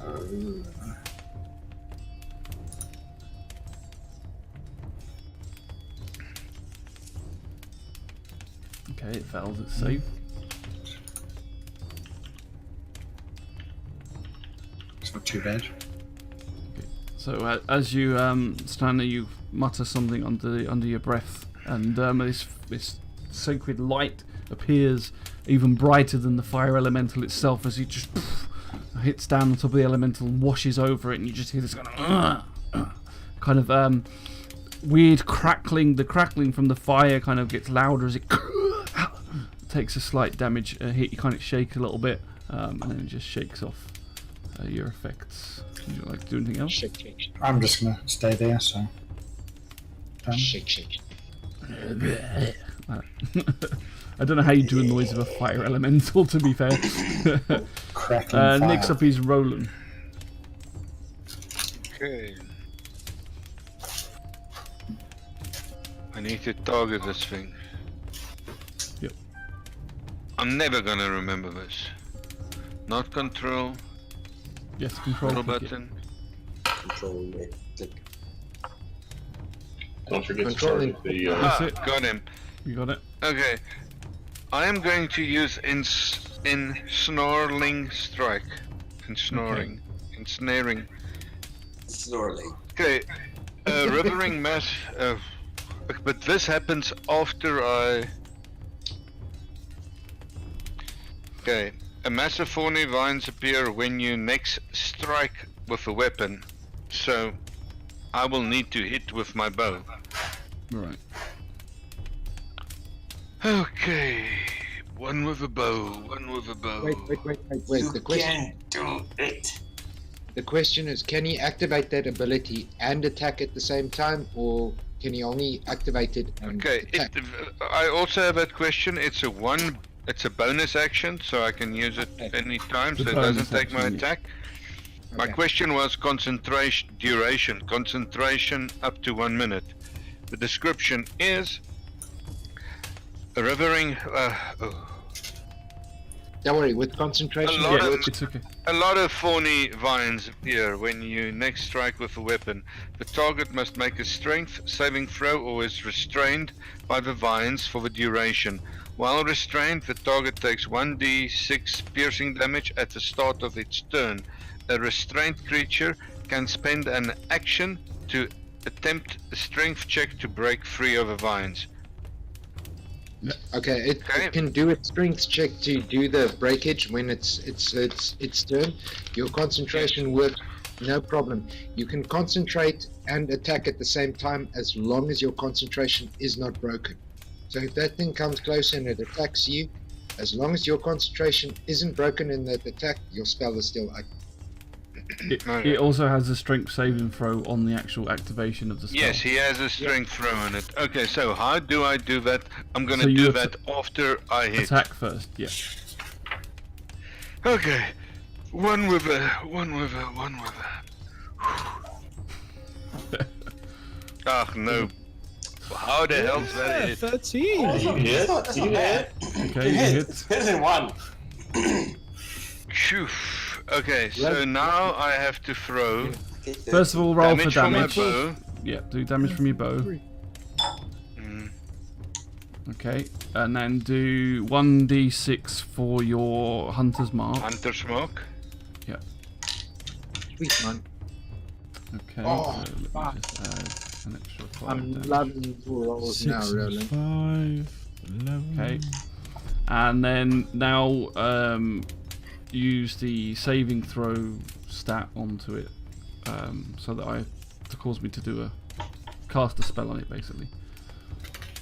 Okay, it fails its save. It's not too bad. Okay. So as you stand there, you mutter something under your breath, and this sacred light appears even brighter than the fire elemental itself as he just hits down on top of the elemental and washes over it, and you just hear this kind of weird crackling. The crackling from the fire kind of gets louder as it takes a slight damage hit. You kind of shake a little bit, and then it just shakes off your effects. Would you like to do anything else? Shake. I'm just gonna stay there, so... Done. Shake. I don't know how you do a noise of a fire elemental, to be fair. Cracking fire. Next up is Roland. Okay. I need to target this thing. Yep. I'm never gonna remember this. Not control. Yes, control. Little click it. button. Control, yeah, click. Don't forget to Controlling. target the. That's it. Got him. You got it. Okay. I am going to use snarling strike. Ensnaring. Ensnaring. Snorling. Okay. Rivering mass. But this happens after I. Okay. A mass of thorny vines appear when you next strike with a weapon. So I will need to hit with my bow. Right. Okay. One with a bow. Wait. You The question, can do it. the question is, can he activate that ability and attack at the same time, or can he only activate it and Okay. attack? I also have that question. It's a bonus action, so I can use it any time, so The it bonus doesn't take my action, yeah. attack. My Okay. question was concentration duration. Concentration up to 1 minute. The description is a rivering. Don't worry, with concentration, A lot it of- works. It's okay. A lot of thorny vines appear when you next strike with a weapon. The target must make a strength saving throw or is restrained by the vines for the duration. While restrained, the target takes 1d6 piercing damage at the start of its turn. A restrained creature can spend an action to attempt a strength check to break free of the vines. Okay, it can do its strength check to do the breakage when it's turn. Your concentration works, no problem. You can concentrate and attack at the same time as long as your concentration is not broken. So if that thing comes close and it attacks you, as long as your concentration isn't broken in that attack, your spell is still active. It also has a strength saving throw on the actual activation of the spell. Yes, he has a strength throw on it. Okay, so how do I do that? I'm gonna So you do have that after I hit. Attack first, yeah. Okay. One with a. Ach no. How the hell's that hit? 13. You hit. That's You not bad. hit. Okay, you hit. Better than one. Phew. Okay, so now I have to throw First of all, roll for damage from my damage. bow. Yeah, do damage from your bow. Mm. Okay, and then do 1d6 for your hunter's mark. Hunter's mark. Sweet man. Okay, Oh, so let me just add an extra 5 I'm damage. loving your rolls 6 now, and Roland. 5, 11. Okay, and then now use the saving throw stat onto it, so that to cause me to do cast a spell on it, basically.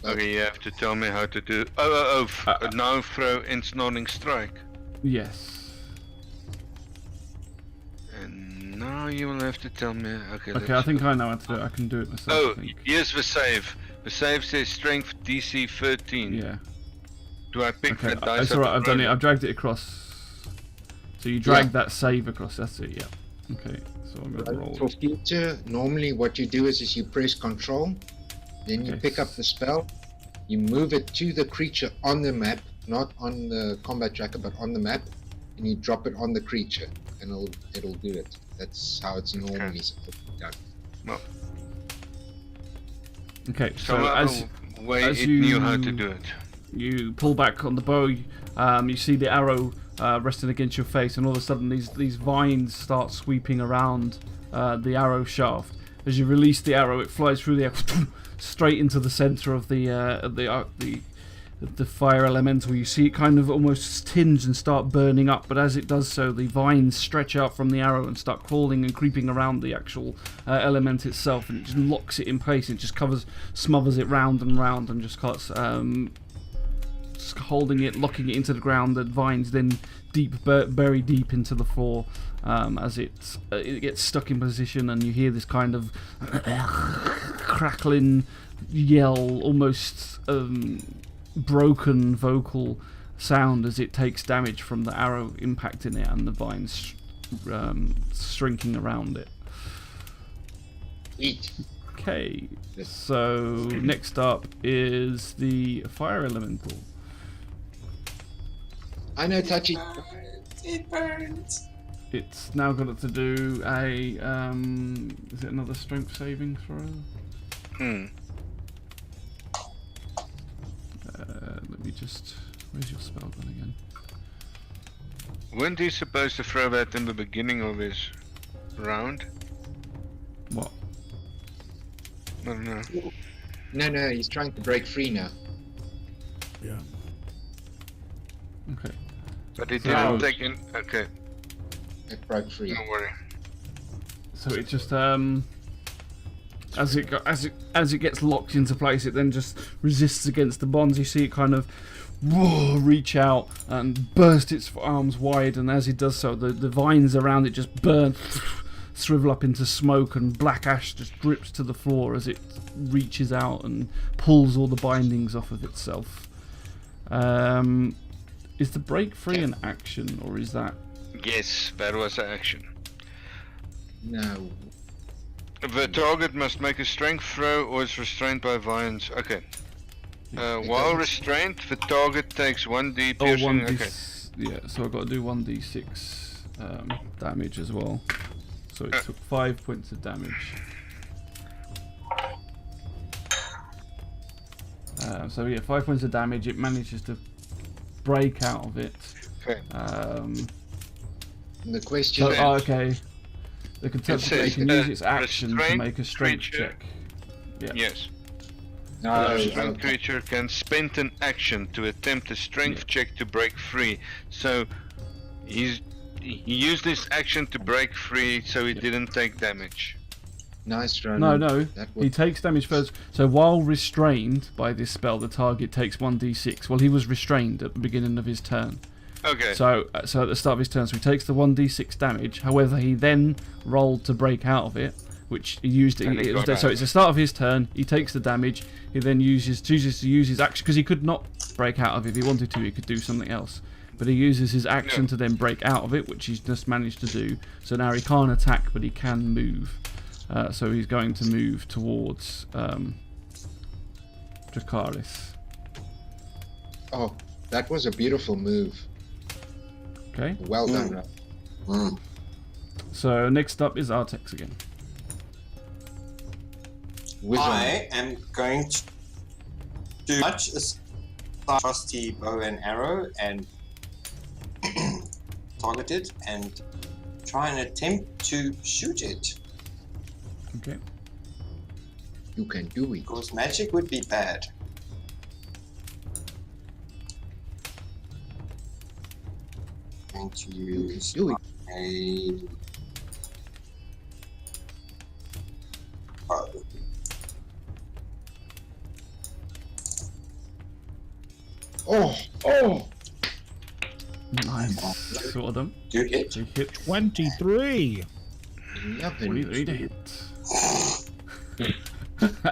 Okay, you have to tell me how to do. Now throw ensnaring strike. Yes. And now you will have to tell me. Okay. Okay, I think I know how to do it. I can do it myself. Oh, I think. here's the save. The save says strength DC 13. Yeah. Do I pick Okay, that dice it's up alright. and I've done roll it. I've dragged it across. So So you drag that save across. That's it. Yeah. Okay. So I'm gonna roll. For future, normally what you do is you press Control, then you pick up the spell, you move it to the creature on the map, not on the combat tracker, but on the map, and you drop it on the creature, and it'll do it. That's how it's normally supposed to be done. Well, Okay. So as you knew how to do it. You pull back on the bow. You see the arrow resting against your face, and all of a sudden these vines start sweeping around the arrow shaft. As you release the arrow, it flies through the air straight into the center of the fire elemental. You see it kind of almost tinge and start burning up, but as it does so, the vines stretch out from the arrow and start crawling and creeping around the actual element itself, and it just locks it in place. It just smothers it round and round, and just starts holding it, locking it into the ground. The vines then bury deep into the floor as it gets stuck in position, and you hear this kind of crackling yell, almost broken vocal sound as it takes damage from the arrow impacting it and the vines shrinking around it. Eat. Okay, so next up is the fire elemental. I know, Touchy. It burns. It's now got to do a is it another strength saving throw? Let me just... Where's your spell gun again? Weren't he supposed to throw that in the beginning of his round? What? I don't know. No, he's trying to break free now. Yeah. Okay. But he didn't take in... Okay, It broke free. don't worry. So it just as it gets locked into place, it then just resists against the bonds. You see it kind of reach out and burst its arms wide, and as it does so, the vines around it just burn, shrivel up into smoke, and black ash just drips to the floor as it reaches out and pulls all the bindings off of itself. Is the break free an action, or is that... Yes, that was an action. No. The target must make a strength throw or is restrained by vines. Okay. While restrained, the target takes 1d piercing. Okay. Yeah, so I've got to do 1d6 damage as well. So it took 5 points of damage. So yeah, 5 points of damage. It manages to break out of it. Okay. And the question is... okay. The contestant can use its action to make a strength check. Yeah. Yes. No, The restrained creature can spend an action to attempt a strength check to break free. So he used this action to break free, so he didn't take damage. Nice run. No. He takes damage first. So while restrained by this spell, the target takes 1d6. Well, he was restrained at the beginning of his turn. Okay. So at the start of his turn, so he takes the 1d6 damage. However, he then rolled to break out of it, which he used. So it's the start of his turn. He takes the damage. He then chooses to use his action, because he could not break out of it if he wanted to. He could do something else, but he uses his action to then break out of it, which he's just managed to do. So now he can't attack, but he can move. So he's going to move towards Dracarys. Oh, that was a beautiful move. Okay. Well done, Rob. So next up is Artex again. I am going to do much as trusty bow and arrow and target it and try and attempt to shoot it. Okay. You can do it. Because magic would be bad. Going to use Do it. a bow. Oh! Nice. Saw them. Do it. They hit 23. 23 to hit.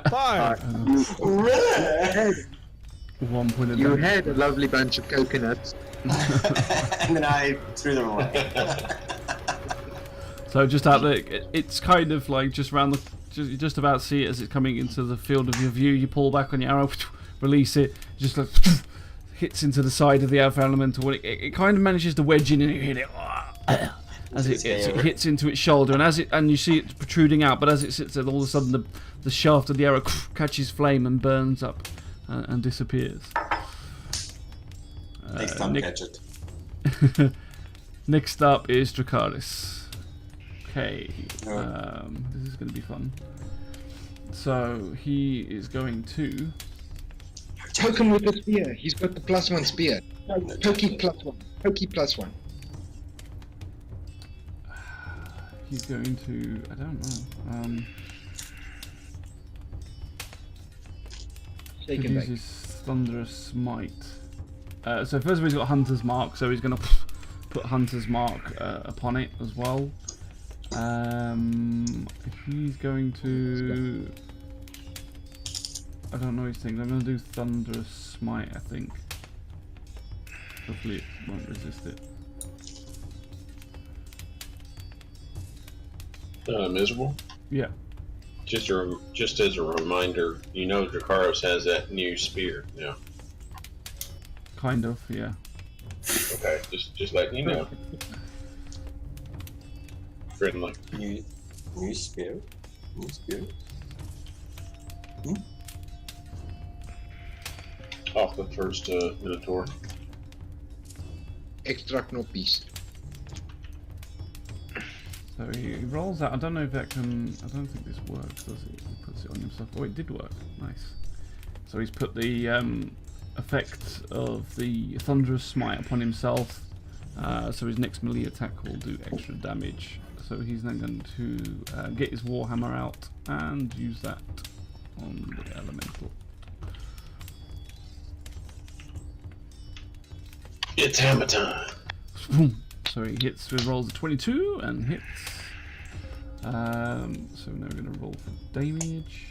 5. 1 point of You damage. had a lovely bunch of coconuts. And then I threw them away. So just out there, it's kind of like just round the. You just about see it as it's coming into the field of your view. You pull back on your arrow, release it, just like hits into the side of the alpha elemental. It kind of manages to wedge in and you hit it as it hits into its shoulder, and you see it protruding out. But as it sits there, all of a sudden the shaft of the arrow catches flame and burns up and disappears. Next time, catch it. Next up is Dracarys. Okay, this is going to be fun. So he is going to Poke him with the spear. He's got the +1 spear. Pokey +1. Pokey +1. He's going to. I don't know. Shake Could and use bake. his thunderous smite. So first of all, he's got Hunter's Mark, so he's going to put Hunter's Mark upon it as well. He's going to. I don't know his things. I'm going to do Thunderous Smite, I think. Hopefully it won't resist it. Miserable? Yeah. Just as a reminder, you know Dracarys has that new spear now. Kind of, yeah. Okay, just letting you know. Friendly. New spear. New spear. Off the first Minotaur. Extract no piece. So he rolls out. I don't know if that can. I don't think this works, does it? He puts it on himself. Oh, it did work. Nice. So he's put the effect of the Thunderous Smite upon himself. So his next melee attack will do extra damage. So he's then going to get his Warhammer out and use that on the elemental. It's hammer time. So he hits with rolls of 22 and hits. So now we're going to roll for damage.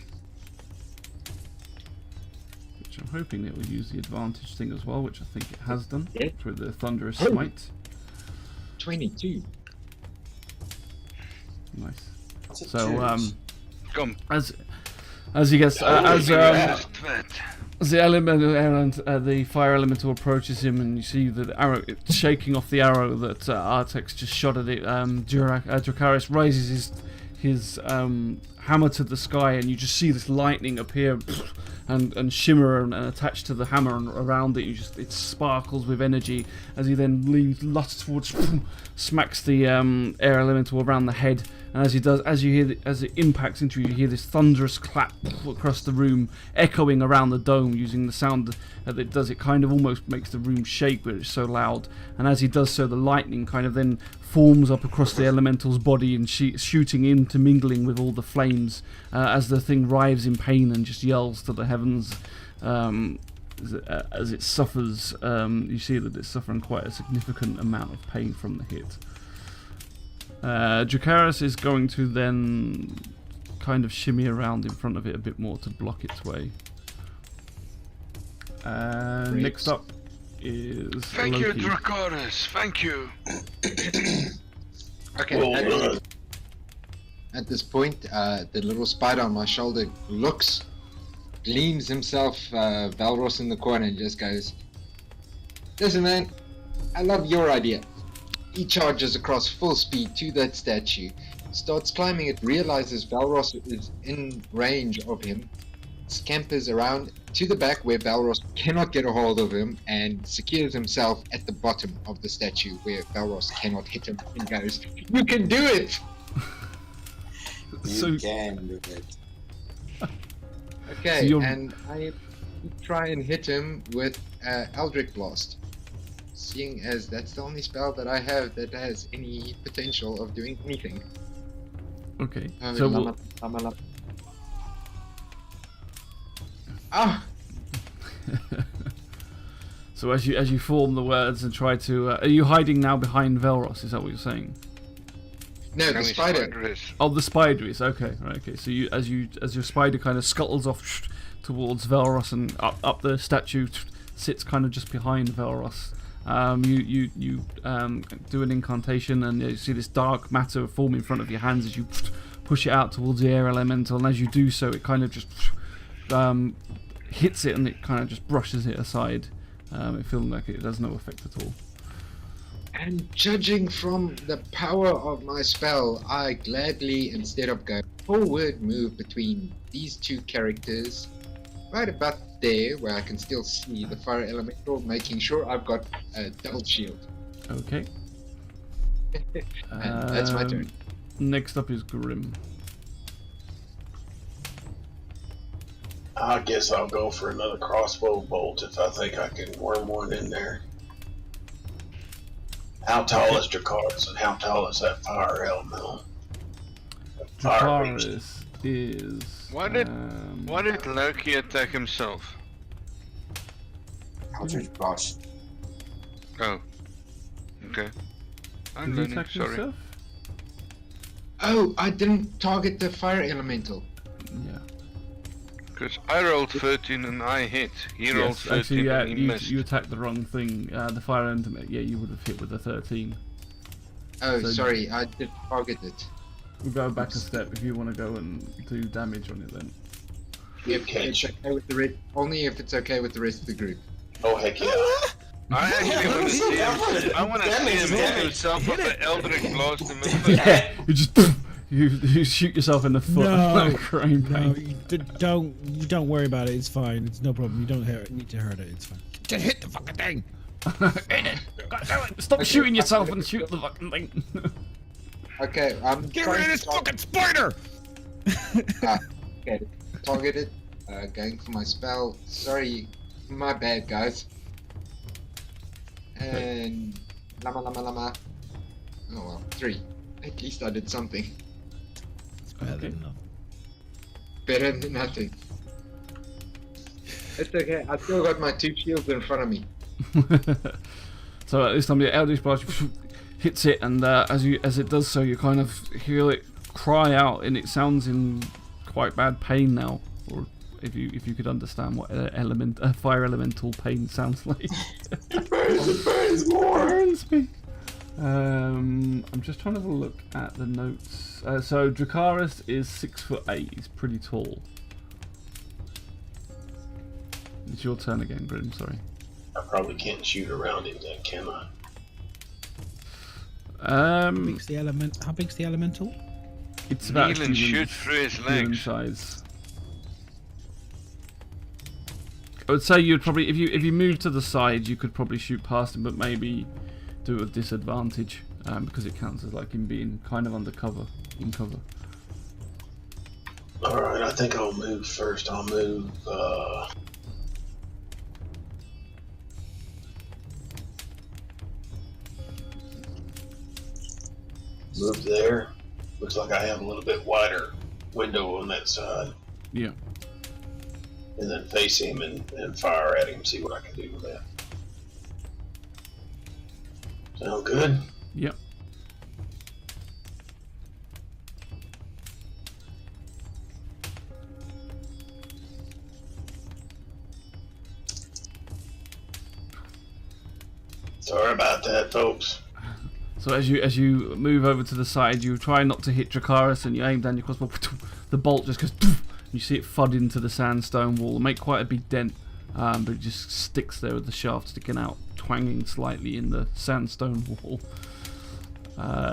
Which I'm hoping it will use the advantage thing as well, which I think it has done with the Thunderous Smite. 22. Nice. So Come. as he gets as the the fire elemental approaches him, and you see the arrow it's shaking off the arrow that Artex just shot at it. Dracarys raises his hammer to the sky, and you just see this lightning appear and shimmer and attach to the hammer, and around it it sparkles with energy as he then lusts towards, smacks the air elemental around the head. And as he does, as it impacts into you, you hear this thunderous clap across the room, echoing around the dome. Using the sound that it does, it kind of almost makes the room shake, but it's so loud. And as he does so, the lightning kind of then forms up across the elemental's body and shooting intermingling with all the flames as the thing writhes in pain and just yells to the heavens. As it suffers, you see that it's suffering quite a significant amount of pain from the hit. Dracarys is going to then kind of shimmy around in front of it a bit more to block its way. Next up is Thank Loki. you, Dracarys. Thank you. Okay. At this point, the little spider on my shoulder gleams himself, Valros in the corner, and just goes, "Listen, man, I love your idea." He charges across full speed to that statue, starts climbing it, realizes Valros is in range of him, scampers around to the back where Valros cannot get a hold of him, and secures himself at the bottom of the statue where Valros cannot hit him, and goes, "You can do it!" You can do it. Okay, So and I try and hit him with Eldritch Blast. Seeing as that's the only spell that I have that has any potential of doing anything. Okay, so so as you form the words and try to, are you hiding now behind Velros? Is that what you're saying? No, the spider. Oh, the spider is okay. Right, okay. So as your spider kind of scuttles off towards Velros and up the statue, sits kind of just behind Velros. You do an incantation, and you see this dark matter form in front of your hands as you push it out towards the air elemental. And as you do so, it kind of just hits it, and it kind of just brushes it aside. It feels like it has no effect at all. And judging from the power of my spell, I gladly, instead of going forward, move between these two characters, right about there, where I can still see the fire elemental, making sure I've got a double shield. Okay. And that's my turn. Next up is Grim. I guess I'll go for another crossbow bolt if I think I can worm one in there. How tall is Dracarys, and how tall is that fire elemental? Dracarys is... Why did Loki attack himself? Eldritch Blast. Oh. Okay. I'm Did he learning, attack sorry. himself? Oh, I didn't target the fire elemental. Yeah. Because I rolled 13 and I hit. He rolled 13 actually, and he missed. you attacked the wrong thing. The fire element, you would have hit with a 13. Oh, So- sorry, I did target it. We'll go back a step if you want to go and do damage on it then. If it's okay with the rest, only if it's okay with the rest of the group. Oh, heck yeah. I actually want to see him. I want to see him hit himself with the Eldritch Blast in the foot. Yeah, you just you shoot yourself in the foot. No, Crying no, pain. you don't worry about it. It's fine. It's no problem. You don't need to hurt it. It's fine. Just hit the fucking thing. Stop shooting yourself and shoot the fucking thing. Okay, I'm Get trying rid of to this fucking spider. Okay, targeted. Going for my spell. Sorry, my bad, guys. And lama. Oh well, 3. At least I did something. It's better than nothing. Better than nothing. It's okay. I still got my 2 shields in front of me. So at this time, the Eldritch Blast hits it, and as it does so, you kind of hear it cry out, and it sounds in quite bad pain now. Or if you could understand what fire elemental pain sounds like. It burns more. Burns me. I'm just trying to have a look at the notes. So Dracarys is 6'8". He's pretty tall. It's your turn again, Grim. Sorry. I probably can't shoot around him then, can I? How big's the elemental? It's about Kneel and shoot through his human legs. size. I would say you'd probably, if you move to the side, you could probably shoot past him, but maybe do it with disadvantage because it counts as like him being kind of undercover, in cover. All right, I think I'll move first. I'll move. Move there. Looks like I have a little bit wider window on that side. Yeah. And then face him and fire at him, see what I can do with that. Sound good? Yep. Sorry about that, folks. So as you move over to the side, you try not to hit Dracarys, and you aim down your crossbow. The bolt just goes. You see it thud into the sandstone wall, make quite a big dent, but it just sticks there with the shaft sticking out, twanging slightly in the sandstone wall.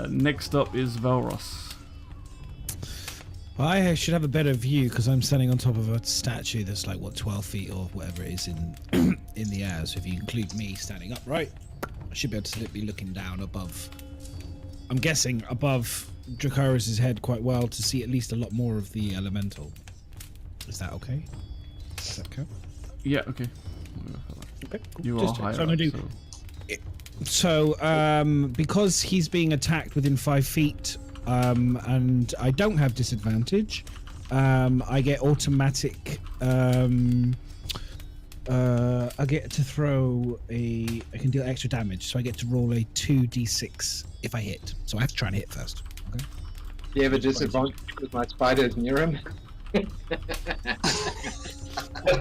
Next up is Velros. I should have a better view because I'm standing on top of a statue that's like 12 feet or whatever it is in the air. So if you include me standing upright, I should be able to be looking down above. I'm guessing above Dracarys' head quite well to see at least a lot more of the elemental. Is that okay? Is that okay? Yeah, okay. Okay. Cool. You Just are higher trying up, to do. So, because he's being attacked within 5 feet, and I don't have disadvantage, I get automatic. I get to throw I can deal extra damage, so I get to roll a 2d6 if I hit. So I have to try and hit first. Okay. Do you have a disadvantage because my spider is near him? Kind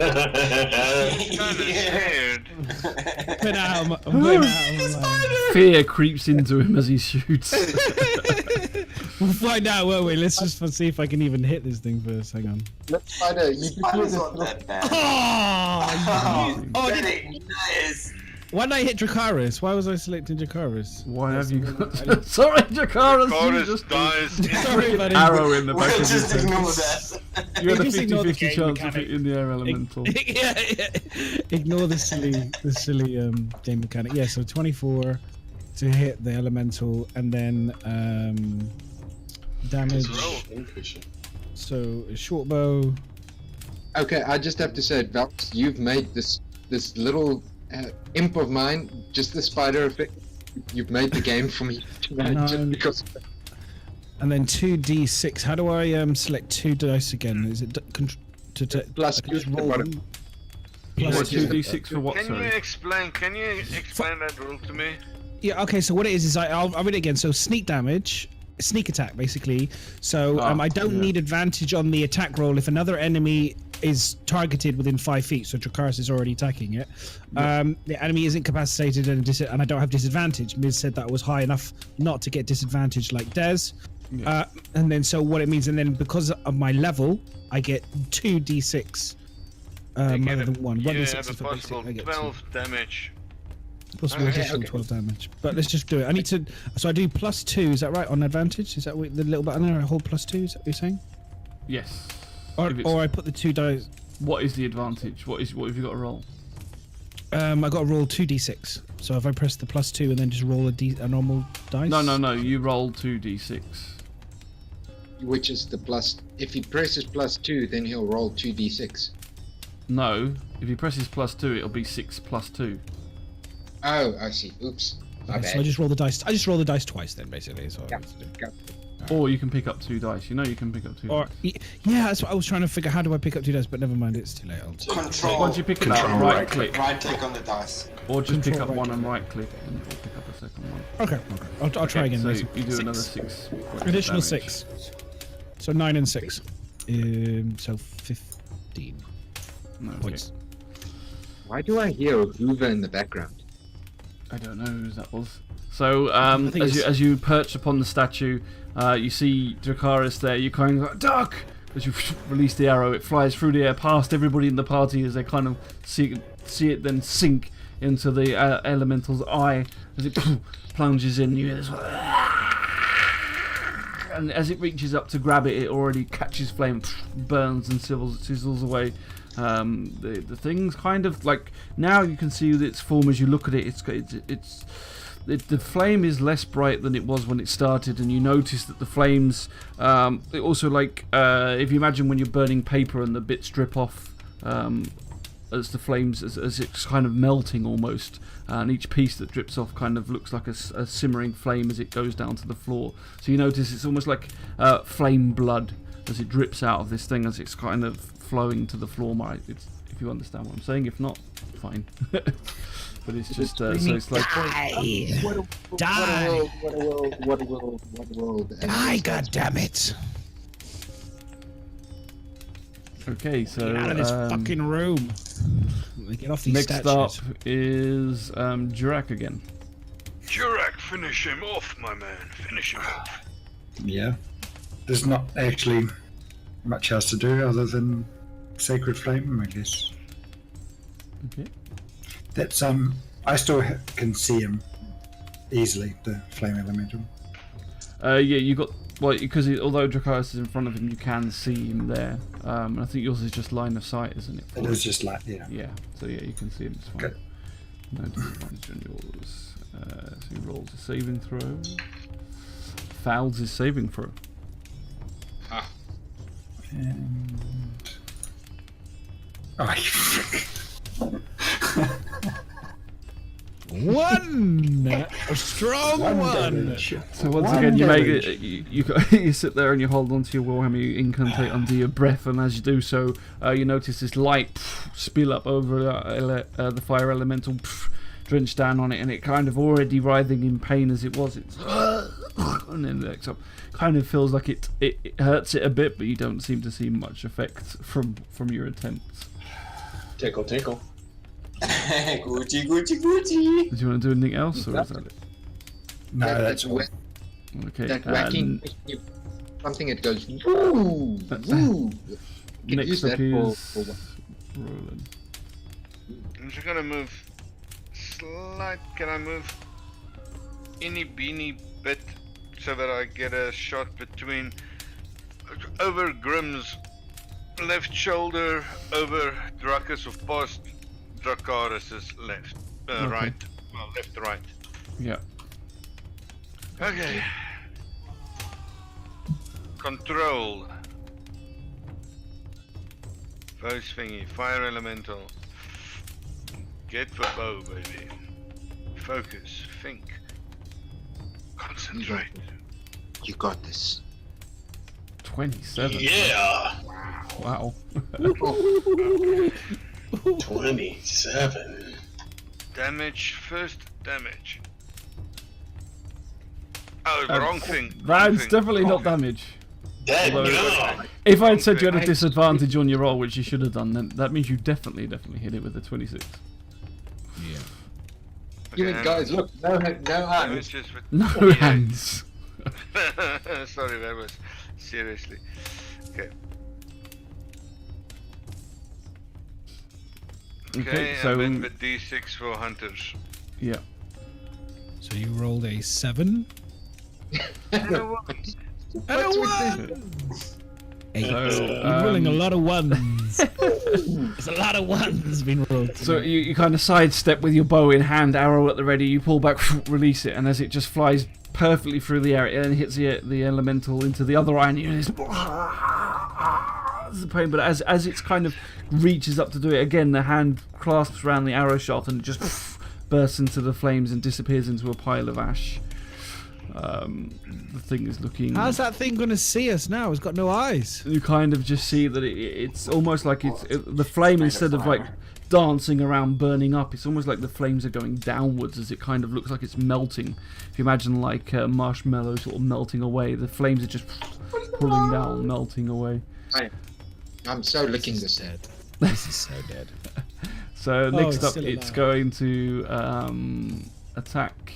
of scared. Put out of my mind. Fear creeps into him as he shoots. We'll find out, won't we? Let's just see if I can even hit this thing first. Hang on. Let's find out. You can do It's this. not that bad. Oh, Nice. why did I hit Dracarys? Why was I selecting Dracarys? Why have you got... Sorry, Jakarus, you Chorus just dies. Sorry, buddy. arrow in the back We'll of just your ignore head. that. You had a Just ignore the 50-50 game chance of mechanic. hitting the air elemental. yeah. Ignore the silly game mechanic. Yeah, so 24 to hit the elemental, and then damage. So a short bow. Okay, I just have to say, Valks, you've made this little imp of mine, just the spider effect. You've made the game for me tonight, just Nine. because. And then 2d6. How do I select 2 dice again? Is it Plus I can just two, roll bottom. them? What, Plus 2. 2d6 for what, Can you sorry? explain? Can you explain that rule to me? Yeah. Okay. So what it is I'll read it again. So sneak damage, sneak attack, basically. So I don't need advantage on the attack roll if another enemy is targeted within 5 feet. So Dracarys is already attacking it. The enemy is incapacitated and I don't have disadvantage. Miz said that was high enough not to get disadvantage like Des. Yeah. And then so what it means, and then because of my level, I get 2d6 rather than 1. You 1d6 have is a for basic. possible I get 12 damage. possible Okay, additional okay. 12 damage. But let's just do it. I need to. So I do +2. Is that right on advantage? Is that what the little button there? I hold +2. Is that what you're saying? Yes. Or, If it's- or I put the 2 dice. What is the advantage? What have you got to roll? I got to roll 2d6. So if I press the +2 and then just roll a normal dice. No. You roll 2d6. Which is the plus. If he presses +2, then he'll roll 2d6. No. If he presses +2, it'll be 6 + 2. Oh, I see. Oops. My Okay, so I bad. just roll the dice. I just roll the dice twice then, basically. Is what I Yeah. need to do. Or you can pick up 2 dice. You know you can pick up 2 Or dice. yeah, that's what I was trying to figure. How do I pick up 2 dice? But never mind, it's too late. Control. Once you pick it up, Control right right click. Right click on the dice. Or just pick Control up right one click. and right click and or pick up a second one. Okay. I'll try again. So Mason. you do 6. another 6 points of Additional damage. 6. So 9 and 6. So 15 No, okay. points. Why do I hear a Hoover in the background? I don't know who that was. So think as you perch upon the statue, you see Dracarys there. You kind of like, duck! As you release the arrow, it flies through the air past everybody in the party as they kind of see it then sink into the elemental's eye as it plunges in. You hear this, and as it reaches up to grab it, it already catches flame, burns and sizzles away. The thing's kind of like, now you can see its form as you look at it. The flame is less bright than it was when it started, and you notice that the flames it also, like if you imagine when you're burning paper and the bits drip off as the flames as it's kind of melting almost, and each piece that drips off kind of looks like a simmering flame as it goes down to the floor. So you notice it's almost like flame blood as it drips out of this thing as it's kind of flowing to the floor. If you understand what I'm saying. If not, fine. But it's just so it's like Die! What a world. Die, goddammit! okay. So Get out of this fucking room. Get off these next statues. up is Jurak again. Jurak, finish him off, my man. Finish him off. Yeah. There's not actually much else to do other than Sacred Flame, I guess. Okay. That's I still can see him easily, the flame elemental. Yeah, you got because although Dracarys is in front of him, you can see him there. And I think yours is just line of sight, isn't it? It is just like, yeah. Yeah. So yeah, you can see him. It's fine. Okay. No disadvantage on yours. So he rolls a saving throw. Fouls his saving throw. And... Oh, One! A strong one! So once again, you make it. You sit there and you hold onto your warhammer. You incantate under your breath, and as you do so, you notice this light spill up over the fire elemental, drench down on it, and it kind of already writhing in pain as it was. It's and then next up, kind of feels like it hurts it a bit, but you don't seem to see much effect from your attempts. Tickle, tickle. Gucci, Gucci, Gucci. Did you want to do anything else, or is that it? No, that's all. Okay. That whacking something, it goes woo, woo. You can use next up that is for Roland. I'm just gonna move slight. Can I move any beanie bit so that I get a shot between over Grimm's left shoulder, over Drakus of past Dracarys' left, right, well, left, right. Yeah. Okay. Control. First thingy, fire elemental. Get for bow, baby. Focus, think. Concentrate. You got this. 27. Yeah. Wow. 27. Damage, first damage. Oh, the wrong thing. That's definitely not damage. That Although- gun. If I'd said you had a disadvantage on your roll, which you should have done, then that means you definitely hit it with a 26. Yeah. You guys, look, no hands. Damage is with No 48. hands. Sorry, that was seriously. Okay. Okay, So so and then the D6 for hunters. yeah. So you rolled a 7 What's and a with 1. 8. So, You're rolling a lot of ones. There's a lot of ones being rolled. So you kind of sidestep with your bow in hand, arrow at the ready. You pull back, release it, and as it just flies perfectly through the air, it then hits the elemental into the other eye, and you hear this. This is a pain, but as it's kind of reaches up to do it again, the hand clasps around the arrow shaft and it just bursts into the flames and disappears into a pile of ash. The thing is looking. How's that thing going to see us now? It's got no eyes. You kind of just see that it's almost like the flame, instead of like dancing around burning up, it's almost like the flames are going downwards as it kind of looks like it's melting. If you imagine like marshmallow sort of melting away, the flames are just pulling down, melting away. I'm so licking this dead. head. This is so dead. So next it's up, still it's alive. going to attack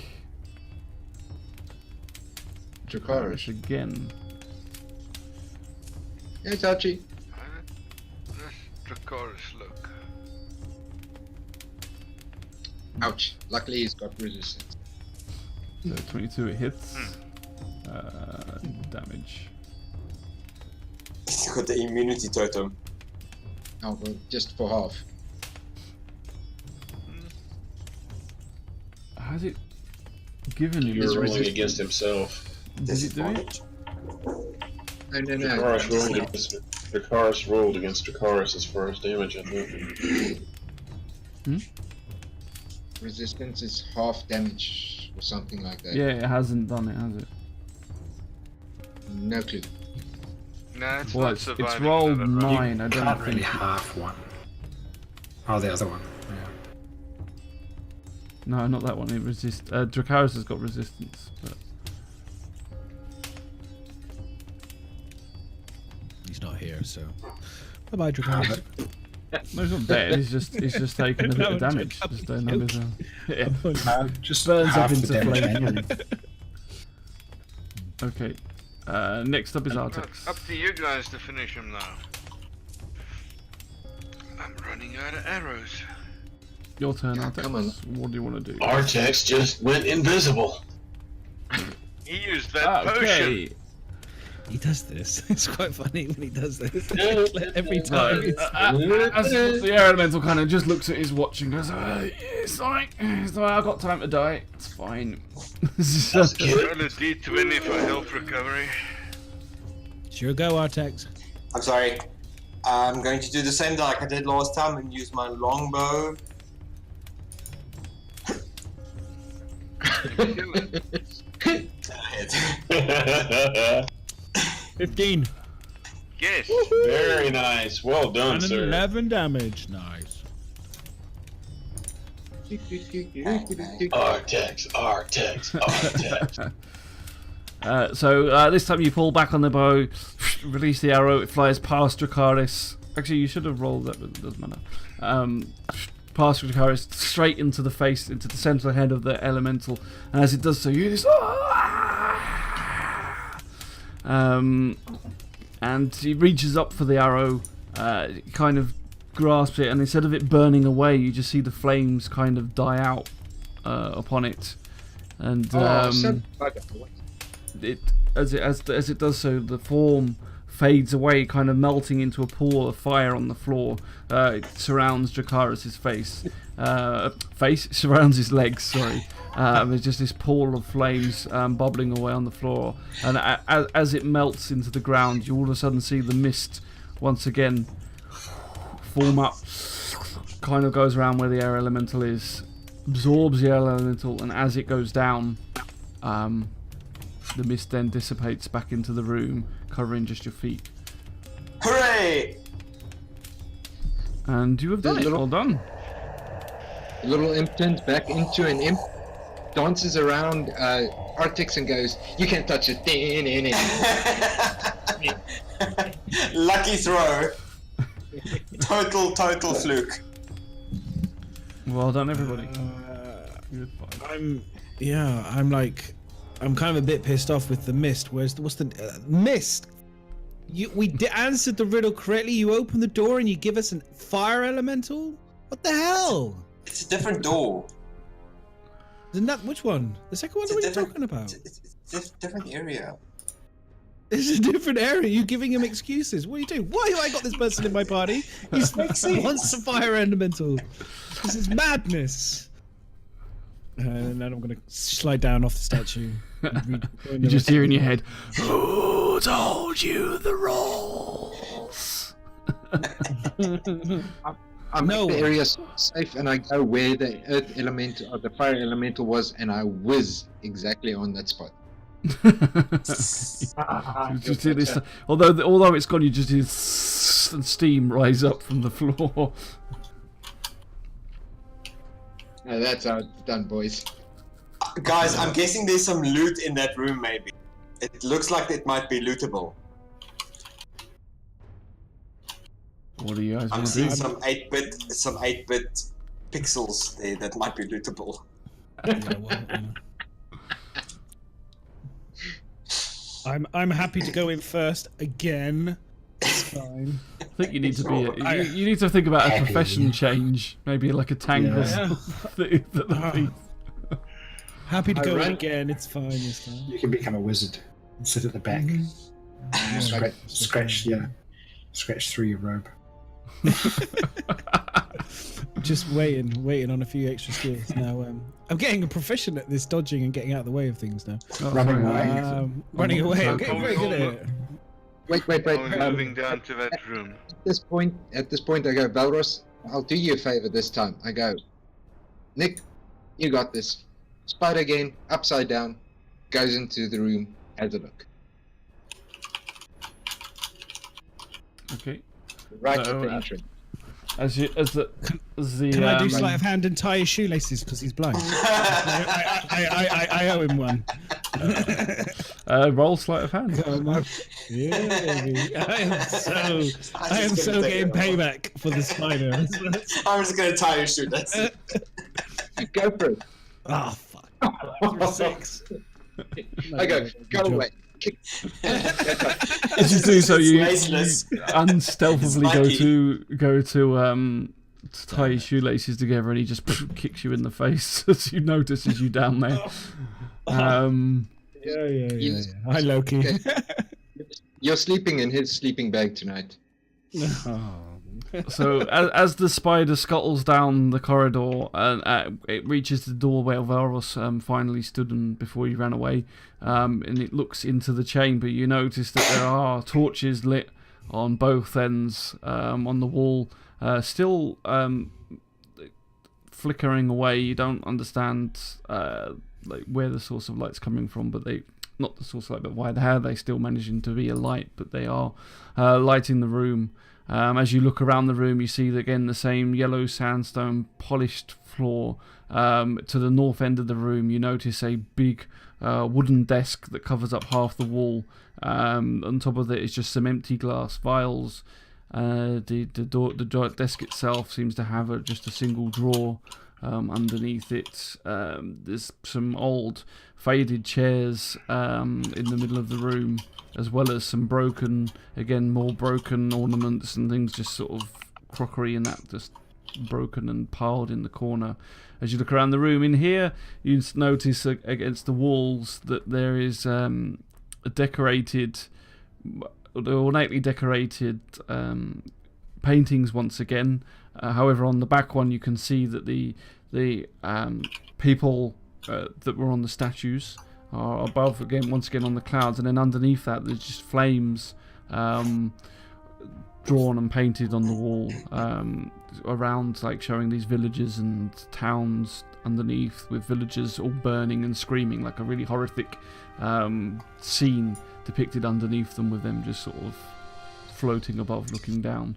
Dracarys. again. Hey, Tachi. How does Dracarys look? Ouch. Luckily, he's got resistance. So 22, it hits. Damage. He's got the immunity totem. Oh, well, just for half. Has it given him You're his rolling resistance? against himself. Did it do it? Disadvantage. No. Dracarys rolled against Dracarys' first damage, I think. Resistance is half damage or something like that. Yeah, it hasn't done it, has it? No clue. No, it's Well, not it's surviving. rolled another round. 9. I don't Can't really think. half one. Oh, the other one. Yeah. No, not that one. It resists. Dracarys has got resistance, but He's not here, so. Bye bye, Dracarys. no, he's not dead. He's just taking a bit of No, damage. I'm Just don't know. Yeah. No, just Burns up half the into damage flame. anyway. Okay. Next up is Artex. Up to you guys to finish him now. I'm running out of arrows. Your turn, Yeah, Artex. come on. What do you want to do? Artex just went invisible. He used that potion. Okay. He does this. It's quite funny when he does this. Every No, time. as the air elemental kind of just looks at his watch and goes, it's alright, I've got time to die, it's fine. So- Roll a D20 for health recovery. Sure go, Artex. I'm sorry. I'm going to do the same like I did last time and use my longbow. Hit. 15. Yes. Very nice. Well done, And an sir. 11 damage. Nice. Artex. So this time you pull back on the bow, release the arrow, it flies past Dracarys. Actually, you should have rolled that, but it doesn't matter. past Dracarys straight into the face, into the central head of the elemental, and as it does so, you hear this. And he reaches up for the arrow, kind of grasps it, and instead of it burning away, you just see the flames kind of die out upon it, and it as it does so, the form fades away, kind of melting into a pool of fire on the floor. It surrounds Dracarys' face. Surrounds his legs. Sorry. There's just this pool of flames bubbling away on the floor, and as it melts into the ground, you all of a sudden see the mist once again form up. Kind of goes around where the air elemental is, absorbs the air elemental, and as it goes down, the mist then dissipates back into the room, covering just your feet. Hooray! And you have done it. Well done. The little imp turns back into an imp, dances around Arctix and goes, "You can't touch it." Lucky throw. Total fluke. Well done, everybody. I'm kind of a bit pissed off with the mist. What's the mist? We answered the riddle correctly. You open the door and you give us a fire elemental. What the hell? It's a different door. Which one? The second one? What are you talking about? It's a different area. It's a different area. You're giving him excuses. What are you doing? Why have I got this person in my party? He wants a fire elemental. This is madness. And then I'm going to slide down off the statue. You just hear in your head, "Who told you the rules?" I make the area safe, and I go where the earth elemental or the fire elemental was, and I whiz exactly on that spot. Just hear this, although it's gone, you just hear steam rise up from the floor. Now that's how it's done, boys. Guys, I'm guessing there's some loot in that room, maybe. It looks like it might be lootable. What do you guys I'm want to seeing do? some 8-bit pixels there that might be lootable. I'm happy to go in first again. It's fine. I think you need to be. You need to think about a profession change, maybe like a tank or something. Happy to go in again. It's fine. It's fine. You can become a wizard and sit at the back. Scratch through your robe. Just waiting on a few extra skills now. I'm getting proficient at this dodging and getting out of the way of things now. Running away. I'm getting very good at it. Wait. Moving down to that room. At this point, I go, Valros, I'll do you a favor this time. I go, Nick, you got this. Spider again, upside down, goes into the room, has a look. Okay. Right at the entrance. Can I do sleight of hand and tie his shoelaces because he's blind? I owe him one. Roll sleight of hand. Yeah, baby. I am so getting payback for the spider. I'm just gonna tie your shoe. That's it. Go for it. Oh fuck. 6. I go away. As you do so, you unstealthily go to tie his shoelaces together, and he just kicks you in the face as you notices you down there. Yeah. Hi, Loki. Okay. You're sleeping in his sleeping bag tonight. So as the spider scuttles down the corridor, and it reaches the door where Valros finally stood and before you ran away, and it looks into the chamber, you notice that there are torches lit on both ends on the wall, still flickering away. You don't understand where the source of light's coming from, but not the source of light, but how they still managing to be a light, but they are lighting the room. As you look around the room, you see again the same yellow sandstone polished floor. To the north end of the room, you notice a big wooden desk that covers up half the wall. On top of it is just some empty glass vials. The desk itself seems to have just a single drawer underneath it. There's some old faded chairs in the middle of the room, as well as some more broken ornaments and things, just sort of crockery and that just broken and piled in the corner. As you look around the room in here, you notice against the walls that there is ornately decorated paintings once again. However, on the back one, you can see that the people that were on the statues are above once again on the clouds, and then underneath that there's just flames drawn and painted on the wall around, like showing these villages and towns underneath, with villagers all burning and screaming, like a really horrific scene depicted underneath them, with them just sort of floating above, looking down.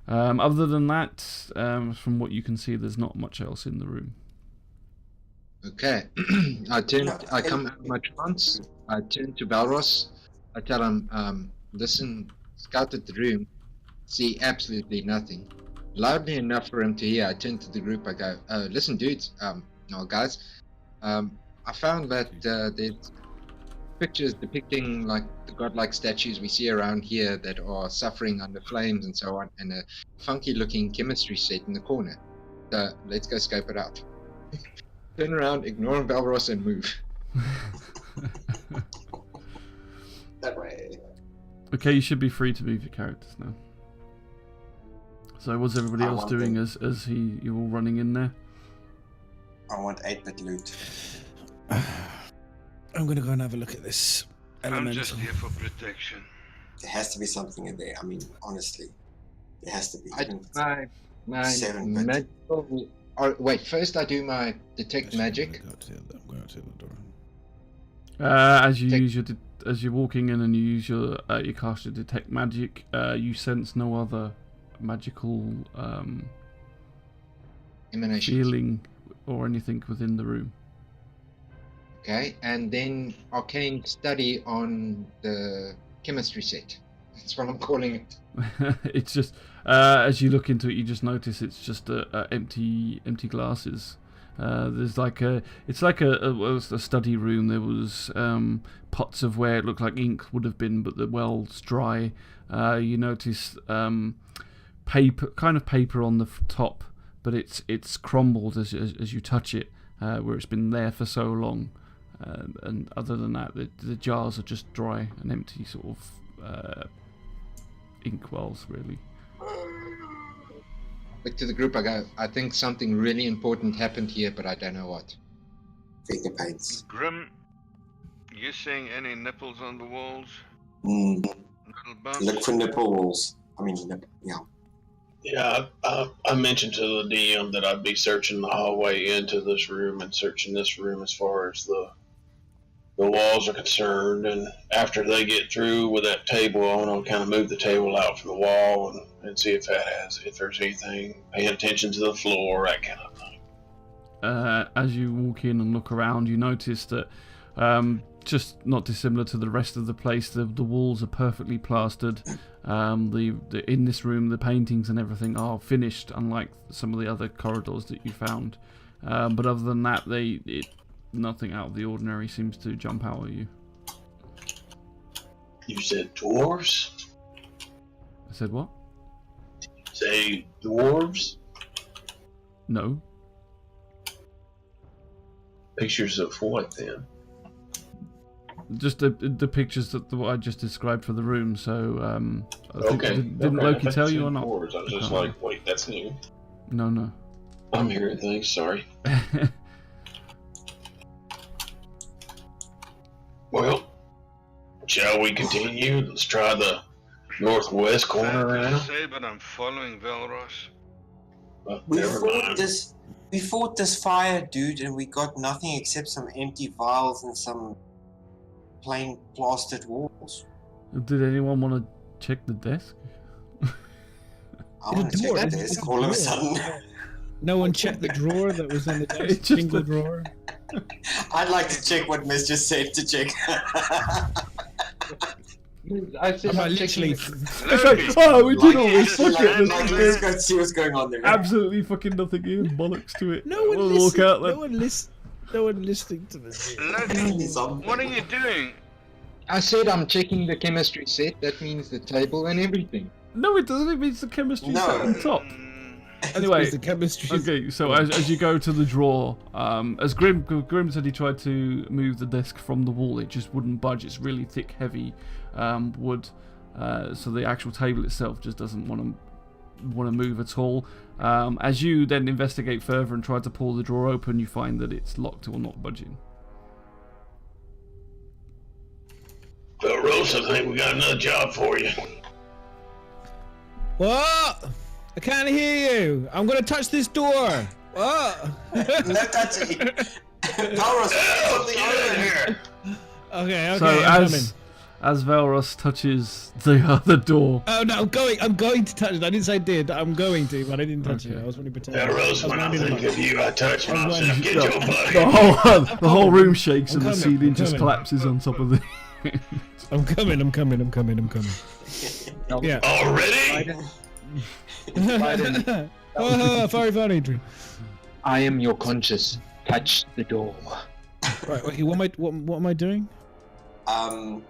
Other than that, from what you can see, there's not much else in the room. Okay. I come out of my trance. I turn to Balros. I tell him, listen, scouted the room, see absolutely nothing. Loudly enough for him to hear, I turn to the group. I go, listen, dudes, no, guys, I found that there's pictures depicting like the godlike statues we see around here that are suffering under flames and so on, and a funky looking chemistry set in the corner. So let's go scope it out. Turn around, ignore Balros, and move. That way. Okay, you should be free to move your characters now. So what's everybody else doing as you're all running in there? I want 8-bit loot. I'm going to go and have a look at this elemental. I'm just here for protection. There has to be something in there. I mean, honestly, there has to be. My 7-bit. magical... wait, first I do my detect magic. I'm going to the door. As you're walking in and you use you cast your detect magic, you sense no other magical Emanation. feeling or anything within the room. Okay, and then arcane study on the chemistry set. That's what I'm calling it. It's just as you look into it, you just notice it's just empty glasses. There's like it's like a study room. There was pots of where it looked like ink would have been, but the well's dry. You notice paper on the top, but it's crumbled as you touch it, where it's been there for so long. And other than that, the jars are just dry and empty, sort of ink wells, really. Back to the group I go, I think something really important happened here, but I don't know what. Finger paints. Grim, you seeing any nipples on the walls? Little bumps? Look for nipple walls. I mean, yeah. Yeah, I mentioned to the DM that I'd be searching the hallway into this room and searching this room as far as the walls are concerned. And after they get through with that table, I want to kind of move the table out from the wall and see if there's anything, paying attention to the floor, that kind of thing. As you walk in and look around, you notice that just not dissimilar to the rest of the place, the walls are perfectly plastered. In this room, the paintings and everything are finished, unlike some of the other corridors that you found. But other than that, nothing out of the ordinary seems to jump out at you. You said dwarves? I said what? Say dwarves? No. Pictures of what then? Just the pictures that I just described for the room. So didn't okay. Loki tell you or not? Dwarves. I was just like, wait, that's new. No. I'm hearing things. Sorry. Well, shall we continue? Let's try the northwest corner around. Say, but I'm following Velros. We fought this fire, dude, and we got nothing except some empty vials and some plain plastered walls. Did anyone want to check the desk? I want to check the desk all of a sudden. No one checked the drawer that was on the desk. Single drawer. I'd like to check what Miss just said to check. I said I'm I'm literally. It's like, oh, we did all this. Fuck it. Like, There's let's go see what's going on there. absolutely fucking nothing here. Bollocks to it. No one We'll walk out then. No one listening to this. What are you doing? I said I'm checking the chemistry set. That means the table and everything. No, it doesn't. It means the chemistry No. set on top. Mm, Anyway, the chemistry. okay, so as you go to the drawer, as Grim said, he tried to move the desk from the wall. It just wouldn't budge. It's really thick, heavy wood, so the actual table itself just doesn't want to move at all. As you then investigate further and try to pull the drawer open, you find that it's locked or not budging. Well, Rose, I think we got another job for you. What? I can't hear you. I'm gonna touch this door. What? No touching. Valros, something over here. Okay, So I'm coming. as Valros touches the other door, Oh no, I'm going to touch it. I didn't say I did. I'm going to, but I didn't touch it. I was only pretending. Well, Rose, when I think of you, I touch myself. Get your buddy. the whole room shakes and the coming, ceiling I'm just coming. collapses on top of the. I'm coming. Yeah. Already? Fire, Adrian. I am your conscious. Touch the door. Right. Okay. What am I doing? Um,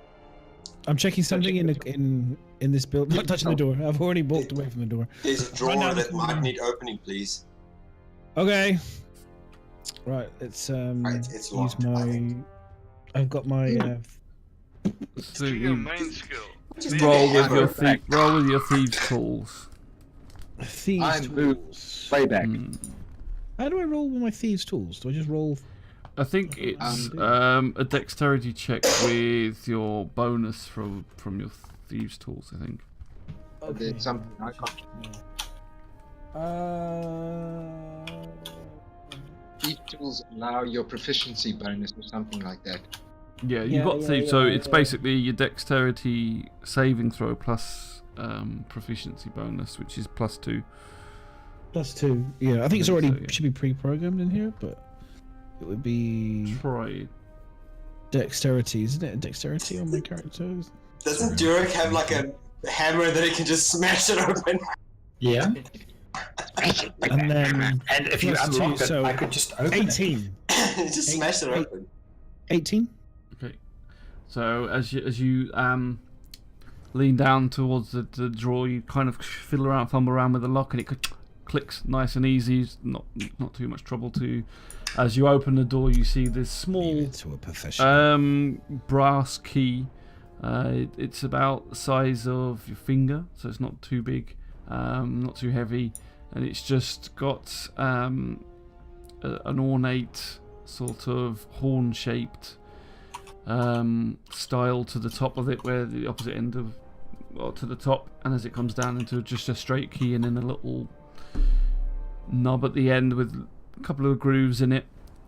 I'm checking something in this build. Not touching the door. I've already walked away from the door. there's a drawer Run down that the might corridor. need opening, please. Okay. Right. Let's Right, it's use locked, I my. think. I've got my. So do your you main skill. roll with your Hammer. roll with your thieves' tools. Thieves I'm tools. way back. How do I roll with my thieves' tools? Do I just roll? I think it's a dexterity check with your bonus from your thieves' tools. I think. There's something I can't. These tools allow your proficiency bonus or something like that. Yeah, you've Yeah, got yeah, thieves, yeah, so yeah, it's basically your dexterity saving throw plus proficiency bonus, which is +2. +2. Yeah, I think it's I think already so, yeah. should be pre-programmed in here, but it would be Try. dexterity, isn't it? Dexterity on my characters. Doesn't Durek have like a hammer that he can just smash it open? Yeah. And then And if you plus two, unlock it, so I could just open it. 18. Just smash it open. 18. Okay. So as you lean down towards the drawer, you kind of fiddle around, fumble around with the lock, and it clicks nice and easy. It's not too much trouble to. As you open the door, you see this small To a professional. brass key. It's about the size of your finger, so it's not too big, not too heavy, and it's just got an ornate sort of horn-shaped style to the top of it, where the opposite end of, well, to the top, and as it comes down into just a straight key, and then a little knob at the end with a couple of grooves in it,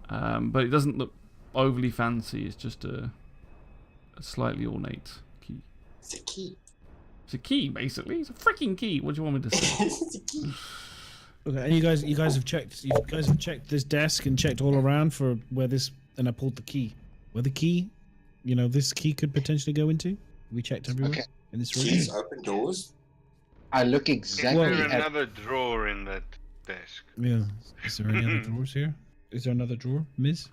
but it doesn't look overly fancy. It's just a slightly ornate key. It's a key. It's a key, basically. It's a freaking key. What do you want me to say? It's a key. Okay, and you guys have checked this desk and checked all around for where this, and I pulled the key. Where the key, this key could potentially go into. We checked everywhere Okay. in this room. Keys open doors. I look Is exactly there at another drawer in that desk? Yeah. Is there any other drawers here? Is there another drawer, Ms?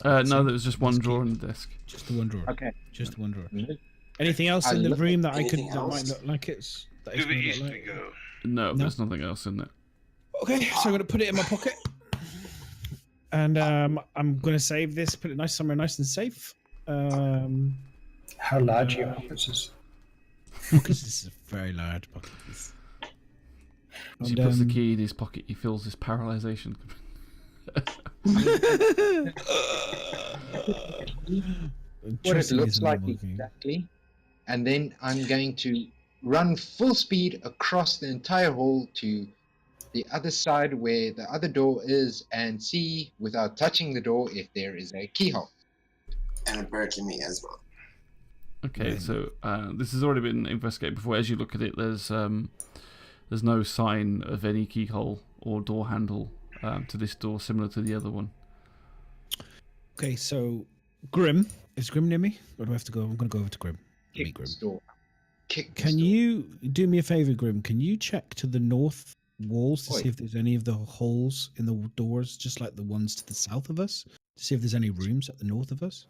No, there was just one drawer on the desk. Just the one drawer. Okay. Just the one drawer. Look- Anything else I in the look- room that I could Anything that might else? look like it's that it's To the gonna east look we like? go. No, No. there's nothing else in there. Okay, so I'm gonna put it in my pocket, and I'm gonna save this, put it somewhere nice and safe. How large are your offices? Because this is a very large pocket. As he puts the key in his pocket, he feels this paralyzation. what it looks like exactly, and then I'm going to run full speed across the entire hall to the other side where the other door is and see, without touching the door, if there is a keyhole. And apparently me as well. Okay, so this has already been investigated before. As you look at it, there's no sign of any keyhole or door handle to this door, similar to the other one. Okay, so Grim, is Grim near me? Or do I have to go? I'm gonna go over to Grim. Meet Grim. This door. kick. Can you do me a favor, Grim? Can you check to the north walls to see if there's any of the holes in the doors, just like the ones to the south of us, to see if there's any rooms at the north of us?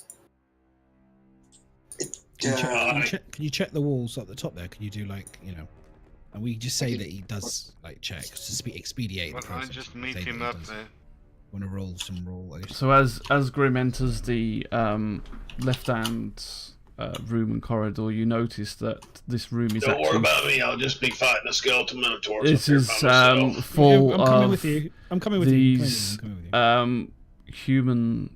Can you check the walls at the top there? Can you do like, and we just say that he does like check to expedite the process. I just meet him up there. Want to roll, I guess. So as Grim enters the left-hand room and corridor, you notice that this room is Don't actually... worry about me, I'll just be fighting a skeleton minotaur. This is full I'm coming of with you. I'm coming with these you. I'm coming with you. human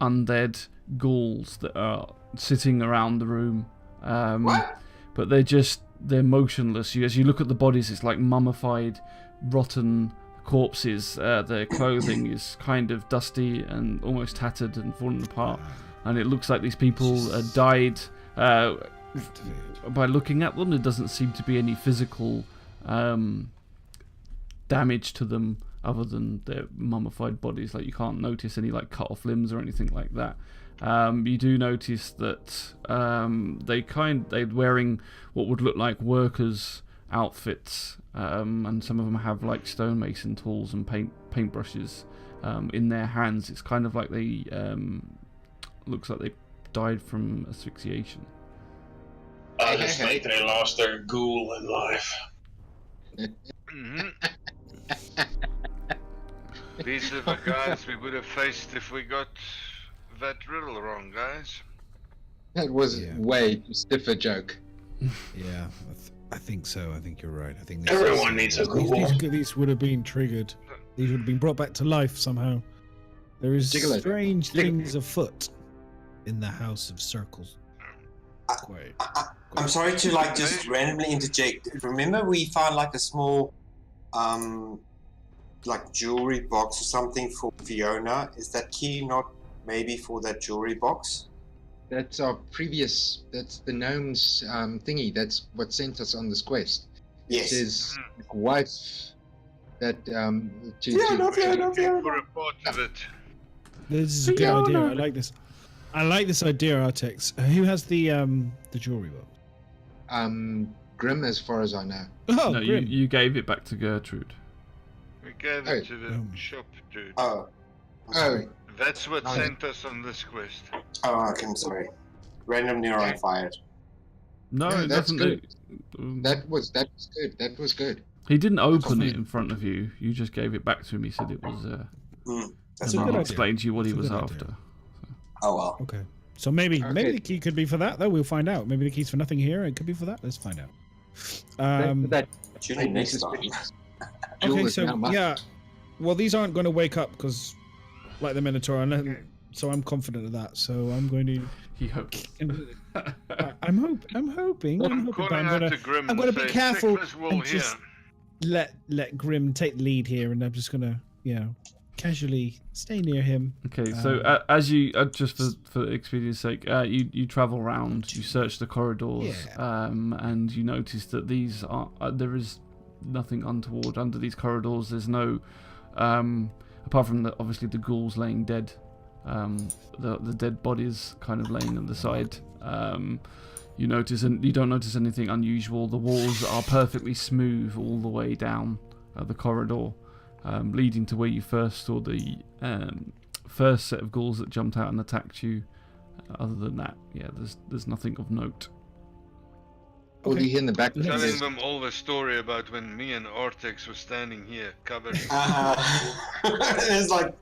undead ghouls that are sitting around the room. What? But they're motionless. As you look at the bodies, it's like mummified, rotten corpses. Their clothing is kind of dusty and almost tattered and falling apart. And it looks like these people died. By looking at them, there doesn't seem to be any physical damage to them other than their mummified bodies. Like, you can't notice any like cut off limbs or anything like that. You do notice that they're wearing what would look like workers' outfits, and some of them have like stonemason tools and paintbrushes in their hands. It's kind of like they looks like they died from asphyxiation. I just think they lost their ghoul in life. Mm-hmm. These are the guys we would have faced if we got that riddle wrong, guys. That was way too stiff a joke. Yeah, I think so. I think you're right. I think Everyone needs a ghoul. These would have been triggered. These would have been brought back to life somehow. There is strange things afoot in the House of Circles. I'm sorry to like just randomly interject. Remember we found like a small like jewelry box or something for Fiona? Is that key not maybe for that jewelry box? That's our previous. That's the gnome's thingy. That's what sent us on this quest. Yes. It is wife that Fiona. For a part of it. This is a good idea. I like this. I like this idea, Artex. Who has the jewelry box? Grim, as far as I know. Oh, No, Grim. you gave it back to Gertrude. We gave it to the shop, dude. Oh. I'm sorry. That's what sent us on this quest. Oh, okay, I'm sorry. Random neuron fired. No, it that's doesn't. good. That was good. That was good. He didn't open it in front of you. You just gave it back to him. He said it was. That's and a I'll good explain to you what he was idea. after. Oh well. Okay. So maybe the key could be for that, though. We'll find out. Maybe the key's for nothing here. It could be for that. Let's find out. Tune in next time. Okay, so yeah. Well, these aren't going to wake up because, like the Minotaur, so I'm confident of that. So I'm going to. He hopes. I'm hoping. I'm going to be careful and just let Grim take the lead here, and I'm just going to, casually stay near him. Okay, so as you just for expediency's sake, you travel around, you search the corridors, and you notice that these are there is nothing untoward under these corridors. There's no, apart from obviously the ghouls laying dead, the dead bodies kind of laying on the side. You notice, and you don't notice anything unusual. The walls are perfectly smooth all the way down the corridor. Leading to where you first saw the first set of ghouls that jumped out and attacked you. Other than that, there's nothing of note. Well, you hear in the back. Telling them all the story about when me and Artex were standing here covered. It's like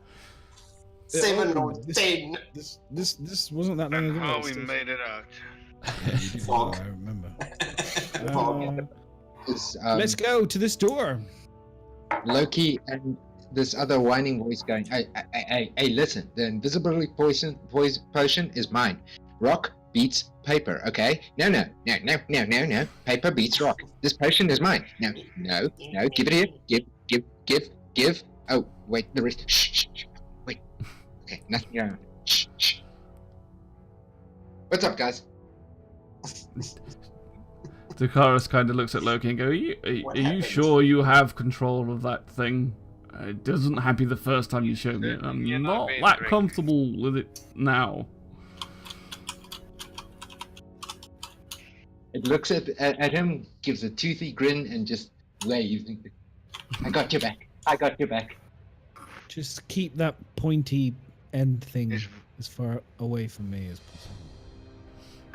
7 or 10. This wasn't that long ago. How we made it out. Fog. I remember. Fog. Let's go to this door. Loki and this other whining voice going, hey, listen, the invisibility potion is mine. Rock beats paper, okay? No. Paper beats rock. This potion is mine. No, give it here. Give. Oh, wait, the rest. Shh. Wait. Okay, nothing going on. Shh. What's up, guys? Dakaris kind of looks at Loki and goes, are you sure you have control of that thing? It wasn't happy the first time you showed me it. I'm not that comfortable with it now. It looks at him, gives a toothy grin, and just waves. I got your back. I got your back. Just keep that pointy end thing Is- as far away from me as possible.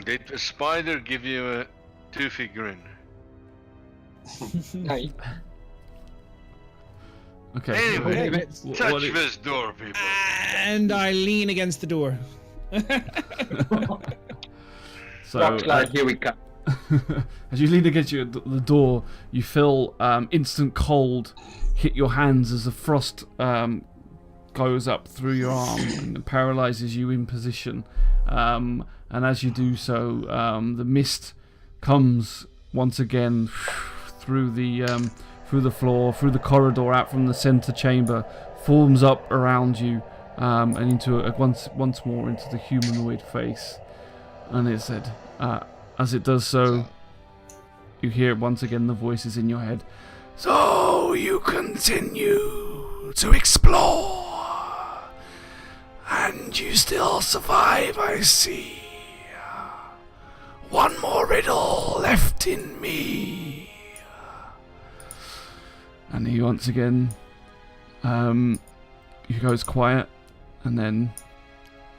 Did a spider give you a toothy grin? Hey, Okay. Anyway, let's- touch this door, people. And I lean against the door. So rock slide, here we come. as you lean against the door, you feel instant cold hit your hands as the frost goes up through your arm and paralyzes you in position. And as you do so, the mist comes once again through the floor, through the corridor, out from the center chamber, forms up around you, and into once more into the humanoid face. And it said, as it does so, you hear once again the voices in your head. So you continue to explore, and you still survive, I see. One more riddle left in me. And he once again, he goes quiet, and then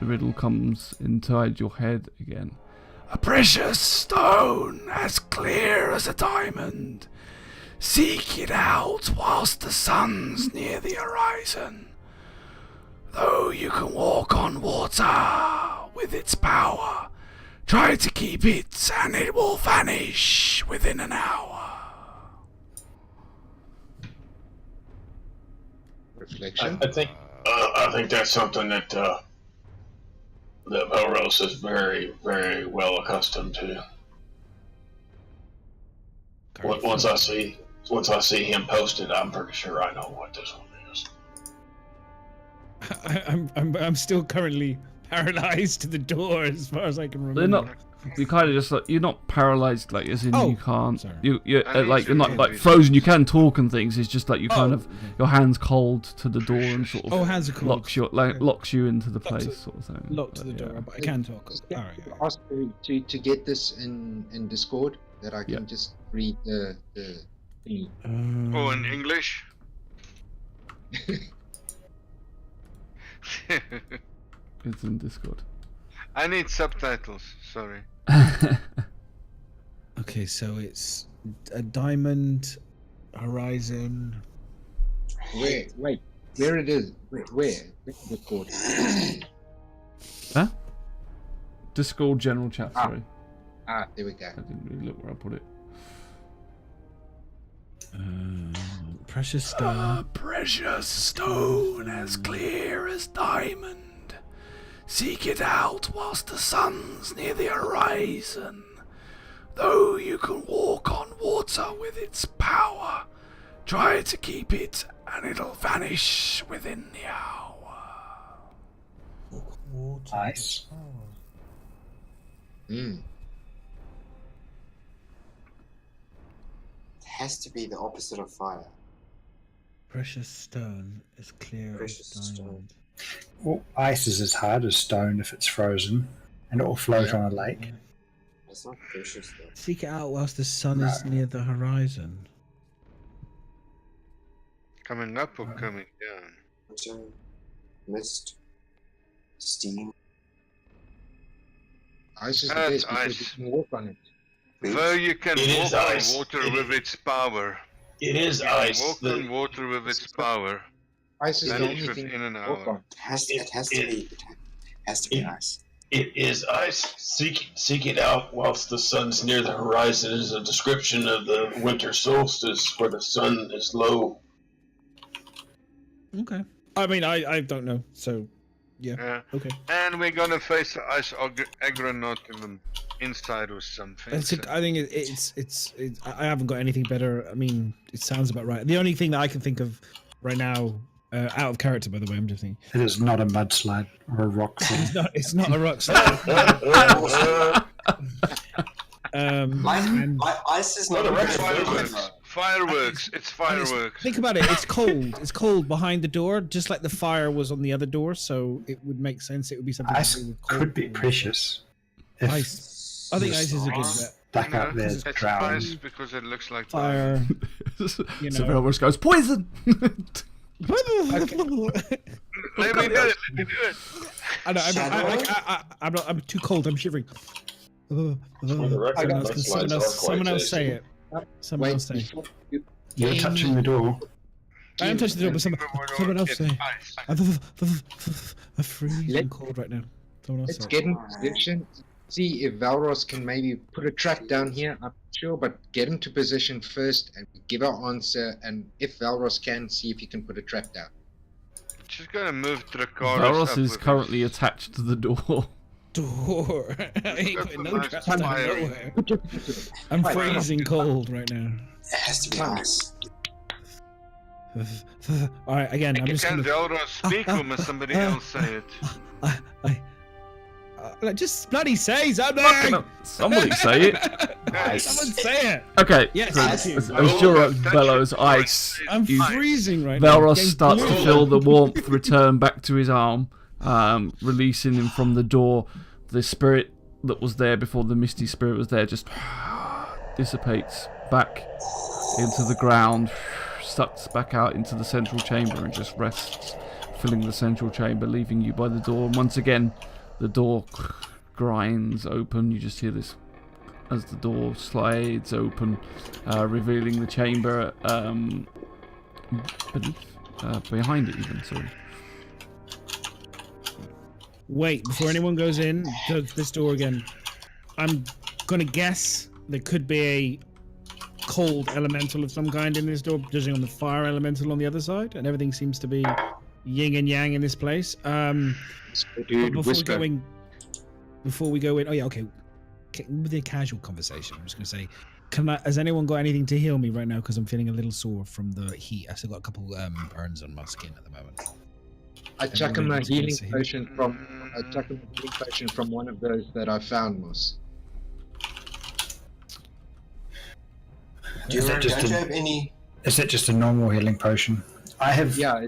the riddle comes inside your head again. A precious stone as clear as a diamond. Seek it out whilst the sun's near the horizon. Though you can walk on water with its power, try to keep it and it will vanish within an hour. Reflection. I think that's something that Velros is very, very well accustomed to. Once I see him posted, I'm pretty sure I know what this one is. I'm still currently paralyzed to the door as far as I can remember. They're not. You kind of just like, you're not paralyzed, like as in you can't. Sorry. You're I like you're need not to like read frozen. You can talk and things. It's just like you kind of okay. your hands cold to the door and sort of Hands are cold. locks you into the Locks place it- sort of thing. Locked to But, the door, yeah. but I can talk. Yeah, Alright. ask to get this in Discord, that I can Yeah. just read the thingy. Oh, in English? It's in Discord. I need subtitles, sorry. Okay, so it's a diamond horizon. Wait, where it is? Where? Discord. Huh? Discord general chat. Sorry, There we go. I didn't really look where I put it. Precious A stone. precious stone as clear as diamond. Seek it out whilst the sun's near the horizon. Though you can walk on water with its power, try to keep it and it'll vanish within the hour. Nice. Mm. It has to be the opposite of fire. Precious stone as clear Precious as stone. diamond. Well, ice is as hard as stone if it's frozen, and it will float on a lake. It's not precious though. Seek it out whilst the sun is near the horizon. Coming up or coming down? Water, mist, steam. Ice is the That's best because ice. you can walk on it. Though you can It is walk on ice. water It with is- its power. It is You can ice. walk The- on water with its power. Ice is the Vanish only thing within an you can walk hour. on. It has to be ice. It is ice. Seek it out whilst the sun's near the horizon is a description of the winter solstice where the sun is low. Okay. I mean, I don't know, so Yeah. okay. And we're gonna face the ice agronaut in the inside or something. It's so- I think it's I haven't got anything better. I mean, it sounds about right. The only thing that I can think of right now, out of character, by the way, I'm just thinking. It is not a mudslide or a rock thing. It's not a rock slide. And Ice is not Well, a the rest precious of it stone. is- Fireworks. It's fireworks. think about it. It's cold. It's cold behind the door, just like the fire was on the other door. So it would make sense. It would be something. to Ice do with cold. could be precious. If Ice. I think ice is a good bet. back up there It's drowning. ice because it looks like Fire. So You know. Velros goes, poison! Let me do it. I know, I'm too cold. I'm shivering. the record, Someone else say it. Someone else say it. before you- You're touching the door. I am touching the door, but someone else say it. Ice. I'm freezing cold right now. Someone else Let's say it. get in position. See if Valros can maybe put a trap down here. I'm not sure, but get into position first and give our answer. And if Valros can, see if he can put a trap down. Just gonna move Dracarys Velros up is with currently us. attached to the door. Door. I ain't got putting the no most traps down fiery- nowhere. I'm freezing cold right now. It has to be ice. All right, again, I'm just Can gonna. Velros speak or must somebody else say it? Just bloody say something. Somebody say it. Someone say it. Okay, Yes, so thank you. as Jura bellows ice, I'm you- freezing right now. Velros Getting starts to blue. feel the warmth return back to his arm, releasing him from the door. The spirit that was there before the misty spirit was there just dissipates back into the ground, sucks back out into the central chamber and just rests, filling the central chamber, leaving you by the door. And once again, the door grinds open. You just hear this as the door slides open, revealing the chamber behind it even, sorry. Wait, before anyone goes in to this door again, I'm gonna guess there could be a cold elemental of some kind in this door, judging on the fire elemental on the other side, and everything seems to be yin and yang in this place. Dude, Before whisper. we go in, oh yeah, okay. With a casual conversation, I'm just gonna say, has anyone got anything to heal me right now? Because I'm feeling a little sore from the heat. I've still got a couple burns on my skin at the moment. I chuck him a Everybody healing wants to potion from one of those that I found, Moss. Do you Is it just have any? Is it just a normal healing potion? I have. Yeah,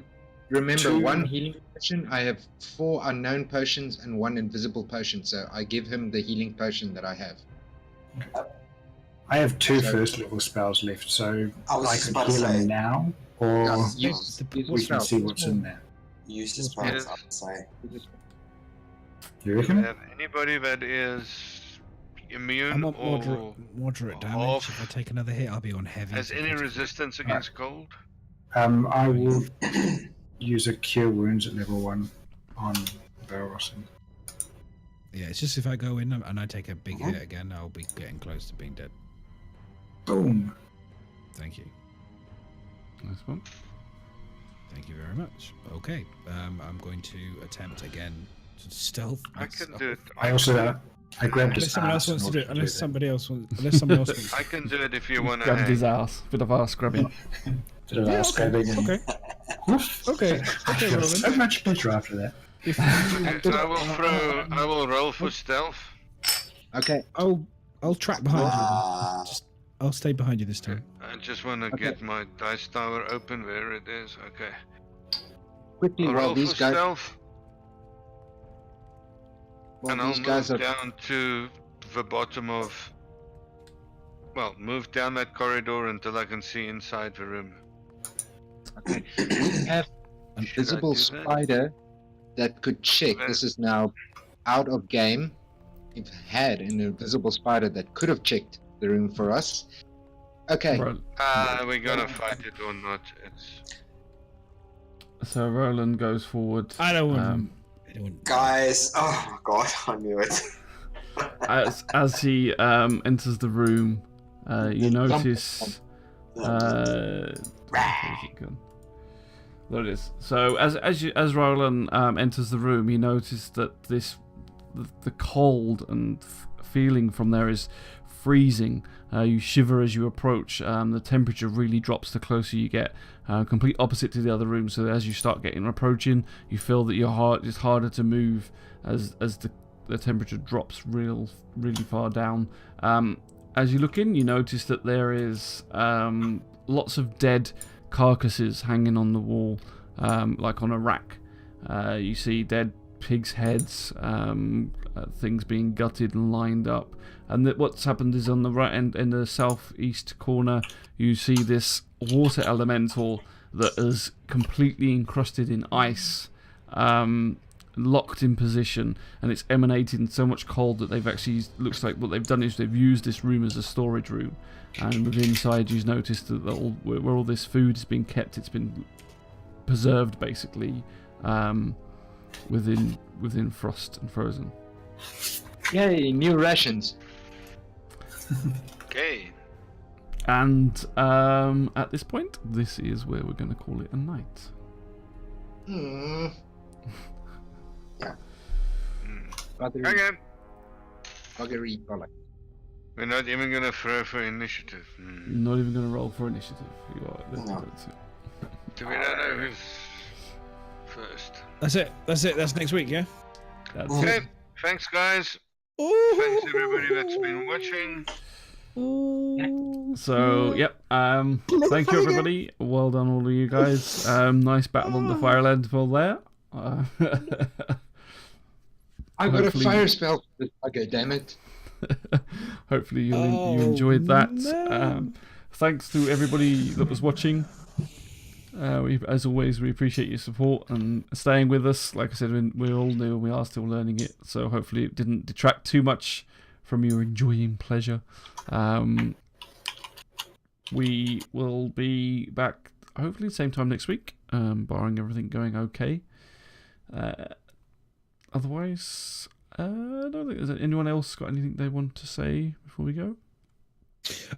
remember, Two- one healing potion. I have 4 unknown potions and 1 invisible potion, so I give him the healing potion that I have. I have 2 So- first level spells left, so I was I just could about to heal say. him now, or Use the we can see what's in there. Useless spells, I would say. You Do reckon? we have anybody that is immune I'm on or moderate damage. off? If I take another hit, I'll be on heavy. has any resistance against cold? I will use a cure wounds at level 1 on Velros. Yeah, it's just if I go in and I take a big hit again, I'll be getting close to being dead. Boom. Thank you. Nice one. Thank you very much. Okay, I'm going to attempt again to stealth. I can do it. I also I grabbed his Unless someone else ass in wants to order do it. Unless that. somebody else wants. Unless someone else wants. I can do it if you want to. Grabbed his ass. Bit of ass grabbing. Bit of ass grabbing and Okay. woof. Okay. I Okay, feel Roland. so much better after that. If I will roll for stealth. Okay, I'll track behind you. Just I'll stay behind you this time. I just want to Okay. get my dice tower open. There it is. Okay. quickly I'll while roll these for guys, stealth, and I'll move are down to the bottom of. Well, move down that corridor until I can see inside the room. okay. We have an Should I invisible do that? spider that could check. Okay. This is now out of game. We've had an invisible spider that could have checked the room for us. Okay, Ro- We're gonna fight it or not. It's. So Roland goes forward. I don't want. Um, I don't want. Guys, oh my god, I knew it. as he enters the room, you notice. Where's it gone? There it is. So as Roland enters the room, you notice that the cold and feeling from there is freezing. You shiver as you approach. The temperature really drops the closer you get. Complete opposite to the other room. So as you start approaching, you feel that it's harder to move as the temperature drops really far down. As you look in, you notice that there is lots of dead carcasses hanging on the wall, like on a rack. You see dead pigs' heads, things being gutted and lined up. And what's happened is on the right end, in the southeast corner, you see this water elemental that is completely encrusted in ice, locked in position, and it's emanating so much cold that they've actually, looks like what they've done is they've used this room as a storage room. And within inside, you've noticed that where all this food has been kept, it's been preserved basically within frost and frozen. Yay, new rations. Okay. And at this point, this is where we're going to call it a night. Yeah. Okay. Buggery bollock. We're not even going to throw for initiative. Not even going to roll for initiative. You are. That's it. Do we not know who's first? That's it. That's next week, yeah? That's Okay. it. Thanks, guys. Ooh. Thanks, everybody that's been watching. So, yep. Thank you, everybody. Well done, all of you guys. Nice battle on the fire elemental there. I got a fire spell for this bugger, damn it. Hopefully you enjoyed that. No. Thanks to everybody that was watching. As always, we appreciate your support and staying with us. Like I said, we're all new and we are still learning it, so hopefully it didn't detract too much from your enjoying pleasure. We will be back hopefully same time next week, barring everything going okay. Otherwise, I don't think there's anyone else got anything they want to say before we go.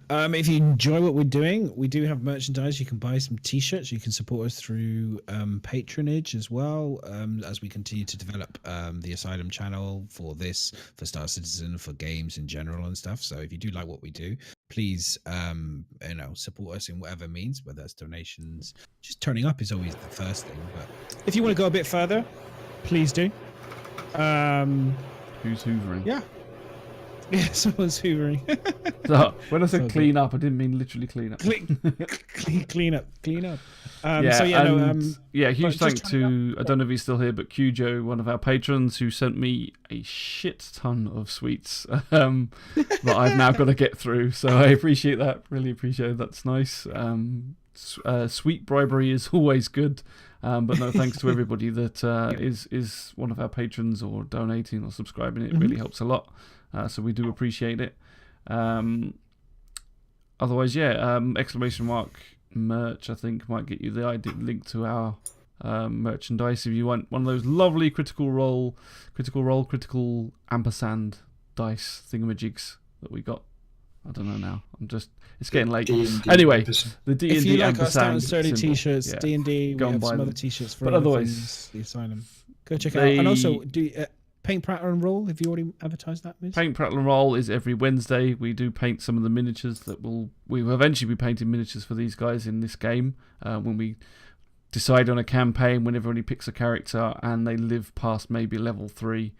If you enjoy what we're doing, we do have merchandise. You can buy some t-shirts. You can support us through patronage as well, as we continue to develop the Asylum channel for Star Citizen, for games in general and stuff. So if you do like what we do, please support us in whatever means, whether that's donations. Just turning up is always the first thing, but if you want to go a bit further, please do. Who's hoovering? Yeah, someone's hoovering. So, when I said clean up, I didn't mean literally clean up. Clean up. Huge thanks to, I don't know if he's still here, but Cujo, one of our patrons, who sent me a shit ton of sweets that I've now got to get through. So I appreciate that. Really appreciate it. That's nice. Sweet bribery is always good. But no, thanks to everybody that is one of our patrons or donating or subscribing. It really helps a lot. So we do appreciate it. Otherwise, exclamation mark merch, I think, might get you the link to our merchandise if you want one of those lovely critical ampersand dice thingamajigs that we got. I don't know now. It's getting late. Anyway, the D&D if you like our ampersand Stout Sturdy symbol. t-shirts, Yeah. D&D, we Go and have buy some them. other t-shirts for But other otherwise, things, the Asylum. Go check it out. And also, do Paint, Pratter and Roll. Have you already advertised that, Miz? Paint, Prattle and Roll is every Wednesday. We do paint some of the miniatures that we will eventually be painting miniatures for these guys in this game when we decide on a campaign, when everybody picks a character and they live past maybe level 3.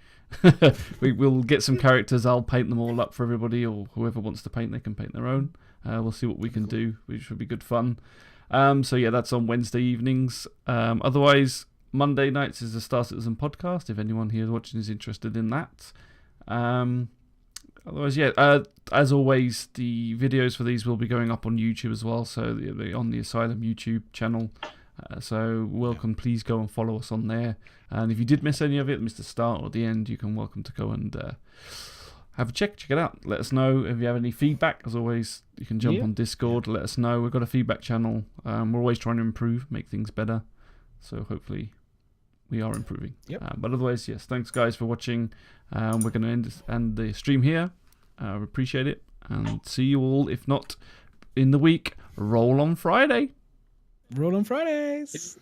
We will get some characters. I'll paint them all up for everybody, or whoever wants to paint, they can paint their own. We'll see what we can do, which will be good fun. That's on Wednesday evenings. Otherwise, Monday nights is the Star Citizen podcast, if anyone here watching is interested in that. Otherwise, as always, the videos for these will be going up on YouTube as well, so they're on the Asylum YouTube channel. So welcome, please go and follow us on there. And if you did miss any of it, missed the start or the end, you can welcome to go and have a check it out. Let us know if you have any feedback. As always, you can jump on Discord, let us know. We've got a feedback channel. We're always trying to improve, make things better. So hopefully we are improving. But otherwise, yes, thanks guys for watching. We're going to end the stream here. We appreciate it. And see you all, if not in the week, roll on Friday. Roll on Fridays.